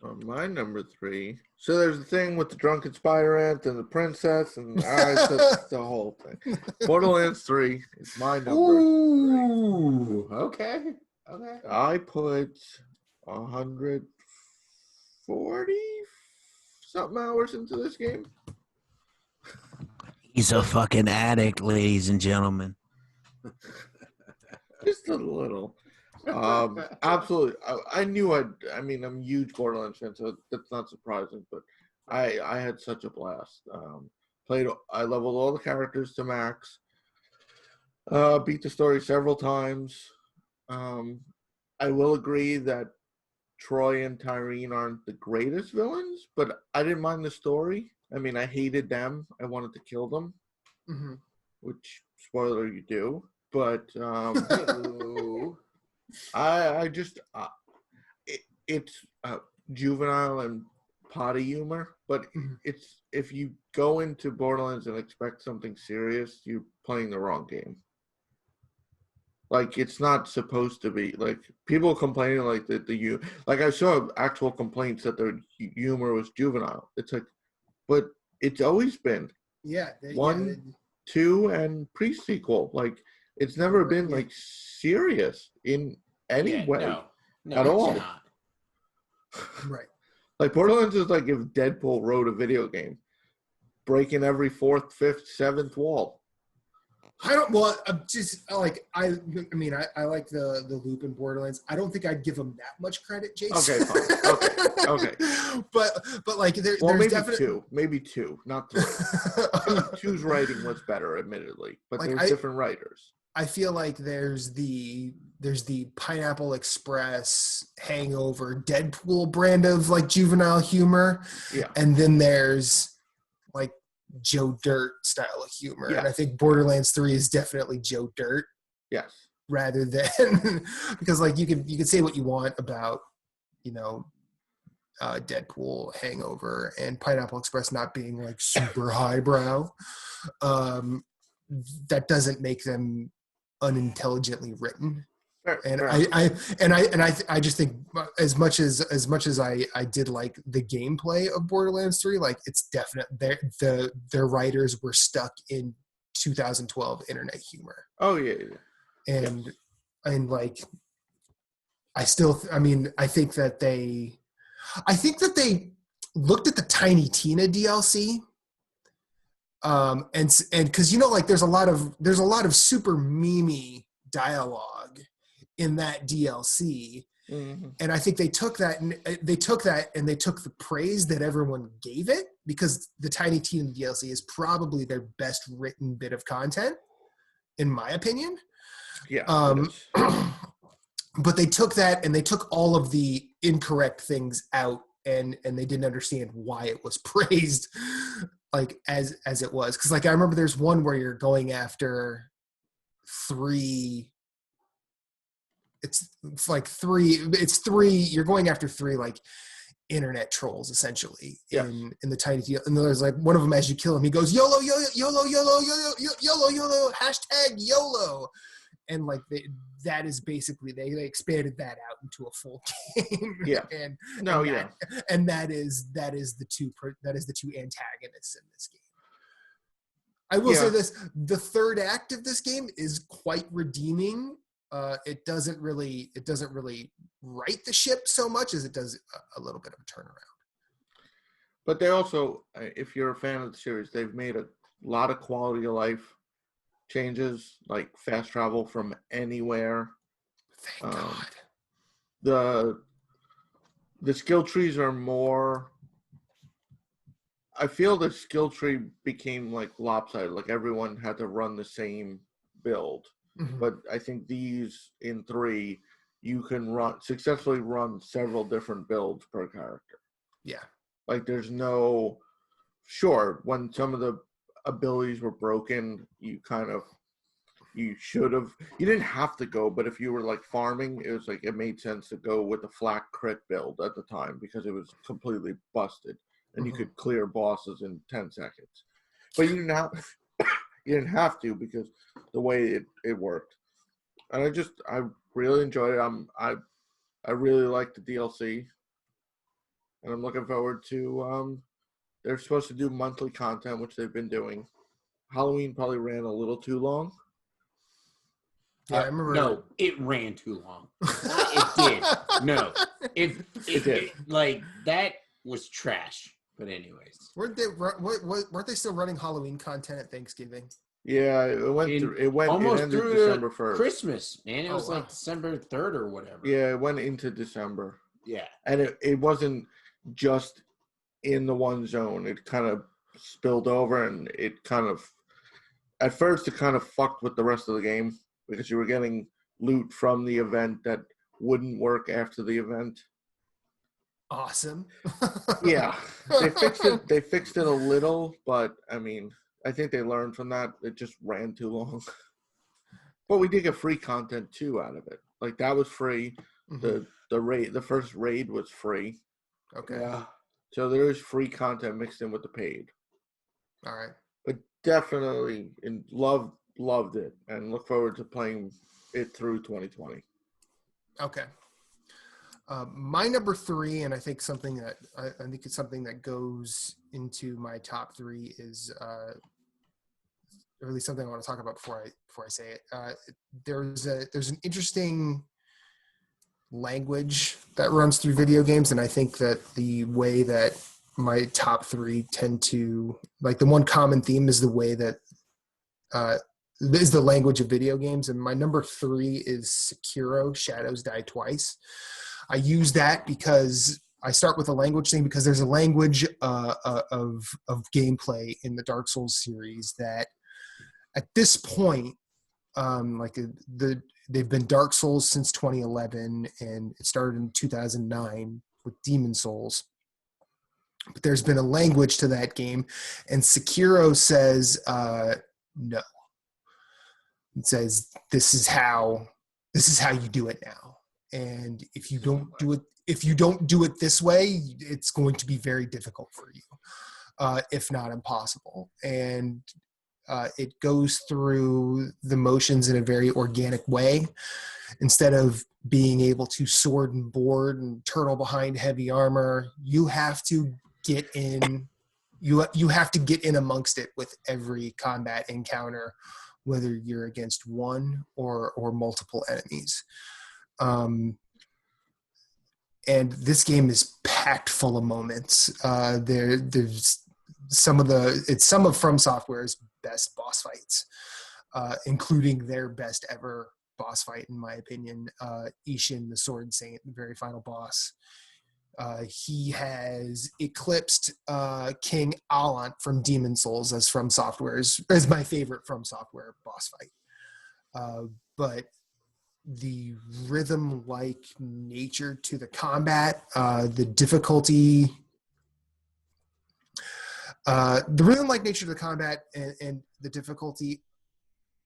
On my number 3. So there's the thing with the drunken spider ant and the princess, and that's the whole thing. Borderlands 3 is my number 3. Ooh, okay. I put 140 something hours into this game. He's a fucking addict, ladies and gentlemen. Just a little. Absolutely. I knew I'm a huge Borderlands fan, so that's not surprising, but I had such a blast. I leveled all the characters to max. Beat the story several times. I will agree that Troy and Tyrene aren't the greatest villains, but I didn't mind the story. I mean, I hated them. I wanted to kill them, which, spoiler, you do. But I just it's juvenile and potty humor, but it's if you go into Borderlands and expect something serious, you're playing the wrong game. Like, it's not supposed to be. Like, people complaining like like I saw actual complaints that their humor was juvenile. It's like, but it's always been 1, 2, and pre-sequel. Like, it's never been like serious in any way at all. Not. Right. Like, Borderlands is like if Deadpool wrote a video game, breaking every 4th, 5th, 7th wall. I like the loop in Borderlands. I don't think I'd give him that much credit, Jason. Okay, fine. Okay. But like there's maybe definitely maybe 2, not 3. Two's writing was better, admittedly, but like there's different writers. I feel like there's the Pineapple Express, Hangover, Deadpool brand of like juvenile humor, and then there's like Joe Dirt style of humor, and I think Borderlands 3 is definitely Joe Dirt. Yes. Rather than because like you can say what you want about Deadpool, Hangover, and Pineapple Express not being like super highbrow. That doesn't make them unintelligently written. I just think as much as I did like the gameplay of Borderlands 3, like it's definite their writers were stuck in 2012 internet humor. Oh yeah. And like I think that they looked at the Tiny Tina DLC. And because like there's a lot of super memey dialogue in that DLC, and I think they took that and they took the praise that everyone gave it, because the Tiny Tina DLC is probably their best written bit of content, in my opinion. Yeah. But they took that and they took all of the incorrect things out, and they didn't understand why it was praised like as it was. Because like I remember there's one where you're going after 3. It's you're going after 3 like internet trolls essentially in the Tiny Tina, and there's like one of them, as you kill him, he goes YOLO YOLO YOLO YOLO YOLO YOLO YOLO #YOLO, and like that is basically they expanded that out into a full game. And that is the two antagonists in this game. I will say this: the third act of this game is quite redeeming. It doesn't really right the ship so much as it does a little bit of a turnaround. But they also, if you're a fan of the series, they've made a lot of quality of life changes, like fast travel from anywhere. Thank God. The skill trees are more. I feel the skill tree became like lopsided, like everyone had to run the same build. But I think these in 3, you can successfully run several different builds per character. Yeah. Like there's no sure, when some of the abilities were broken, you should have. You didn't have to go, but if you were like farming, it was like it made sense to go with the flat crit build at the time because it was completely busted and you could clear bosses in 10 seconds. But you didn't have to because the way it worked. And I really enjoyed it. I really like the DLC, and I'm looking forward to. They're supposed to do monthly content, which they've been doing. Halloween probably ran a little too long. Yeah, I remember. No, it ran too long. It did. No, it did. Like that was trash. But anyways, weren't they still running Halloween content at Thanksgiving? Yeah, it went almost it ended through December 1st. Christmas, man. It was like December 3rd or whatever. Yeah, it went into December. Yeah. And it wasn't just in the one zone. It kind of spilled over, and it kind of at first it kind of fucked with the rest of the game because you were getting loot from the event that wouldn't work after the event. Awesome. Yeah. They fixed it a little, but I mean, I think they learned from that. It just ran too long. But we did get free content too out of it. Like that was free. The first raid was free. Okay. Yeah. So there is free content mixed in with the paid. All right. But definitely loved it and look forward to playing it through 2020. Okay. My number 3, and I think something that I think it's something that goes into my top 3 is, or at least something I want to talk about before I say it. There's an interesting language that runs through video games, and I think that the way that my top 3 tend to, like, the one common theme is the way that is the language of video games, and my number 3 is Sekiro: Shadows Die Twice. I use that because I start with a language thing because there's a language of gameplay in the Dark Souls series that at this point, they've been Dark Souls since 2011, and it started in 2009 with Demon Souls. But there's been a language to that game, and Sekiro says no. It says this is how you do it now. And if you don't do it this way, it's going to be very difficult for you, if not impossible. And it goes through the motions in a very organic way. Instead of being able to sword and board and turtle behind heavy armor, you have to get in. You have to get in amongst it with every combat encounter, whether you're against one or multiple enemies. And this game is packed full of moments. There's some of From Software's best boss fights, including their best ever boss fight, in my opinion. Ishin, the Sword Saint, the very final boss. He has eclipsed King Allant from Demon Souls as my favorite From Software boss fight. But the rhythm-like nature to the combat, the difficulty, the rhythm-like nature of the combat and the difficulty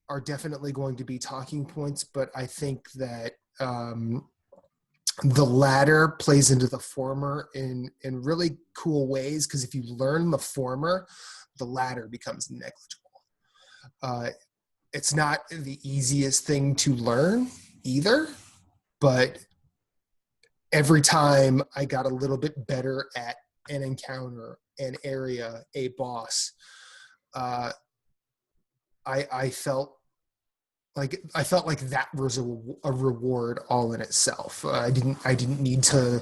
are definitely going to be talking points, but I think that the latter plays into the former in really cool ways, because if you learn the former, the latter becomes negligible. It's not the easiest thing to learn either, but every time I got a little bit better at an encounter, an area, a boss, I felt like that was a reward all in itself. I didn't need to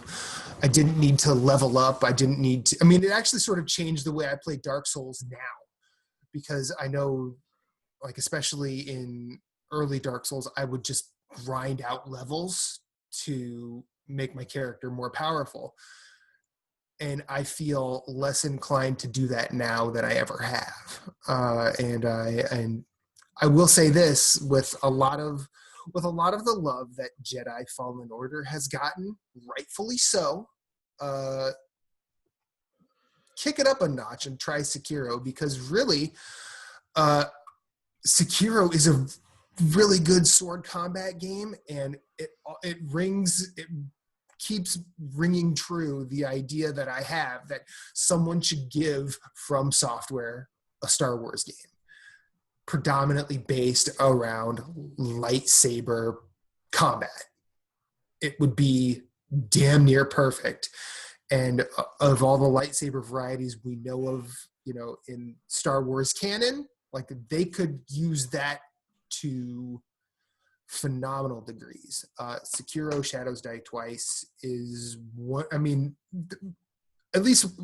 level up. It actually sort of changed the way I play Dark Souls now, because I know, like, especially in early Dark Souls, I would just grind out levels to make my character more powerful. And I feel less inclined to do that now than I ever have. And I will say this, with a lot of the love that Jedi Fallen Order has gotten, rightfully so, kick it up a notch and try Sekiro, because really, Sekiro is a really good sword combat game, and it keeps ringing true the idea that I have that someone should give From Software a Star Wars game predominantly based around lightsaber combat. It would be damn near perfect. And of all the lightsaber varieties we know of, in Star Wars canon, like they could use that to phenomenal degrees. Sekiro Shadows Die Twice is what, at least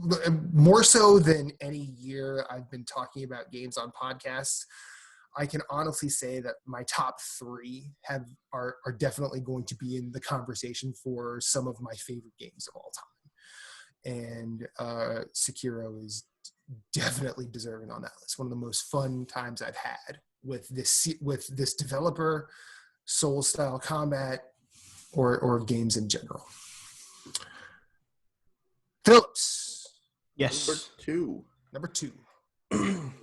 more so than any year I've been talking about games on podcasts. I can honestly say that my top 3 are definitely going to be in the conversation for some of my favorite games of all time. And Sekiro is definitely deserving on that list. One of the most fun times I've had with this developer, Soul-style combat, or games in general. Phillips. Yes. Number 2.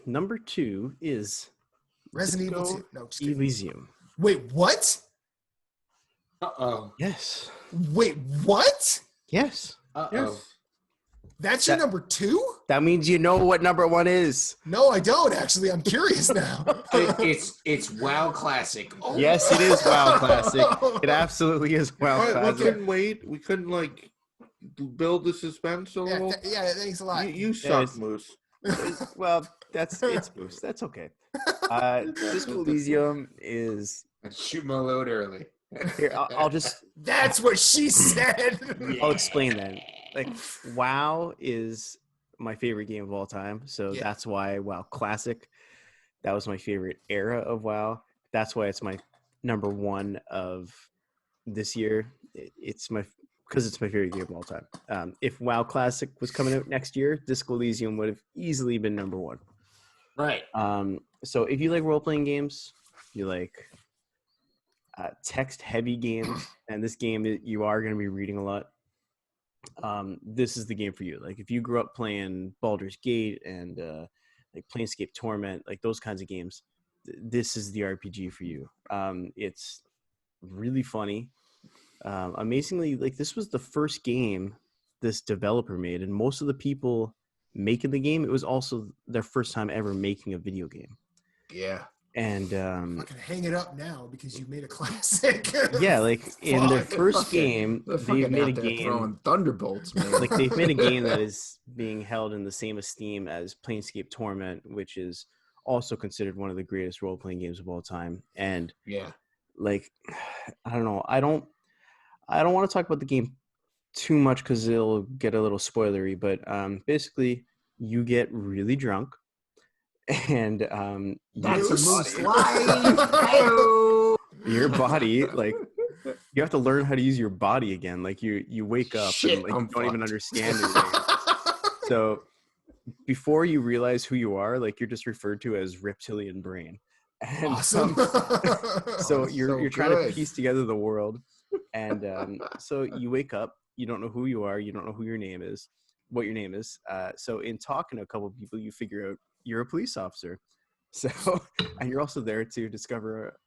Number 2 is Resident Evil 2. No, just kidding. Elysium. Wait, what? Uh-oh. Yes. Wait, what? Yes. Uh-oh. Yes. That's your number 2? That means you know what number 1 is. No, I don't actually. I'm curious now. It's WoW Classic. Oh. Yes, it is WoW Classic. It absolutely is WoW All right, we Classic. couldn't wait. We couldn't build the suspense a little. Yeah, thanks a lot. You suck, Moose. Well, it's Boost. That's okay. Disco Elysium is. Shoot my load early. Here, I'll just. That's what she said. I'll explain then. Like, WoW is my favorite game of all time, so that's why WoW Classic. That was my favorite era of WoW. That's why it's my number 1 of this year. Because it's my favorite game of all time. If WoW Classic was coming out next year, Disco Elysium would have easily been number 1. Right. So if you like role-playing games, you like text-heavy games, and this game you are going to be reading a lot, this is the game for you. Like if you grew up playing Baldur's Gate and like Planescape Torment, like those kinds of games, this is the RPG for you. It's really funny. Amazingly, like this was the first game this developer made, and most of the people making the game, it was also their first time ever making a video game. Yeah. And I can hang it up now because you made a classic. yeah, like in their first game, they've made a game throwing thunderbolts, man. like they've made a game that is being held in the same esteem as Planescape Torment, which is also considered one of the greatest role-playing games of all time. And yeah, like I don't know, I don't want to talk about the game too much because it'll get a little spoilery, but basically you get really drunk and that's a moose life. Your body, like you have to learn how to use your body again. Like you wake up and like you don't even understand anything. So before you realize who you are, like you're just referred to as reptilian brain. And awesome. So you're trying to piece together the world. And so you wake up, you don't know who you are, you don't know who your name is, what your name is. So in talking to a couple of people, you figure out you're a police officer. So, and you're also there to discover,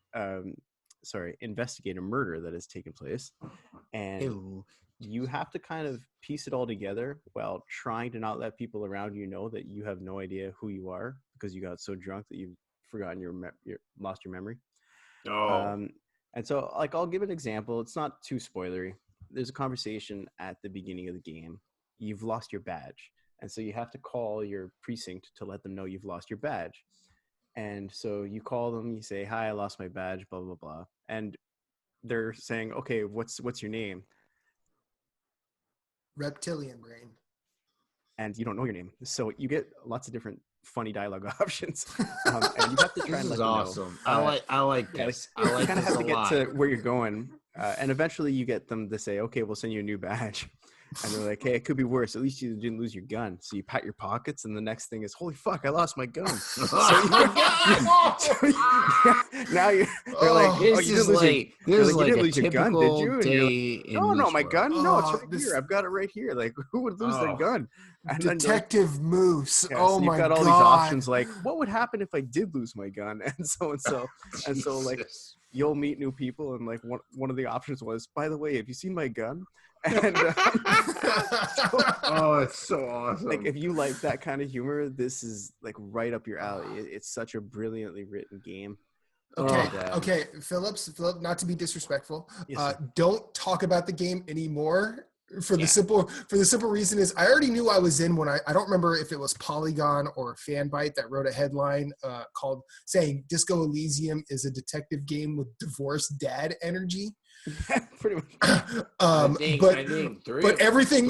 investigate a murder that has taken place. And you have to kind of piece it all together while trying to not let people around you know that you have no idea who you are because you got so drunk that you've forgotten lost your memory. Oh. And so, like, I'll give an example. It's not too spoilery. There's a conversation at the beginning of the game. You've lost your badge. And so you have to call your precinct to let them know you've lost your badge. And so you call them, you say, hi, I lost my badge, blah, blah, blah. And they're saying, okay, what's your name? Reptilian brain. And you don't know your name. So you get lots of different funny dialogue options. And you have to try and let them awesome. know. I like this. I like you kind of this have to a get lot. to where you're going. And eventually you get them to say, okay, we'll send you a new badge. And they're like, hey, it could be worse. At least you didn't lose your gun. So you pat your pockets, and the next thing is, holy fuck, I lost my gun. Now they're like, oh, you didn't lose your gun, did you? And you're like, no, my gun? No, it's right here. I've got it right here. Like, who would lose their gun? And Detective Moose. Yeah, oh so my god! You've got all these options. Like, what would happen if I did lose my gun? And so, like, you'll meet new people, and like one of the options was, by the way, have you seen my gun? And oh, it's so awesome. Like, if you like that kind of humor, this is like right up your alley. It's such a brilliantly written game. Okay, okay, Philip, not to be disrespectful, Yes, don't talk about the game anymore. For the simple reason is I already knew I was in when I don't remember if it was Polygon or Fanbyte that wrote a headline called saying Disco Elysium is a detective game with divorced dad energy. Pretty much. I think everything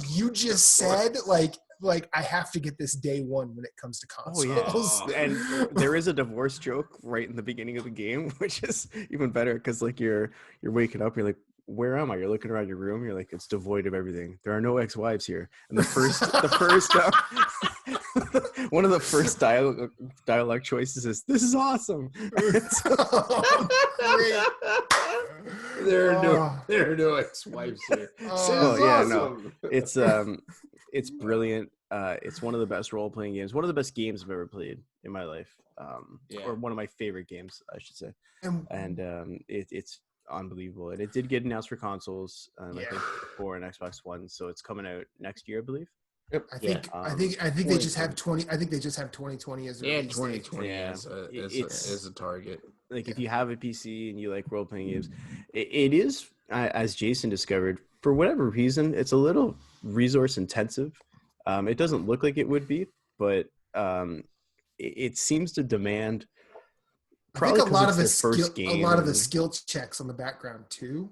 you just said, like I have to get this day one when it comes to consoles. Oh, yeah. And there is a divorce joke right in the beginning of the game, which is even better because like you're waking up, you're like, where am I? You're looking around your room, you're like, it's devoid of everything. There are no ex-wives here. And the first one of the first dialogue choices is, this is awesome. There are no ex-wives here. It's brilliant. It's one of the best role-playing games, one of the best games I've ever played in my life, or one of my favorite games, I should say. And it's unbelievable, and it did get announced for consoles, I think for an Xbox One, so it's coming out next year, I believe. Yep. I think they just have 2020 as a release 2020 as a target. Like if you have a PC and you like role playing games, it is, as Jason discovered, for whatever reason, it's a little resource intensive. It doesn't look like it would be, but it seems to demand. Probably I think a lot of the skill skill checks on the background too.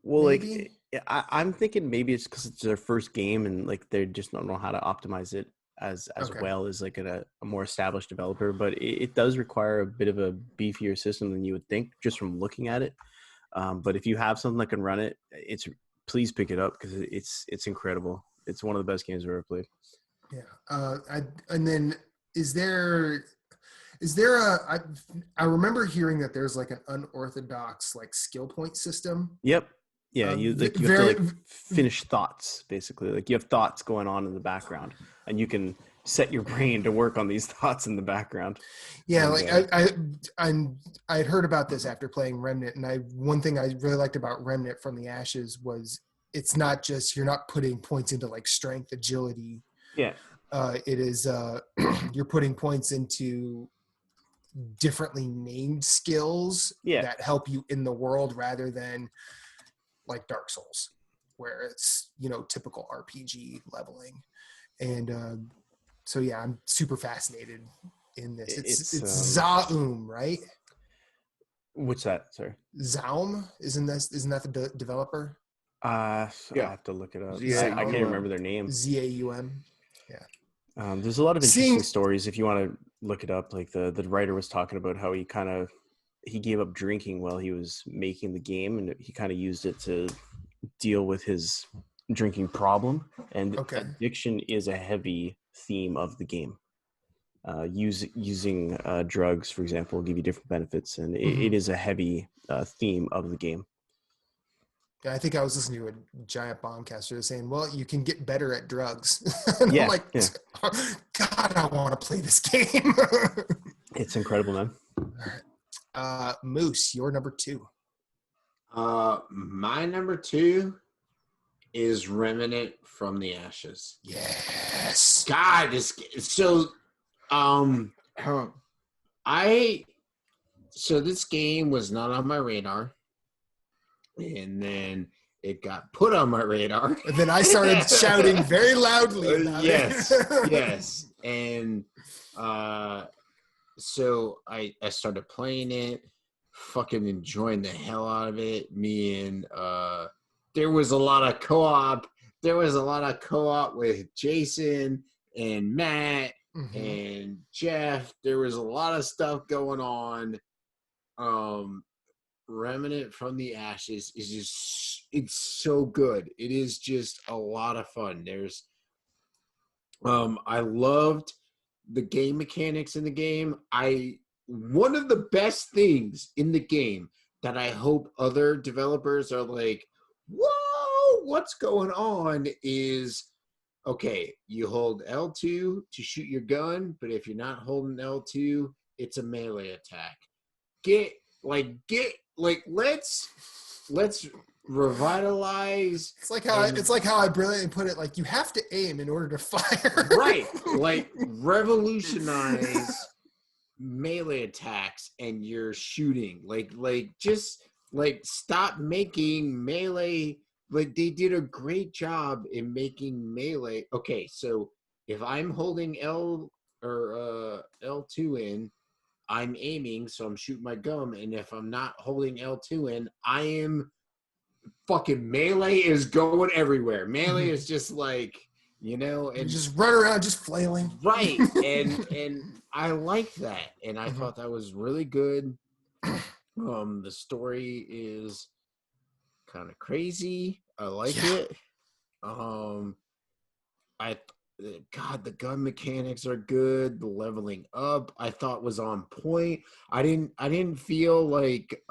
Well, maybe? I'm thinking maybe it's because it's their first game and like they just don't know how to optimize it as well as like a more established developer. But it does require a bit of a beefier system than you would think just from looking at it. But if you have something that can run it, please pick it up because it's incredible. It's one of the best games I've ever played. Yeah. And then is there I remember hearing that there's like an unorthodox like skill point system. Yep. Yeah, you have to finish thoughts basically. Like you have thoughts going on in the background, and you can set your brain to work on these thoughts in the background. Yeah, I had heard about this after playing Remnant, and one thing I really liked about Remnant from the Ashes was it's not just you're not putting points into like strength, agility. Yeah, it is you're putting points into differently named skills that help you in the world rather than like Dark Souls where it's typical RPG leveling. And so yeah, I'm super fascinated in this. It's Zaum, right? What's that? Sorry, Zaum, isn't that the developer? I have to look it up. I can't remember their name. Zaum. Yeah. There's a lot of interesting stories if you want to look it up. Like the writer was talking about how he gave up drinking while he was making the game, and he kind of used it to deal with his drinking problem. And addiction is a heavy theme of the game. Using drugs, for example, will give you different benefits, and it is a heavy theme of the game. Yeah, I think I was listening to a giant bombcaster saying, well, you can get better at drugs. I'm like, God, I want to play this game. It's incredible, man. All right. Moose, your number 2. My number 2 is Remnant from the Ashes. Yes. God, this game was not on my radar. And then it got put on my radar. And then I started shouting very loudly about it. Yes. And so I started playing it, fucking enjoying the hell out of it. Me and there was a lot of co-op. There was a lot of co-op with Jason and Matt and Jeff. There was a lot of stuff going on. Remnant from the Ashes is it's so good. It is just a lot of fun. I loved the game mechanics in the game. One of the best things in the game that I hope other developers are like, whoa, what's going on is, okay, you hold L2 to shoot your gun, but if you're not holding L2, it's a melee attack. Let's revitalize. It's like how I brilliantly put it. Like, you have to aim in order to fire. Right. Like, revolutionize melee attacks and you're shooting. Just stop making melee. Like, they did a great job in making melee. Okay, so if I'm holding L or L2 in, I'm aiming, so I'm shooting my gun, and if I'm not holding L2 in, I am fucking melee is going everywhere. Melee is just like, and you just run around just flailing. Right. And I like that. And I thought that was really good. The story is kind of crazy. I like it. The gun mechanics are good. The leveling up I thought was on point. I didn't feel like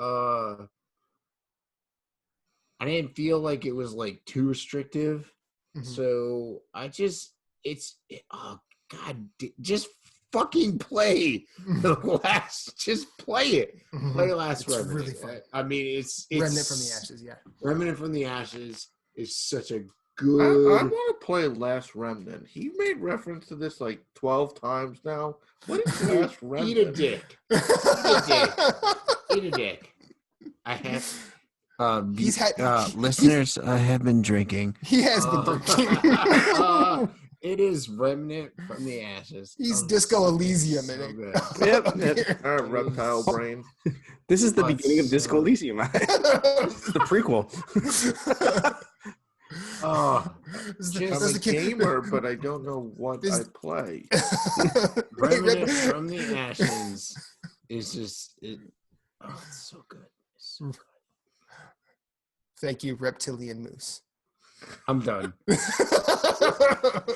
it was like too restrictive. So just fucking play just play it. Play Last Remnant. Really fun. I mean, it's Remnant from the Ashes. Yeah, Remnant from the Ashes is such a I good. want to play Last Remnant. He made reference to this like 12 times now. What is Last Remnant? Eat a dick. Eat a dick. I have. He's had listeners, I have been drinking. He has been drinking. It is Remnant from the Ashes. He's Disco Elysium in it. Yep. Reptile brain. This is the beginning of Disco Elysium. This is the prequel. I'm a gamer, but I don't know what I play. Remnant from the Ashes is just it's so good. It's so good. Thank you, Reptilian Moose. I'm done.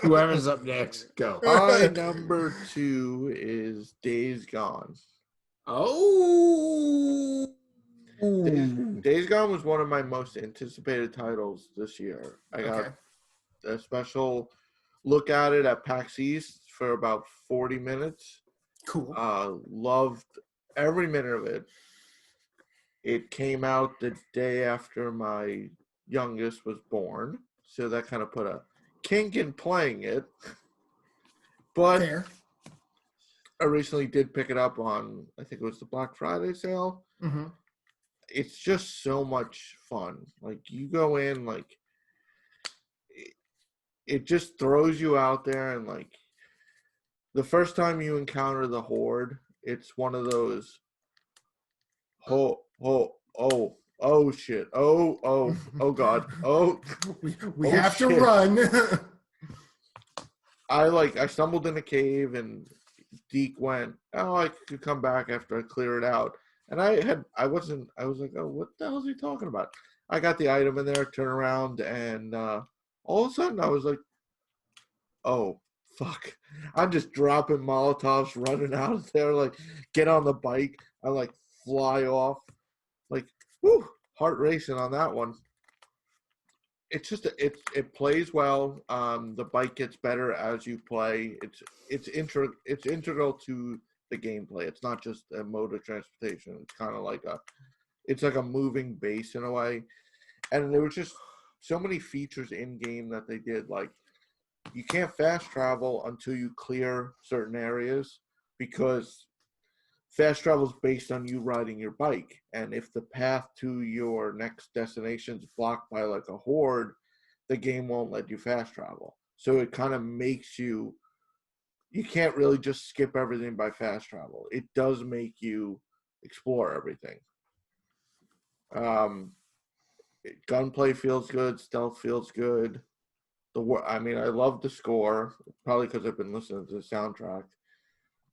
Whoever's up next, go. My number 2 is Days Gone. Oh. Days Gone was one of my most anticipated titles this year. I got a special look at it at PAX East for about 40 minutes. Cool. Loved every minute of it. It came out the day after my youngest was born, so that kind of put a kink in playing it. But Fair. I recently did pick it up on, I think it was the Black Friday sale. It's just so much fun. Like, you go in, like, it just throws you out there, and like, the first time you encounter the Horde, it's one of those shit. Oh God. We have to run. I stumbled in a cave and Deke went, I could come back after I clear it out. And I was like, oh, what the hell is he talking about? I got the item in there, turn around, and all of a sudden I was like, oh, fuck. I'm just dropping Molotovs, running out of there, like, get on the bike. I like fly off. Like, whew, heart racing on that one. It's just it plays well. The bike gets better as you play. It's integral to the gameplay. It's not just a mode of transportation. It's kind of like a moving base in a way. And there were just so many features in game that they did. Like, you can't fast travel until you clear certain areas, because fast travel is based on you riding your bike. And if the path to your next destination is blocked by like a horde, the game won't let you fast travel. So it kind of makes you can't really just skip everything by fast travel. It does make you explore everything. Gunplay feels good. Stealth feels good. I love the score, probably because I've been listening to the soundtrack.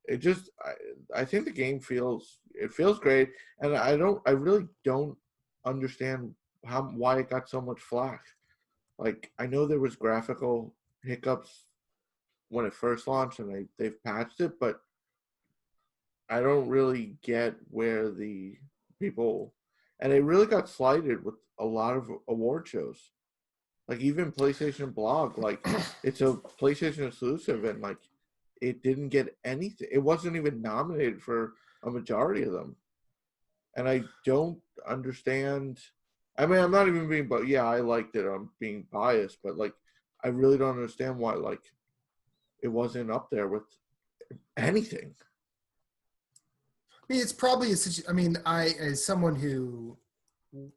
It just, I think the game feels it feels great, and I really don't understand why it got so much flack. Like, I know there was graphical hiccups when it first launched, and they've patched it, but I don't really get where the people, and it really got slighted with a lot of award shows. Like, even PlayStation Blog, like, it's a PlayStation exclusive, and like, it didn't get anything. It wasn't even nominated for a majority of them, and I don't understand. I mean, I'm not even being, but yeah, I liked it. I'm being biased, but like, I really don't understand why like it wasn't up there with anything. I mean, it's probably I mean, I, as someone who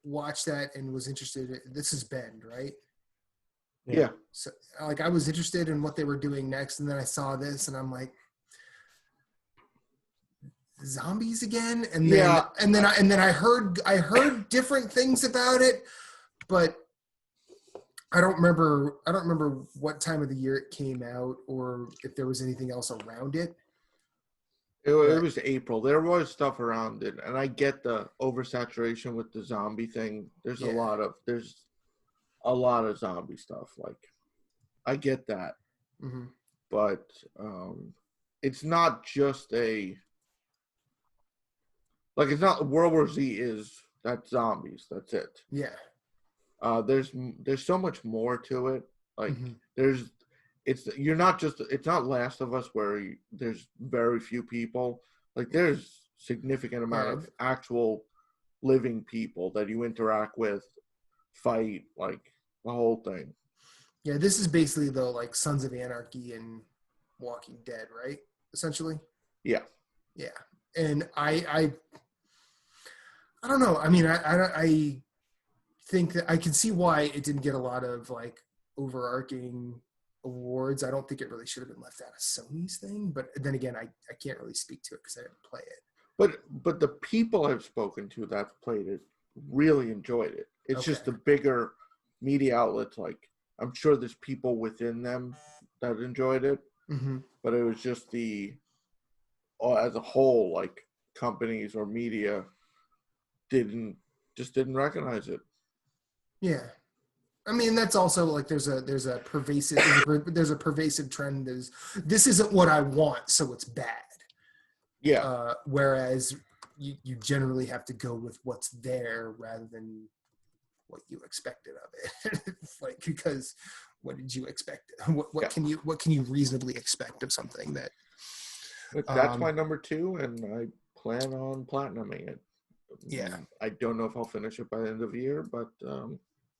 watched that and was interested, this is Bend, right? Yeah. So, like, I was interested in what they were doing next, and then I saw this, and I'm like, zombies again? And then, Yeah. and then I heard different things about it, but I don't remember what time of the year it came out or if there was anything else around it. It was April. There was stuff around it, and I get the oversaturation with the zombie thing. There's a lot of zombie stuff. Like, I get that, but it's not just it's not World War Z is that's zombies. That's it. Yeah. There's so much more to it. Like it's not Last of Us where there's very few people. Like, there's significant amount of actual living people that you interact with, fight, like the whole thing. Yeah, this is basically the like Sons of Anarchy and Walking Dead, right? Essentially. Yeah. Yeah, and I don't know. I mean, I think that I can see why it didn't get a lot of like overarching awards. I don't think it really should have been left out of Sony's thing, but then again, I can't really speak to it because I didn't play it. But the people I've spoken to that played it really enjoyed it. It's just the bigger media outlets. Like, I'm sure there's people within them that enjoyed it, but it was just as a whole, like, companies or media didn't recognize it. Yeah. I mean, that's also like there's a pervasive trend. This isn't what I want, so it's bad. Yeah. Whereas you generally have to go with what's there rather than what you expected of it. Like, because what did you expect? What can you reasonably expect of something that? That's my number 2, and I plan on platinuming it. Yeah. I don't know if I'll finish it by the end of the year, but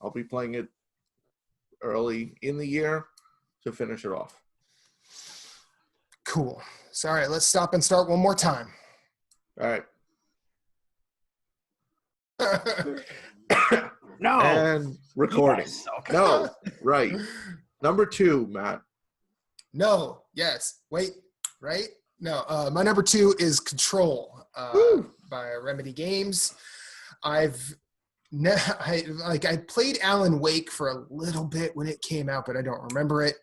I'll be playing it early in the year to finish it off. Cool. So, all right, let's stop and start one more time. All right. No. And recording. No. Right. Number 2, Matt. No. Yes. Wait. Right? No. My number 2 is Control by Remedy Games. I played Alan Wake for a little bit when it came out, but I don't remember it.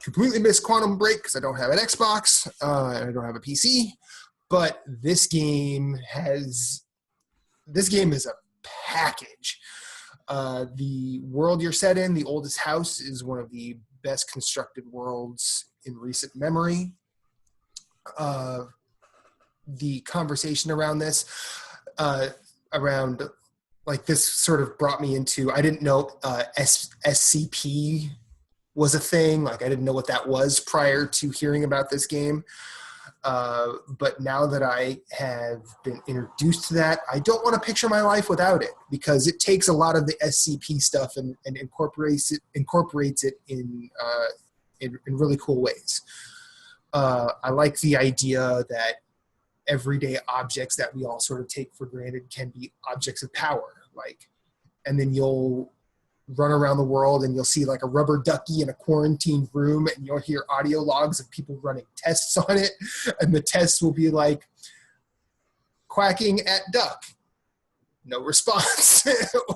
Completely missed Quantum Break because I don't have an Xbox and I don't have a PC. But this game is a package. The world you're set in, the oldest house, is one of the best constructed worlds in recent memory. The conversation around this, like, this sort of brought me into, I didn't know SCP was a thing. Like, I didn't know what that was prior to hearing about this game. But now that I have been introduced to that, I don't want to picture my life without it, because it takes a lot of the SCP stuff and incorporates it in really cool ways. I like the idea that everyday objects that we all sort of take for granted can be objects of power. Like, and then you'll run around the world and you'll see like a rubber ducky in a quarantined room, and you'll hear audio logs of people running tests on it. And the tests will be like, quacking at duck, no response,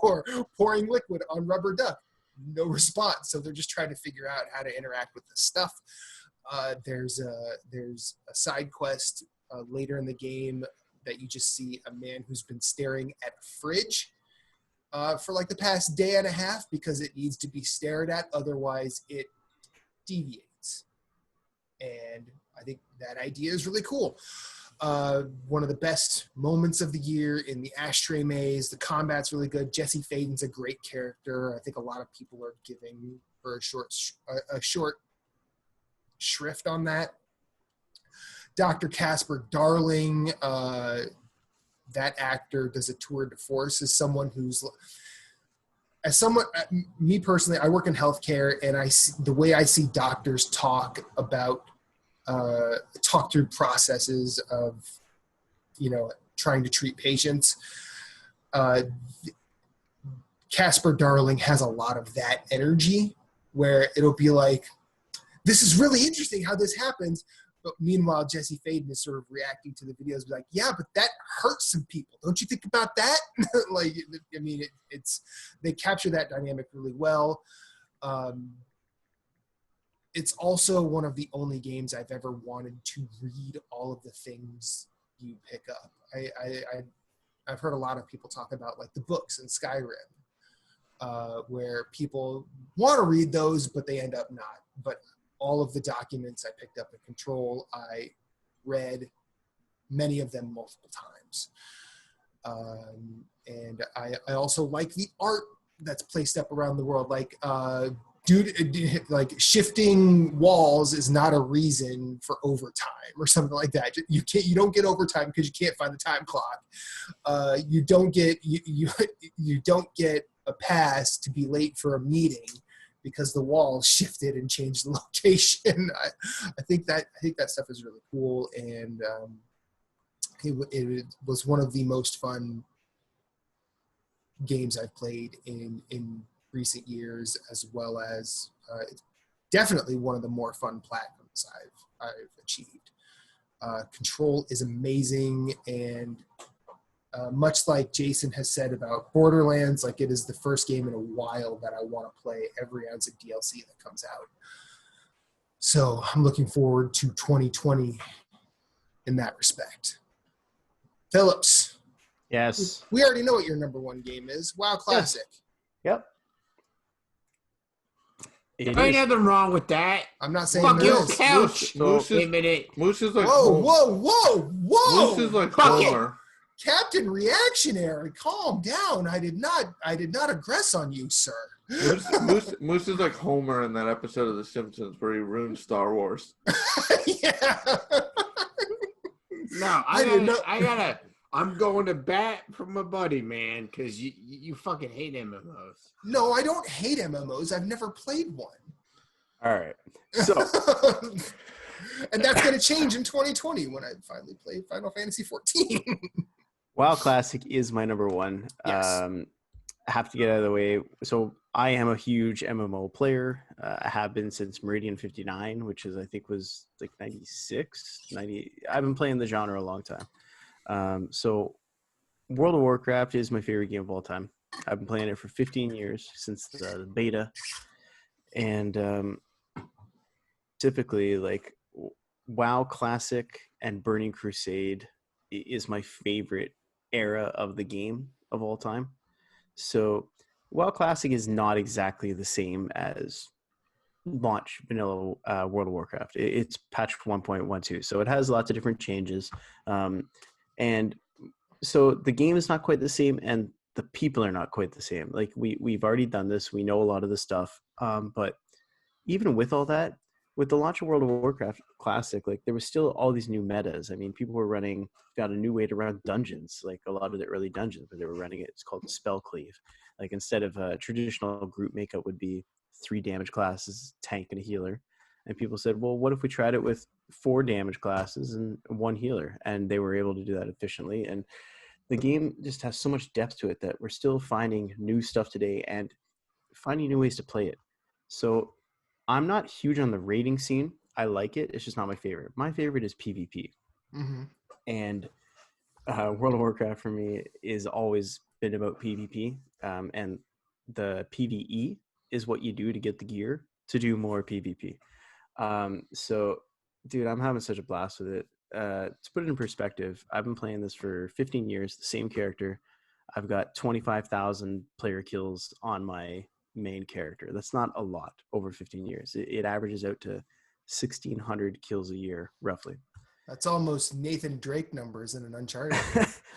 or pouring liquid on rubber duck, no response. So they're just trying to figure out how to interact with the stuff. There's a side quest later in the game that you just see a man who's been staring at a fridge for like the past day and a half because it needs to be stared at. Otherwise, it deviates. And I think that idea is really cool. One of the best moments of the year in the ashtray maze. The combat's really good. Jesse Faden's a great character. I think a lot of people are giving her a short shrift on that. Dr. Casper Darling, that actor does a tour de force as someone who's, me personally, I work in healthcare, and I see the way I see doctors talk through processes of, trying to treat patients. Casper Darling has a lot of that energy where it'll be like, this is really interesting how this happens. But meanwhile, Jesse Faden is sort of reacting to the videos like, yeah, but that hurts some people. Don't you think about that? They capture that dynamic really well. It's also one of the only games I've ever wanted to read all of the things you pick up. I've heard a lot of people talk about like the books in Skyrim, where people want to read those, but they end up not. But all of the documents I picked up in Control, I read many of them multiple times. And I also like the art that's placed up around the world. Like, shifting walls is not a reason for overtime or something like that. You don't get overtime because you can't find the time clock. You don't get a pass to be late for a meeting because the wall shifted and changed the location. I think that stuff is really cool, and it was one of the most fun games I've played in recent years, as well as definitely one of the more fun platinums I've achieved. Control is amazing, and much like Jason has said about Borderlands, like it is the first game in a while that I want to play every ounce of DLC that comes out. So I'm looking forward to 2020 in that respect. Phillips. Yes. We already know what your number one game is. WoW Classic. Yep. Ain't nothing wrong with that. I'm not saying Fuck there your is. couch. Moose Wait a minute. is like Whoa. Moose is like Fuck it. Homer. Captain Reactionary, calm down. I did not aggress on you, sir. Moose is like Homer in that episode of The Simpsons where he ruined Star Wars. Yeah. No, I'm going to bat for my buddy, man, because you fucking hate MMOs. No, I don't hate MMOs. I've never played one. All right. So, and that's going to change in 2020 when I finally play Final Fantasy 14. WoW Classic is my number one. Yes. I have to get out of the way. So I am a huge MMO player. I have been since Meridian 59, which I think was like 96, 90. I've been playing the genre a long time. So World of Warcraft is my favorite game of all time. I've been playing it for 15 years since the beta. And typically, like, WoW Classic and Burning Crusade is my favorite era of the game of all time. So WoW Classic is not exactly the same as launch vanilla World of Warcraft. It's patched 1.12, so it has lots of different changes. And so the game is not quite the same, and the people are not quite the same. Like, we've already done this. We know a lot of the stuff. But even with all that, with the launch of World of Warcraft Classic, like, there was still all these new metas. I mean, people were got a new way to run dungeons, like a lot of the early dungeons, but they were running it. It's called Spell Cleave. Like, instead of a traditional group makeup would be 3 damage classes, tank, and a healer. And people said, well, what if we tried it with 4 damage classes and 1 healer? And they were able to do that efficiently. And the game just has so much depth to it that we're still finding new stuff today and finding new ways to play it. So I'm not huge on the raiding scene. I like it. It's just not my favorite. My favorite is PvP. Mm-hmm. And World of Warcraft for me is always been about PvP. And the PvE is what you do to get the gear to do more PvP. So, dude, I'm having such a blast with it. to put it in perspective, I've been playing this for 15 years, the same character. I've got 25,000 player kills on my main character. That's not a lot over 15 years. It averages out to 1,600 kills a year, roughly. That's almost Nathan Drake numbers in an Uncharted.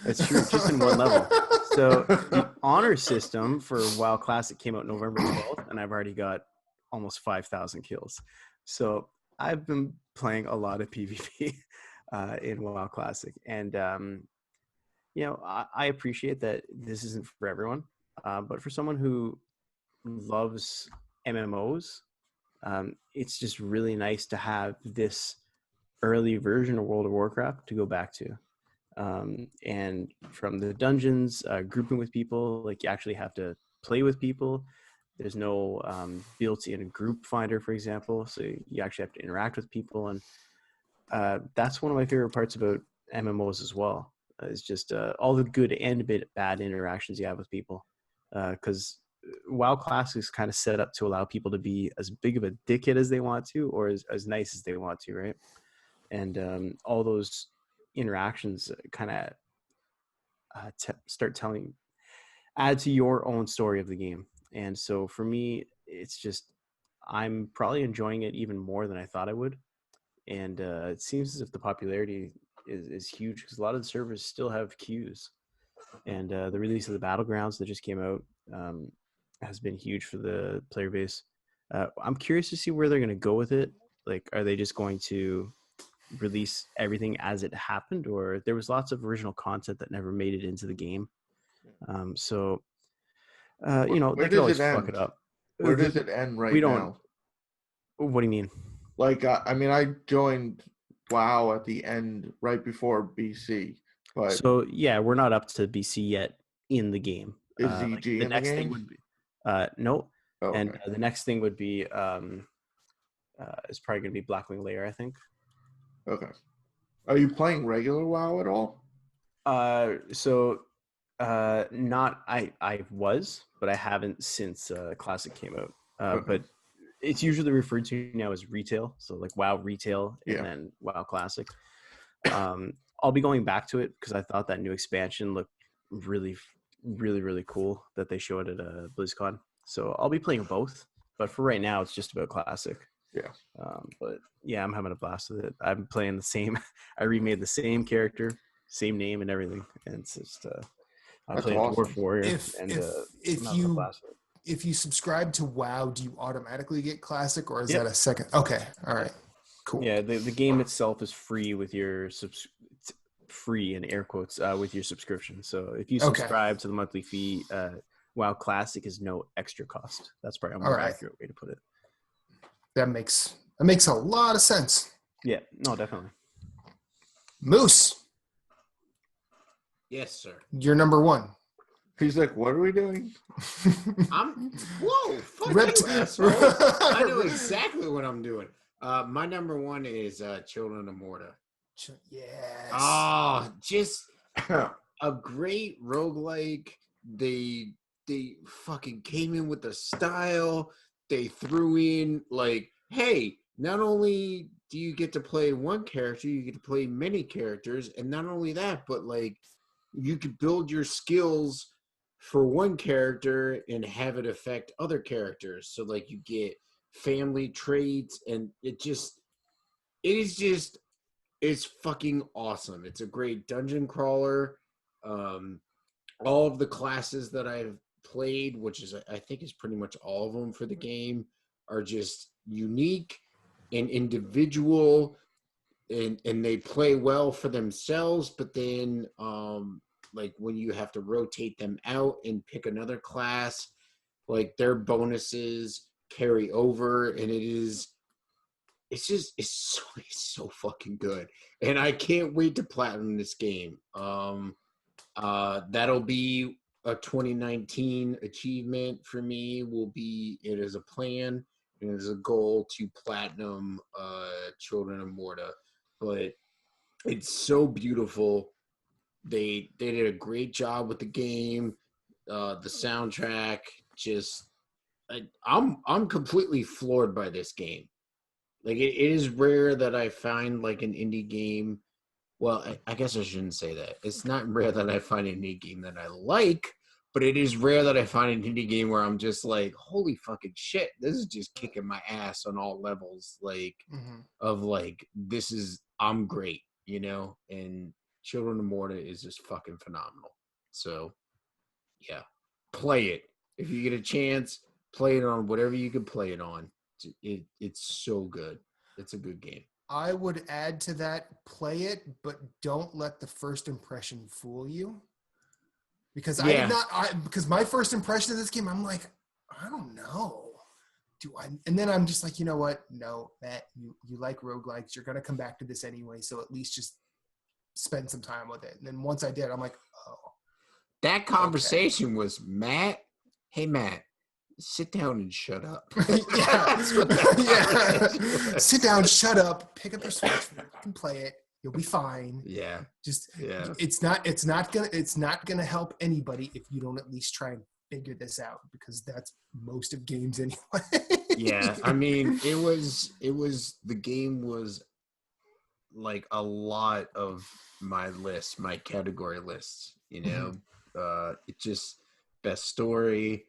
That's true, just in one level. So the honor system for WoW Classic came out November 12th, and I've already got almost 5,000 kills. So I've been playing a lot of PvP in WoW Classic. And, I appreciate that this isn't for everyone. But for someone who loves MMOs, it's just really nice to have this early version of World of Warcraft to go back to. And from the dungeons, grouping with people, like you actually have to play with people. There's no built-in group finder, for example, so you actually have to interact with people. And that's one of my favorite parts about MMOs as well. Is just all the good and bad interactions you have with people. Because WoW Classic is kind of set up to allow people to be as big of a dickhead as they want to, or as nice as they want to, right? And all those interactions kind of add to your own story of the game. And so for me, it's just, I'm probably enjoying it even more than I thought I would. And it seems as if the popularity is huge because a lot of the servers still have queues. And the release of the Battlegrounds that just came out has been huge for the player base. I'm curious to see where they're going to go with it. Like, are they just going to release everything as it happened, or there was lots of original content that never made it into the game? So they could always fuck it up. Where does it end we don't now? What do you mean? Like, I joined WoW at the end, right before BC. But so yeah, we're not up to BC yet in the game. Is ZG the in next the game? thing would be no. Oh, okay. And the next thing would be is probably going to be Blackwing Lair, I think. Okay. Are you playing regular WoW at all? Not I was, but I haven't since Classic came out. Okay. But it's usually referred to now as retail, so like WoW Retail and then WoW Classic. I'll be going back to it because I thought that new expansion looked really, really, really cool that they showed at BlizzCon. So I'll be playing both, but for right now, it's just about Classic. Yeah. But yeah, I'm having a blast with it. I'm playing the same. I remade the same character, same name, and everything, and it's just I'm playing awesome. Dwarf Warrior. If you subscribe to WoW, do you automatically get Classic, or is that a second? Okay, all right, cool. Yeah, the game itself is free with your free in air quotes with your subscription. So if you subscribe to the monthly fee, WoW Classic is no extra cost. That's probably a more accurate way to put it. That makes a lot of sense. Yeah, no, definitely. Moose. Yes, sir. You're number one. He's like, what are we doing? Whoa, fuck you, asshole. I know exactly what I'm doing. My number one is Children of Morta. Yes. Oh, just a great roguelike. They fucking came in with the style. They threw in like, hey, not only do you get to play one character, you get to play many characters, and not only that, but like you could build your skills for one character and have it affect other characters. So like you get family traits, and it's fucking awesome. It's a great dungeon crawler. All of the classes that I've played, which is I think is pretty much all of them for the game, are just unique and individual, and they play well for themselves. But then like when you have to rotate them out and pick another class, like their bonuses carry over, and it's so fucking good, and I can't wait to platinum this game. That'll be a 2019 achievement for me. It is a plan and it is a goal to platinum Children of Morta. But it's so beautiful. They did a great job with the game. The soundtrack, I'm completely floored by this game. Like it is rare that I find like an indie game Well, I guess I shouldn't say that. It's not rare that I find an indie game that I like, but it is rare that I find an indie game where I'm just like, holy fucking shit, this is just kicking my ass on all levels. Like, of like, I'm great, you know? And Children of Morta is just fucking phenomenal. So, yeah, play it. If you get a chance, play it on whatever you can play it on. It's so good. It's a good game. I would add to that, play it, but don't let the first impression fool you. Because because my first impression of this game, I'm like, I don't know. And then I'm just like, you know what? No, Matt, you like roguelikes. You're going to come back to this anyway. So at least just spend some time with it. And then once I did, I'm like, oh. That conversation was, Matt, hey, Matt, sit down and shut up. Yeah. Sit down, shut up, pick up your Switch, and play it. You'll be fine. Yeah. It's not gonna help anybody if you don't at least try and figure this out, because that's most of games anyway. Yeah. I mean, the game was like a lot of my category lists, you know. It just best story,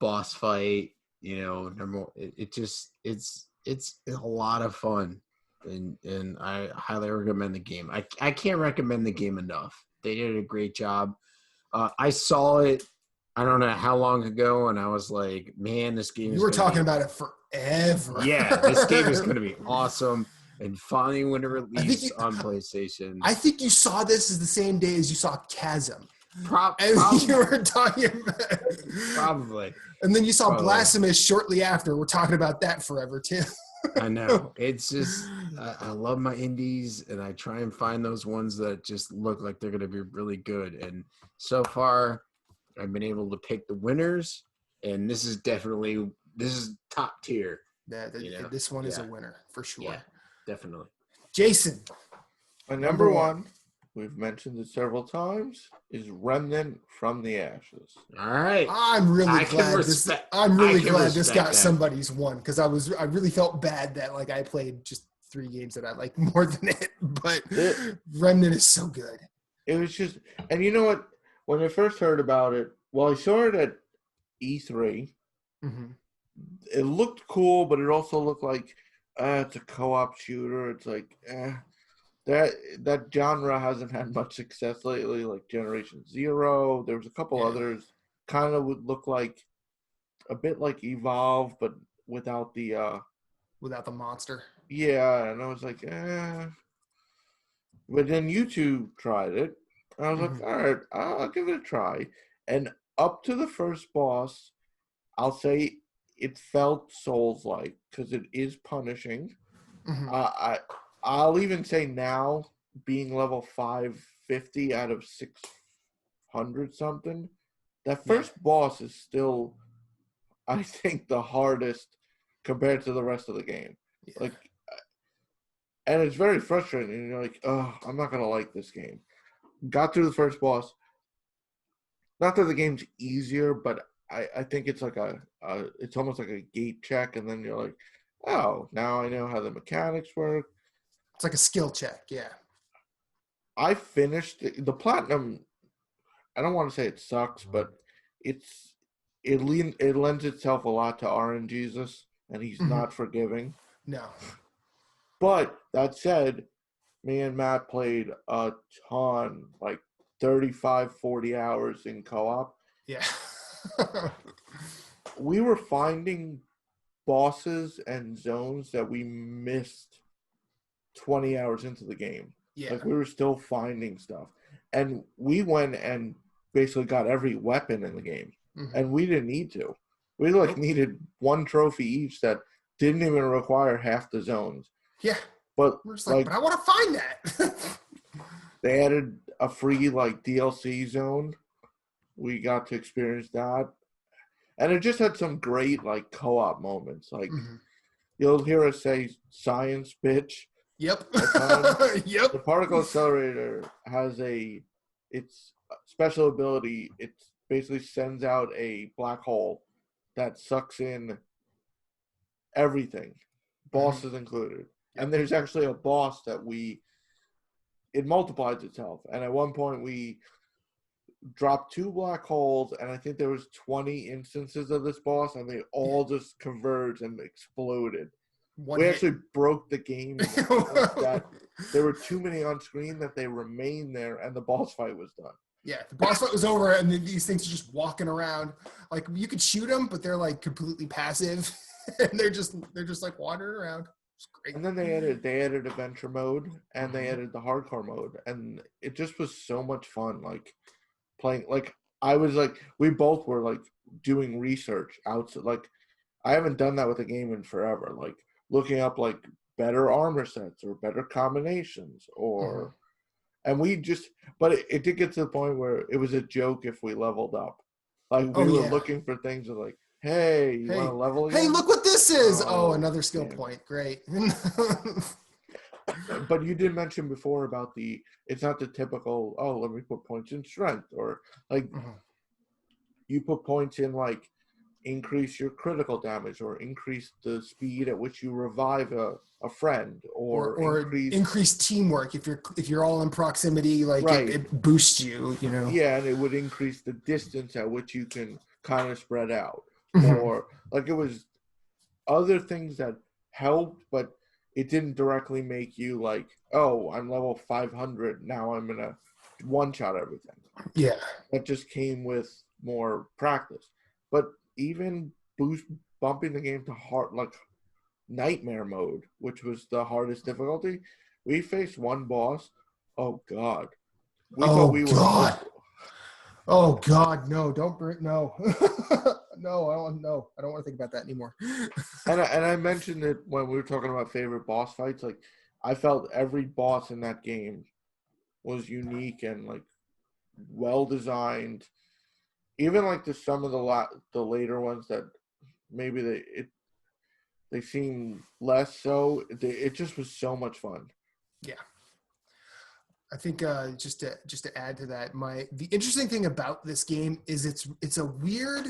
boss fight, you know, it's a lot of fun, and I highly recommend the game. I can't recommend the game enough. They did a great job. I saw it, I don't know how long ago, and I was like, man, this game you were talking about it forever. Yeah, this game is going to be awesome. And finally, when it released on PlayStation, I think you saw this as the same day as you saw Chasm. Probably. You were talking about probably. And then you saw Blasphemous shortly after. We're talking about that forever too. I know. It's just I love my indies, and I try and find those ones that just look like they're going to be really good. And so far, I've been able to pick the winners, and this is top tier. This one is a winner for sure. Yeah, definitely. Jason. My number one, we've mentioned it several times, is Remnant from the Ashes. All right. I'm really glad this got somebody's one, because I really felt bad that like I played just 3 games that I liked more than it. But Remnant is so good. It was just, and you know what? When I first heard about it, I saw it at E3. Mm-hmm. It looked cool, but it also looked like it's a co-op shooter. It's like that genre hasn't had much success lately, like Generation Zero. There was a couple others kind of would look like a bit like Evolve, but without the monster. Yeah, and I was like, But then you two tried it. And I was like, all right, I'll give it a try. And up to the first boss, I'll say it felt Souls-like, because it is punishing. Mm-hmm. I'll even say now, being level 550 out of 600 something, that first boss is still, I think, the hardest compared to the rest of the game. Yeah. Like, and it's very frustrating. And you're like, oh, I'm not gonna like this game. Got through the first boss. Not that the game's easier, but I think it's like it's almost like a gate check, and then you're like, oh, now I know how the mechanics work. It's like a skill check, yeah. I finished the platinum. I don't want to say it sucks, but it lends itself a lot to RNGesus, and he's not forgiving. No. But that said, me and Matt played a ton, like 35, 40 hours in co-op. Yeah. We were finding bosses and zones that we missed 20 hours into the game. Yeah. Like, we were still finding stuff. And we went and basically got every weapon in the game. Mm-hmm. And we didn't need to. We needed 1 trophy each that didn't even require half the zones. Yeah. But we're just but I want to find that. They added a free DLC zone. We got to experience that. And it just had some great co-op moments. You'll hear us say science bitch. Yep. Yep. The particle accelerator has its special ability. It basically sends out a black hole that sucks in everything, bosses included. And there's actually a boss that we it multiplies itself. And at one point we dropped 2 black holes, and I think there was 20 instances of this boss, and they all just converged and exploded. We actually broke the game that there were too many on screen that they remained there, and the boss fight was done. Yeah, the boss fight was over, and then these things are just walking around. Like, you could shoot them, but they're like completely passive, and they're just like wandering around. It's great. And then they added adventure mode, and they added the hardcore mode, and it just was so much fun. Like playing, like I was like, we both were like doing research outside. Like I haven't done that with a game in forever. Like looking up like better armor sets or better combinations or. And we just, but it did get to the point where it was a joke if we leveled up. Like we were looking for things like, hey, you want to level again? Hey, look what this is. Oh, another skill point. Great. But you did mention before about it's not the typical, oh, let me put points in strength or like you put points in like increase your critical damage or increase the speed at which you revive a friend or increase teamwork if you're all in proximity, like it boosts you, you know. Yeah, and it would increase the distance at which you can kind of spread out. Or like it was other things that helped, but it didn't directly make you like, oh, I'm level 500 now, I'm gonna one shot everything. Yeah, that just came with more practice. But even bumping the game to hard, like nightmare mode, which was the hardest difficulty, we faced one boss. Oh God, we thought we were. Oh God, no! Don't bring no. No, I don't know. I don't want to think about that anymore. and I mentioned it when we were talking about favorite boss fights. Like I felt every boss in that game was unique and like well designed. Even like some of the later ones that maybe they seem less so. It just was so much fun. Yeah, I think just to add to that, the interesting thing about this game is it's a weird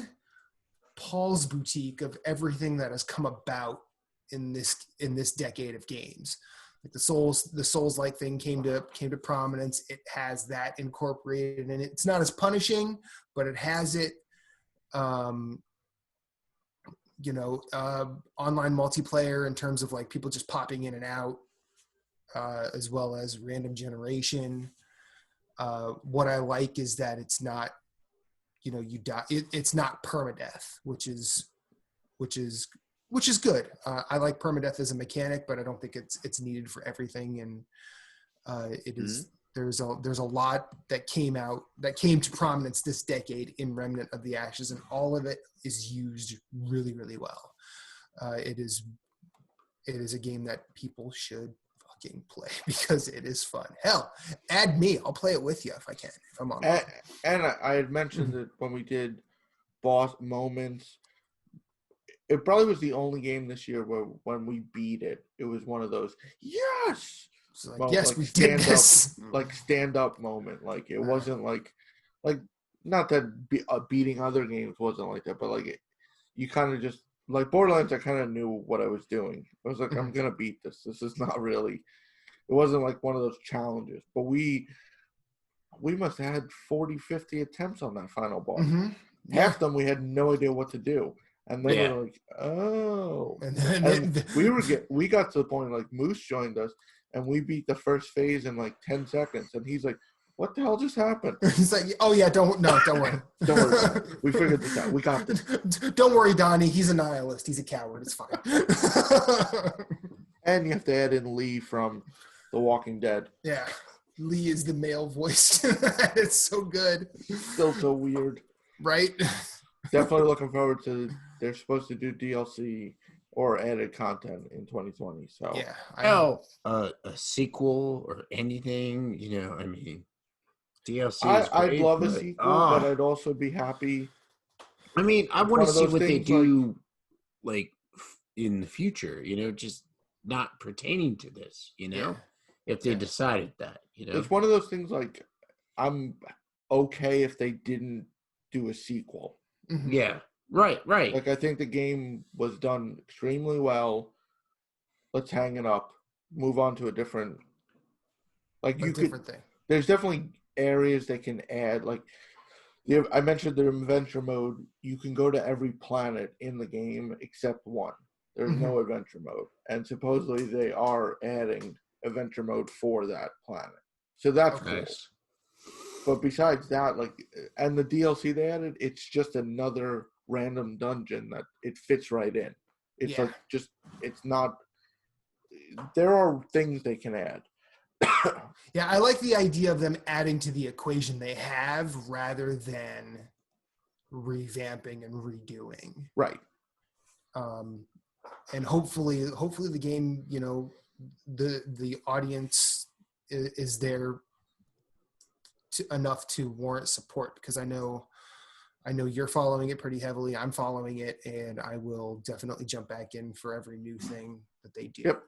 Paul's boutique of everything that has come about in this decade of games. Like the Souls-like thing came to prominence. It has that incorporated, and it's not as punishing, but it has it. Online multiplayer in terms of like people just popping in and out, as well as random generation. What I like is that it's not, you die. It's not permadeath, which is good. I like permadeath as a mechanic, but I don't think it's needed for everything. And it is there's a lot that came to prominence this decade in Remnant of the Ashes, and all of it is used really, really well. It is a game that people should fucking play because it is fun. Hell, add me. I'll play it with you if I can. If I'm on. And I had mentioned that when we did boss moments, it probably was the only game this year where when we beat it, it was one of those yes. Like, yes, we did this. Like stand up moment. Like it wasn't like not that beating other games wasn't like that, but like you kind of just like Borderlands. I kind of knew what I was doing. I was like, I'm gonna beat this. This is not really. It wasn't like one of those challenges. But we must have had 40, 50 attempts on that final boss. Half them we had no idea what to do. And they were like, oh. And we got to the point like Moose joined us and we beat the first phase in like 10 seconds. And he's like, what the hell just happened? He's like, oh yeah, don't worry. Don't worry. We figured this out. We got this. Don't worry, Donnie. He's a nihilist. He's a coward. It's fine. And you have to add in Lee from The Walking Dead. Yeah. Lee is the male voice. It's so good. Still so weird. Right? Definitely looking forward to. They're supposed to do DLC or added content in 2020. So yeah, a sequel or anything, I mean, DLC. I'd love a sequel, but I'd also be happy. I mean, I want to see what they do, like in the future. Just not pertaining to this. If they decided that. It's one of those things. Like, I'm okay if they didn't do a sequel. Yeah. Right. Like, I think the game was done extremely well. Let's hang it up. Move on to a different Like you different could, thing. there's definitely areas they can add. Like I mentioned the adventure mode. You can go to every planet in the game except one. There's no adventure mode, and supposedly they are adding adventure mode for that planet. So that's cool. Nice. But besides that, like, and the DLC they added, it's just another random dungeon that it fits right in. It's like just, it's not. There are things they can add. Yeah, I like the idea of them adding to the equation they have rather than revamping and redoing. Right. And hopefully the game, you know, the audience is there enough to warrant support, because I know you're following it pretty heavily. I'm following it, and I will definitely jump back in for every new thing that they do. Yep.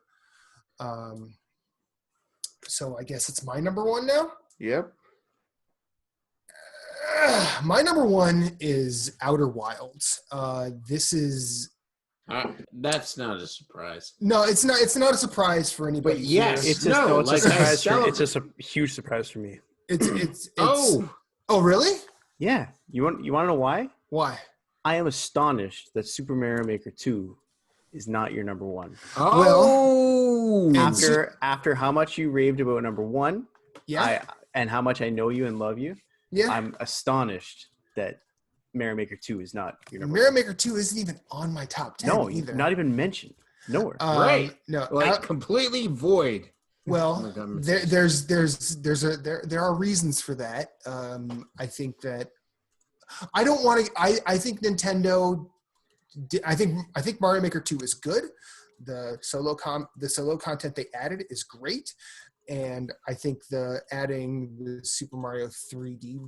So I guess it's my number one now. Yep. My number one is Outer Wilds. This is that's not a surprise. no, it's not. It's not a surprise for anybody. But yes, It's just, no, no, it's like a surprise. I It's just a huge surprise for me. It's Oh, really? Yeah. You want to know why? Why? I am astonished that Super Mario Maker 2 is not your number one. oh, After how much you raved about number one, Yeah. and how much I know you and love you, Yeah. I'm astonished that Mario Maker 2 is not your number Mario one. Maker 2 isn't even on my top 10 No, either. not even mentioned. Nowhere. Right. No. like completely void. Well, Like, there are reasons for that. I think that I don't want to. I think Nintendo. I think Mario Maker 2 is good. The solo content they added is great, and I think adding the Super Mario 3D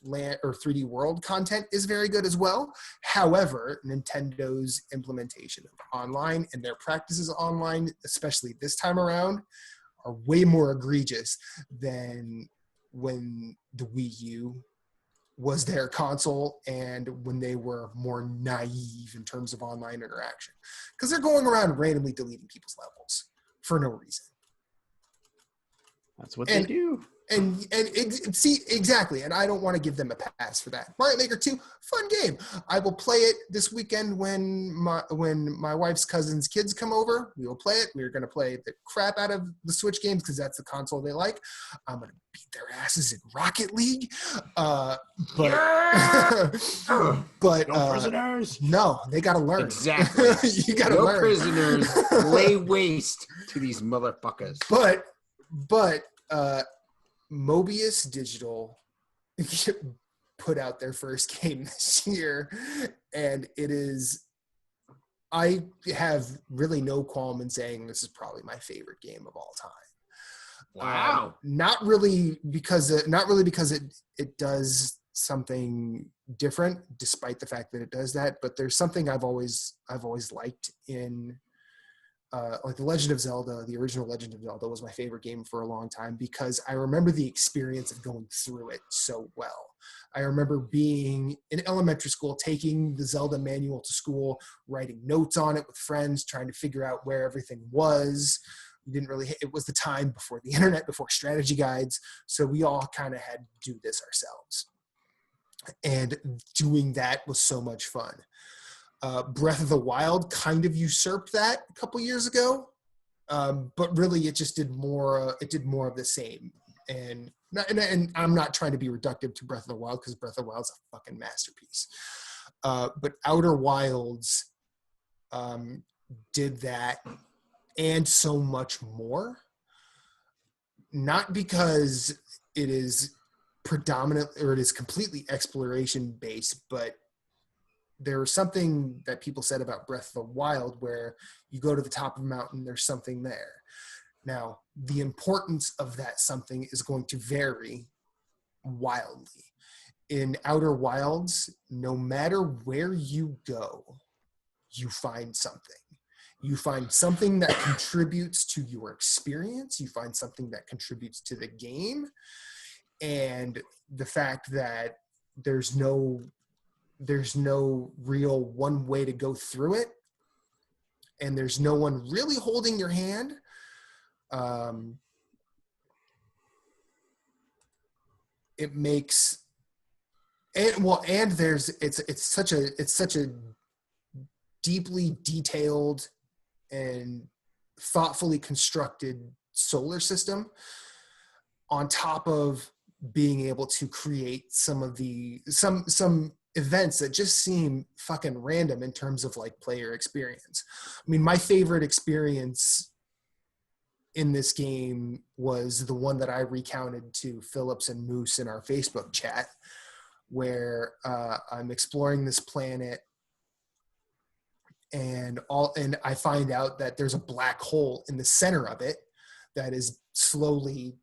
Land or 3D World content is very good as well. However, Nintendo's implementation of online and their practices online, especially this time around, are way more egregious than when the Wii U was their console and when they were more naive in terms of online interaction. Because they're going around randomly deleting people's levels for no reason. That's what they do. And see, exactly. And I don't want to give them a pass for that. Mario Maker 2, fun game. I will play it this weekend when my wife's cousin's kids come over. We will play it. We're going to play the crap out of the Switch games because that's the console they like. I'm going to beat their asses in Rocket League. But No prisoners. No, they got to learn. Exactly. You got to No learn. prisoners. Lay waste to these motherfuckers. But Mobius Digital put out their first game this year, and it is, I have really no qualm in saying this is probably my favorite game of all time. Wow. Not really because it does something different, despite the fact that it does that, but there's something I've always liked in like the Legend of Zelda. The original Legend of Zelda was my favorite game for a long time because I remember the experience of going through it so well. I remember being in elementary school, taking the Zelda manual to school, writing notes on it with friends, trying to figure out where everything was. It was the time before the internet, before strategy guides. So we all kind of had to do this ourselves. And doing that was so much fun. Breath of the Wild kind of usurped that a couple years ago, but really it just did more. It did more of the same. And I'm not trying to be reductive to Breath of the Wild because Breath of the Wild's a fucking masterpiece. But Outer Wilds did that and so much more. Not because it is predominant or it is completely exploration based, but there was something that people said about Breath of the Wild where you go to the top of a mountain, there's something there. Now, the importance of that something is going to vary wildly. In Outer Wilds, no matter where you go, you find something. You find something that contributes to your experience. You find something that contributes to the game. And the fact that there's no real one way to go through it, and there's no one really holding your hand, it makes, and there's it's such a deeply detailed and thoughtfully constructed solar system, on top of being able to create some events that just seem fucking random in terms of like player experience. I mean, my favorite experience in this game was the one that I recounted to Phillips and Moose in our Facebook chat, where I'm exploring this planet and I find out that there's a black hole in the center of it that is slowly,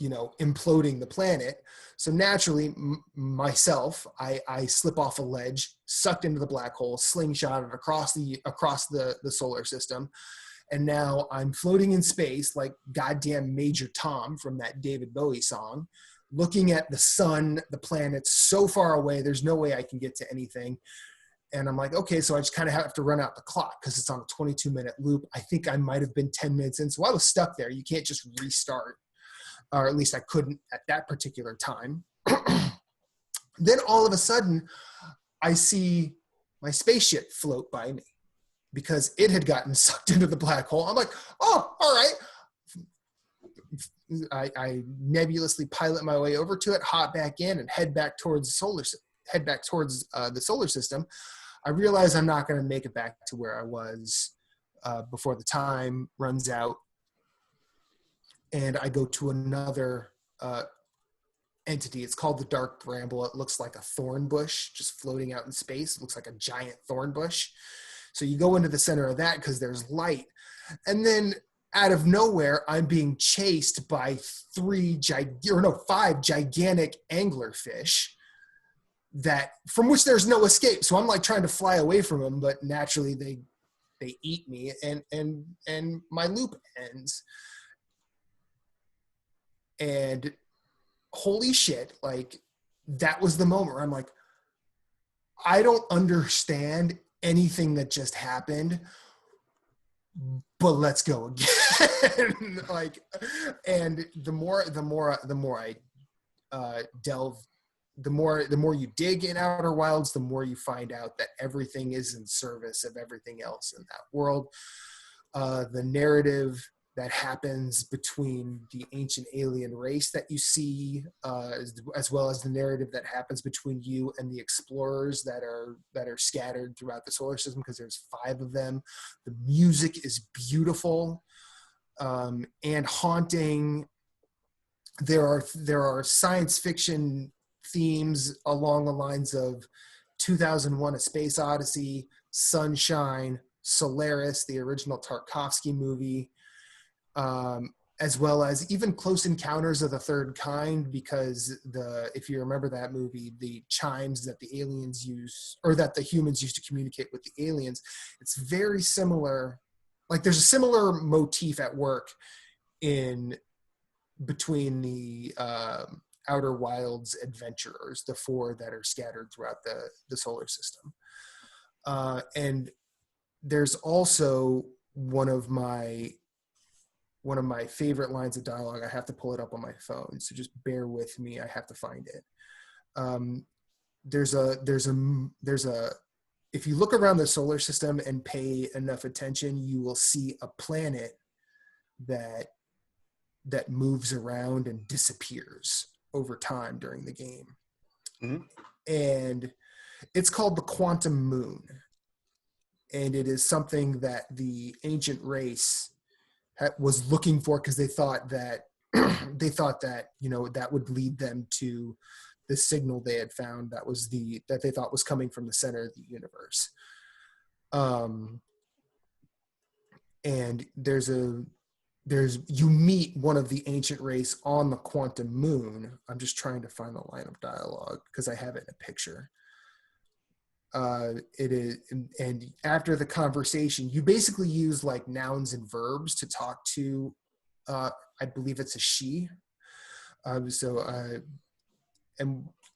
imploding the planet. So naturally, myself, I slip off a ledge, sucked into the black hole, slingshotted across the solar system, and now I'm floating in space like goddamn Major Tom from that David Bowie song, looking at the sun, the planets so far away, there's no way I can get to anything. And I'm like, okay, so I just kind of have to run out the clock because it's on a 22-minute loop. I think I might have been 10 minutes in, so I was stuck there. You can't just restart, or at least I couldn't at that particular time. Then all of a sudden, I see my spaceship float by me because it had gotten sucked into the black hole. I'm like, oh, all right. I nebulously pilot my way over to it, hop back in, and head back towards the solar system. I realize I'm not going to make it back to where I was before the time runs out. And I go to another entity. It's called the Dark Bramble. It looks like a thorn bush just floating out in space. It looks like a giant thorn bush. So you go into the center of that because there's light. And then out of nowhere, I'm being chased by 5 gigantic anglerfish from which there's no escape. So I'm like trying to fly away from them, but naturally they eat me and my loop ends. And holy shit, like that was the moment where I'm like, I don't understand anything that just happened, but let's go again. Like, and the more I delve, the more you dig in Outer Wilds, the more you find out that everything is in service of everything else in that world. The narrative that happens between the ancient alien race that you see, as well as the narrative that happens between you and the explorers that are scattered throughout the solar system, because there's 5 of them. The music is beautiful and haunting. There are science fiction themes along the lines of 2001: A Space Odyssey, Sunshine, Solaris, the original Tarkovsky movie, as well as even Close Encounters of the Third Kind, because if you remember that movie, the chimes that the aliens use, or that the humans use to communicate with the aliens, it's very similar. Like there's a similar motif at work between the Outer Wilds adventurers, the 4 that are scattered throughout the solar system. And there's also one of my favorite lines of dialogue. I have to pull it up on my phone, so just bear with me. I have to find it. If you look around the solar system and pay enough attention, you will see a planet that moves around and disappears over time during the game. Mm-hmm. And it's called the Quantum Moon. And it is something that the ancient race was looking for, because they thought that that would lead them to the signal they had found that they thought was coming from the center of the universe. And you meet one of the ancient race on the Quantum Moon. I'm just trying to find the line of dialogue because I have it in a picture. It is, and after the conversation, you basically use like nouns and verbs to talk to, I believe it's a she. And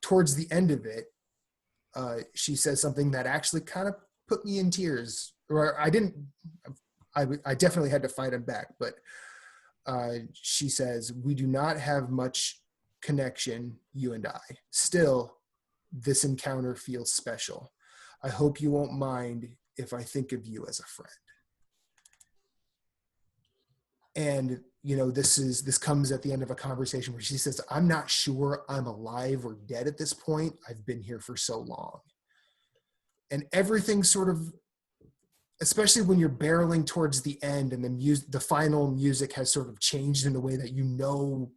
towards the end of it, she says something that actually kind of put me in tears. Or I definitely had to fight him back, but she says, "We do not have much connection, you and I. Still, this encounter feels special. I hope you won't mind if I think of you as a friend. And, this comes at the end of a conversation where she says, I'm not sure I'm alive or dead at this point. I've been here for so long. And everything sort of, especially when you're barreling towards the end and the final music has sort of changed in a way that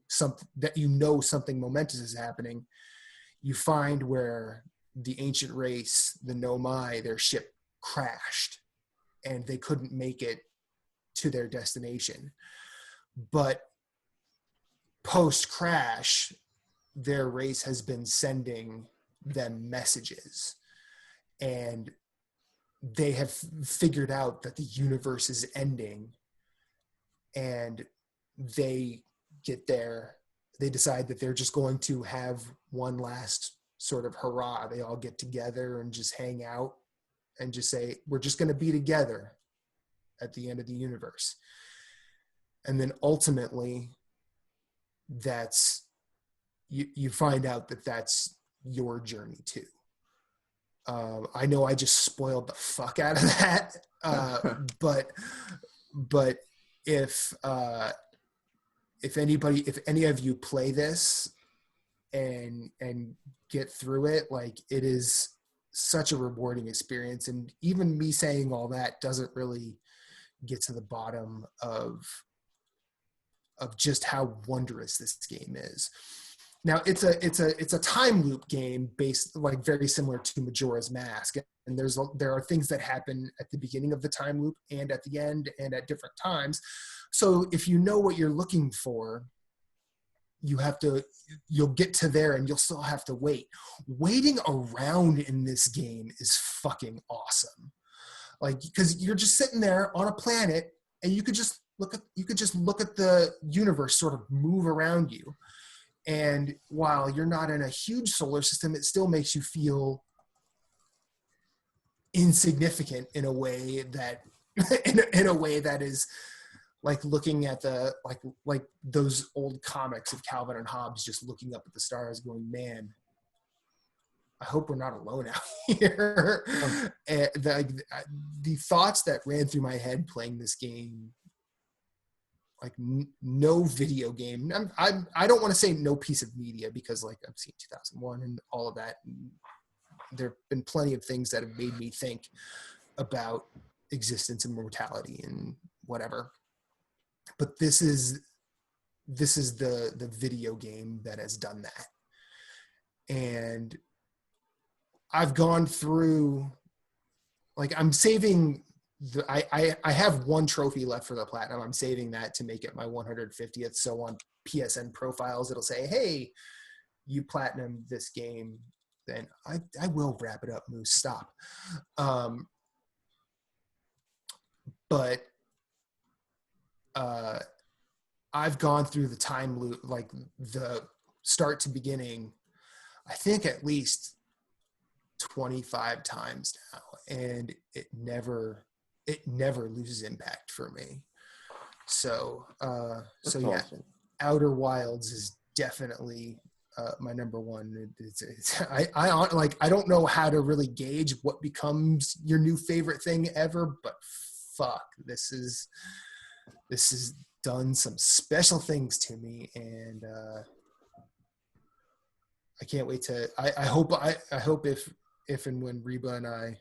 something momentous is happening, you find where the ancient race, the Nomai, their ship crashed and they couldn't make it to their destination. But post-crash, their race has been sending them messages. And they have figured out that the universe is ending. And they get there. They decide that they're just going to have one last sort of hurrah. They all get together and just hang out and just say, we're just going to be together at the end of the universe. And then ultimately, you find out that that's your journey too. I know I just spoiled the fuck out of that, but if any of you play this and get through it, like, it is such a rewarding experience. And even me saying all that doesn't really get to the bottom of just how wondrous this game is. Now it's a time loop game based, like, very similar to Majora's Mask, and there are things that happen at the beginning of the time loop and at the end and at different times. So if you know what you're looking for, you'll get to there and you'll still have to wait. Waiting around in this game is fucking awesome. Like, because you're just sitting there on a planet and you could just look at the universe sort of move around you. And while you're not in a huge solar system, it still makes you feel insignificant in a way that in a way that is like looking at like those old comics of Calvin and Hobbes, just looking up at the stars going, man, I hope we're not alone out here. And the thoughts that ran through my head playing this game, like no video game. I don't want to say no piece of media, because like I've seen 2001 and all of that. And there have been plenty of things that have made me think about existence and mortality and whatever. But this is the video game that has done that. And I've gone through, like, I'm saving I have one trophy left for the platinum. I'm saving that to make it my 150th. So on PSN profiles, it'll say, hey, you platinum this game. Then I will wrap it up, Moose. Stop. But I've gone through the time loop, like the start to beginning, I think at least 25 times now. And it never loses impact for me. So That's yeah, awesome. Outer Wilds is definitely my number one. I don't know how to really gauge what becomes your new favorite thing ever, but fuck, this is done some special things to me, and I can't wait to. I hope if and when Reba and I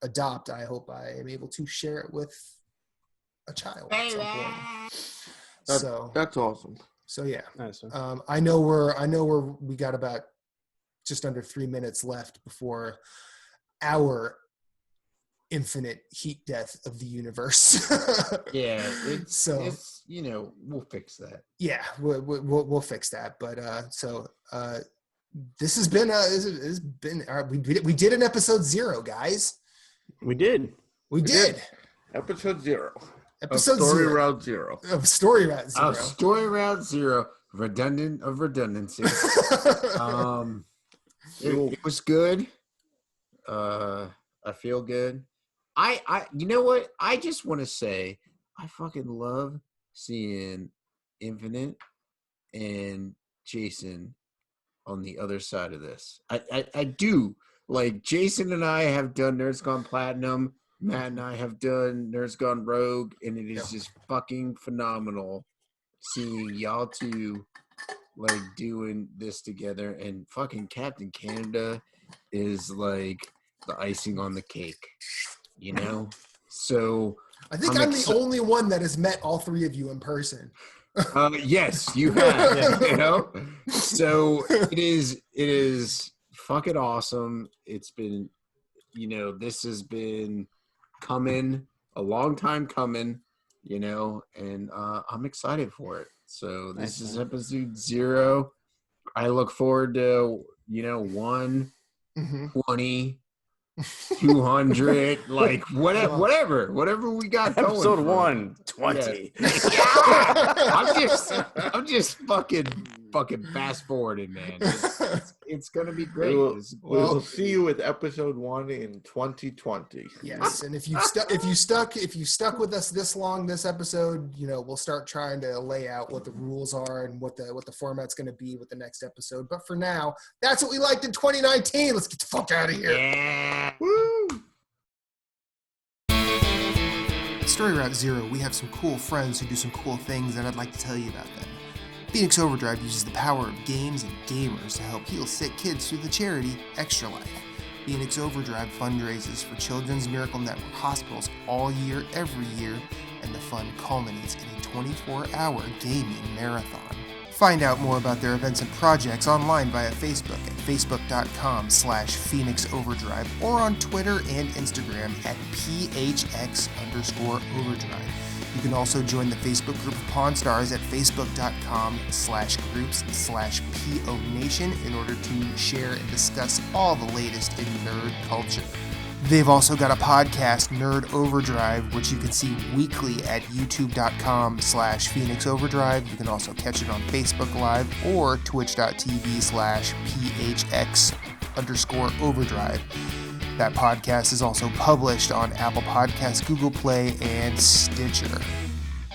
adopt, I hope I am able to share it with a child at some point. That's awesome. So yeah, Nice. I know we got about just under 3 minutes left before our infinite heat death of the universe. Yeah, it's we'll fix that. Yeah, we'll fix that. But this has been we did an episode 0, guys. We did. Episode 0. Episode Story 0. Route 0. Of Story Route 0. Of Story Route 0. Redundant of redundancy. It was good. I feel good. I you know what? I just want to say I fucking love seeing Infinite and Jason on the other side of this. I do. Like, Jason and I have done Nerds Gone Platinum. Matt and I have done Nerds Gone Rogue, and it is just fucking phenomenal seeing y'all two like doing this together. And fucking Captain Canada is like the icing on the cake, you know? So I think I'm the only one that has met all three of you in person. Yes, you have. You know, so it is fucking awesome. It's been, you know, this has been coming a long time coming, you know, and I'm excited for it. So this is episode 0. I look forward to, you know, 1, 20, 200, like whatever we got going. Episode 120. Yeah. I'm just fucking fast forwarding, man. It's gonna be great. We'll see you with episode 1 in 2020. Yes, and if you stuck with us this long, this episode, you know, we'll start trying to lay out what the rules are and what the format's going to be with the next episode. But for now, that's what we liked in 2019. Let's get the fuck out of here. Yeah. Woo! At Story Route Zero, we have some cool friends who do some cool things, and I'd like to tell you about them. Phoenix Overdrive uses the power of games and gamers to help heal sick kids through the charity Extra Life. Phoenix Overdrive fundraises for Children's Miracle Network hospitals all year, every year, and the fund culminates in a 24-hour gaming marathon. Find out more about their events and projects online via Facebook at facebook.com/Phoenix Overdrive or on Twitter and Instagram at PHX_Overdrive. You can also join the Facebook group of Pawn Stars at facebook.com/groups/PO Nation in order to share and discuss all the latest in nerd culture. They've also got a podcast, Nerd Overdrive, which you can see weekly at youtube.com/Phoenix Overdrive. You can also catch it on Facebook Live or twitch.tv/PHX_Overdrive. That podcast is also published on Apple Podcasts, Google Play, and Stitcher.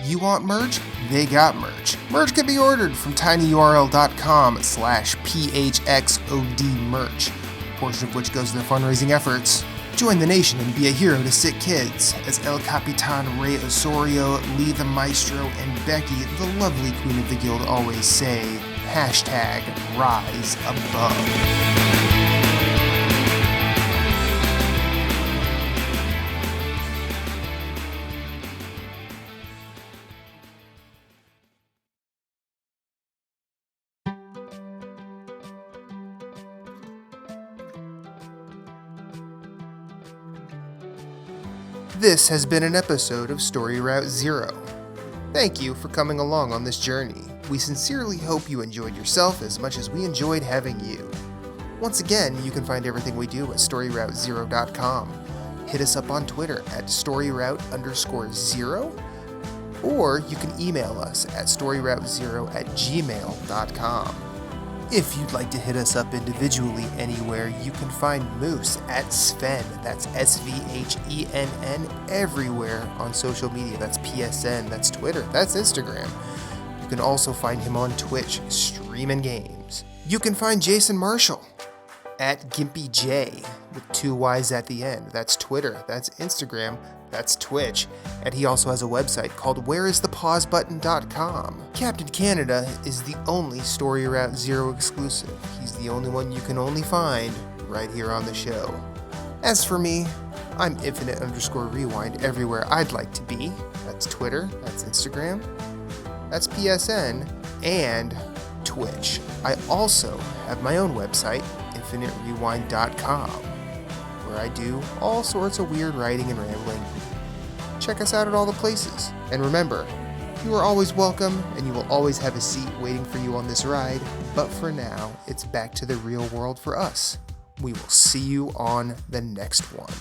You want merch? They got merch. Merch can be ordered from tinyurl.com/PHXOD merch, a portion of which goes to their fundraising efforts. Join the nation and be a hero to sick kids, as El Capitan Rey Osorio, Lee the Maestro, and Becky, the lovely queen of the guild, always say, #Rise Above. This has been an episode of Story Route Zero. Thank you for coming along on this journey. We sincerely hope you enjoyed yourself as much as we enjoyed having you. Once again, you can find everything we do at StoryRoute0.com. Hit us up on Twitter at StoryRoute_0, or you can email us at StoryRoute0@gmail.com. If you'd like to hit us up individually anywhere, you can find Moose at Sven, that's SVHENN, everywhere on social media. That's PSN, that's Twitter, that's Instagram. You can also find him on Twitch, streaming games. You can find Jason Marshall at GimpyJ, with 2 Y's at the end. That's Twitter, that's Instagram, that's Twitch, and he also has a website called whereisthepausebutton.com. Captain Canada is the only Story Route Zero exclusive. He's the only one you can only find right here on the show. As for me, I'm Infinite_Rewind everywhere I'd like to be. That's Twitter, that's Instagram, that's PSN, and Twitch. I also have my own website, InfiniteRewind.com, where I do all sorts of weird writing and rambling. Check us out at all the places. And remember, you are always welcome, and you will always have a seat waiting for you on this ride. But for now, it's back to the real world for us. We will see you on the next one.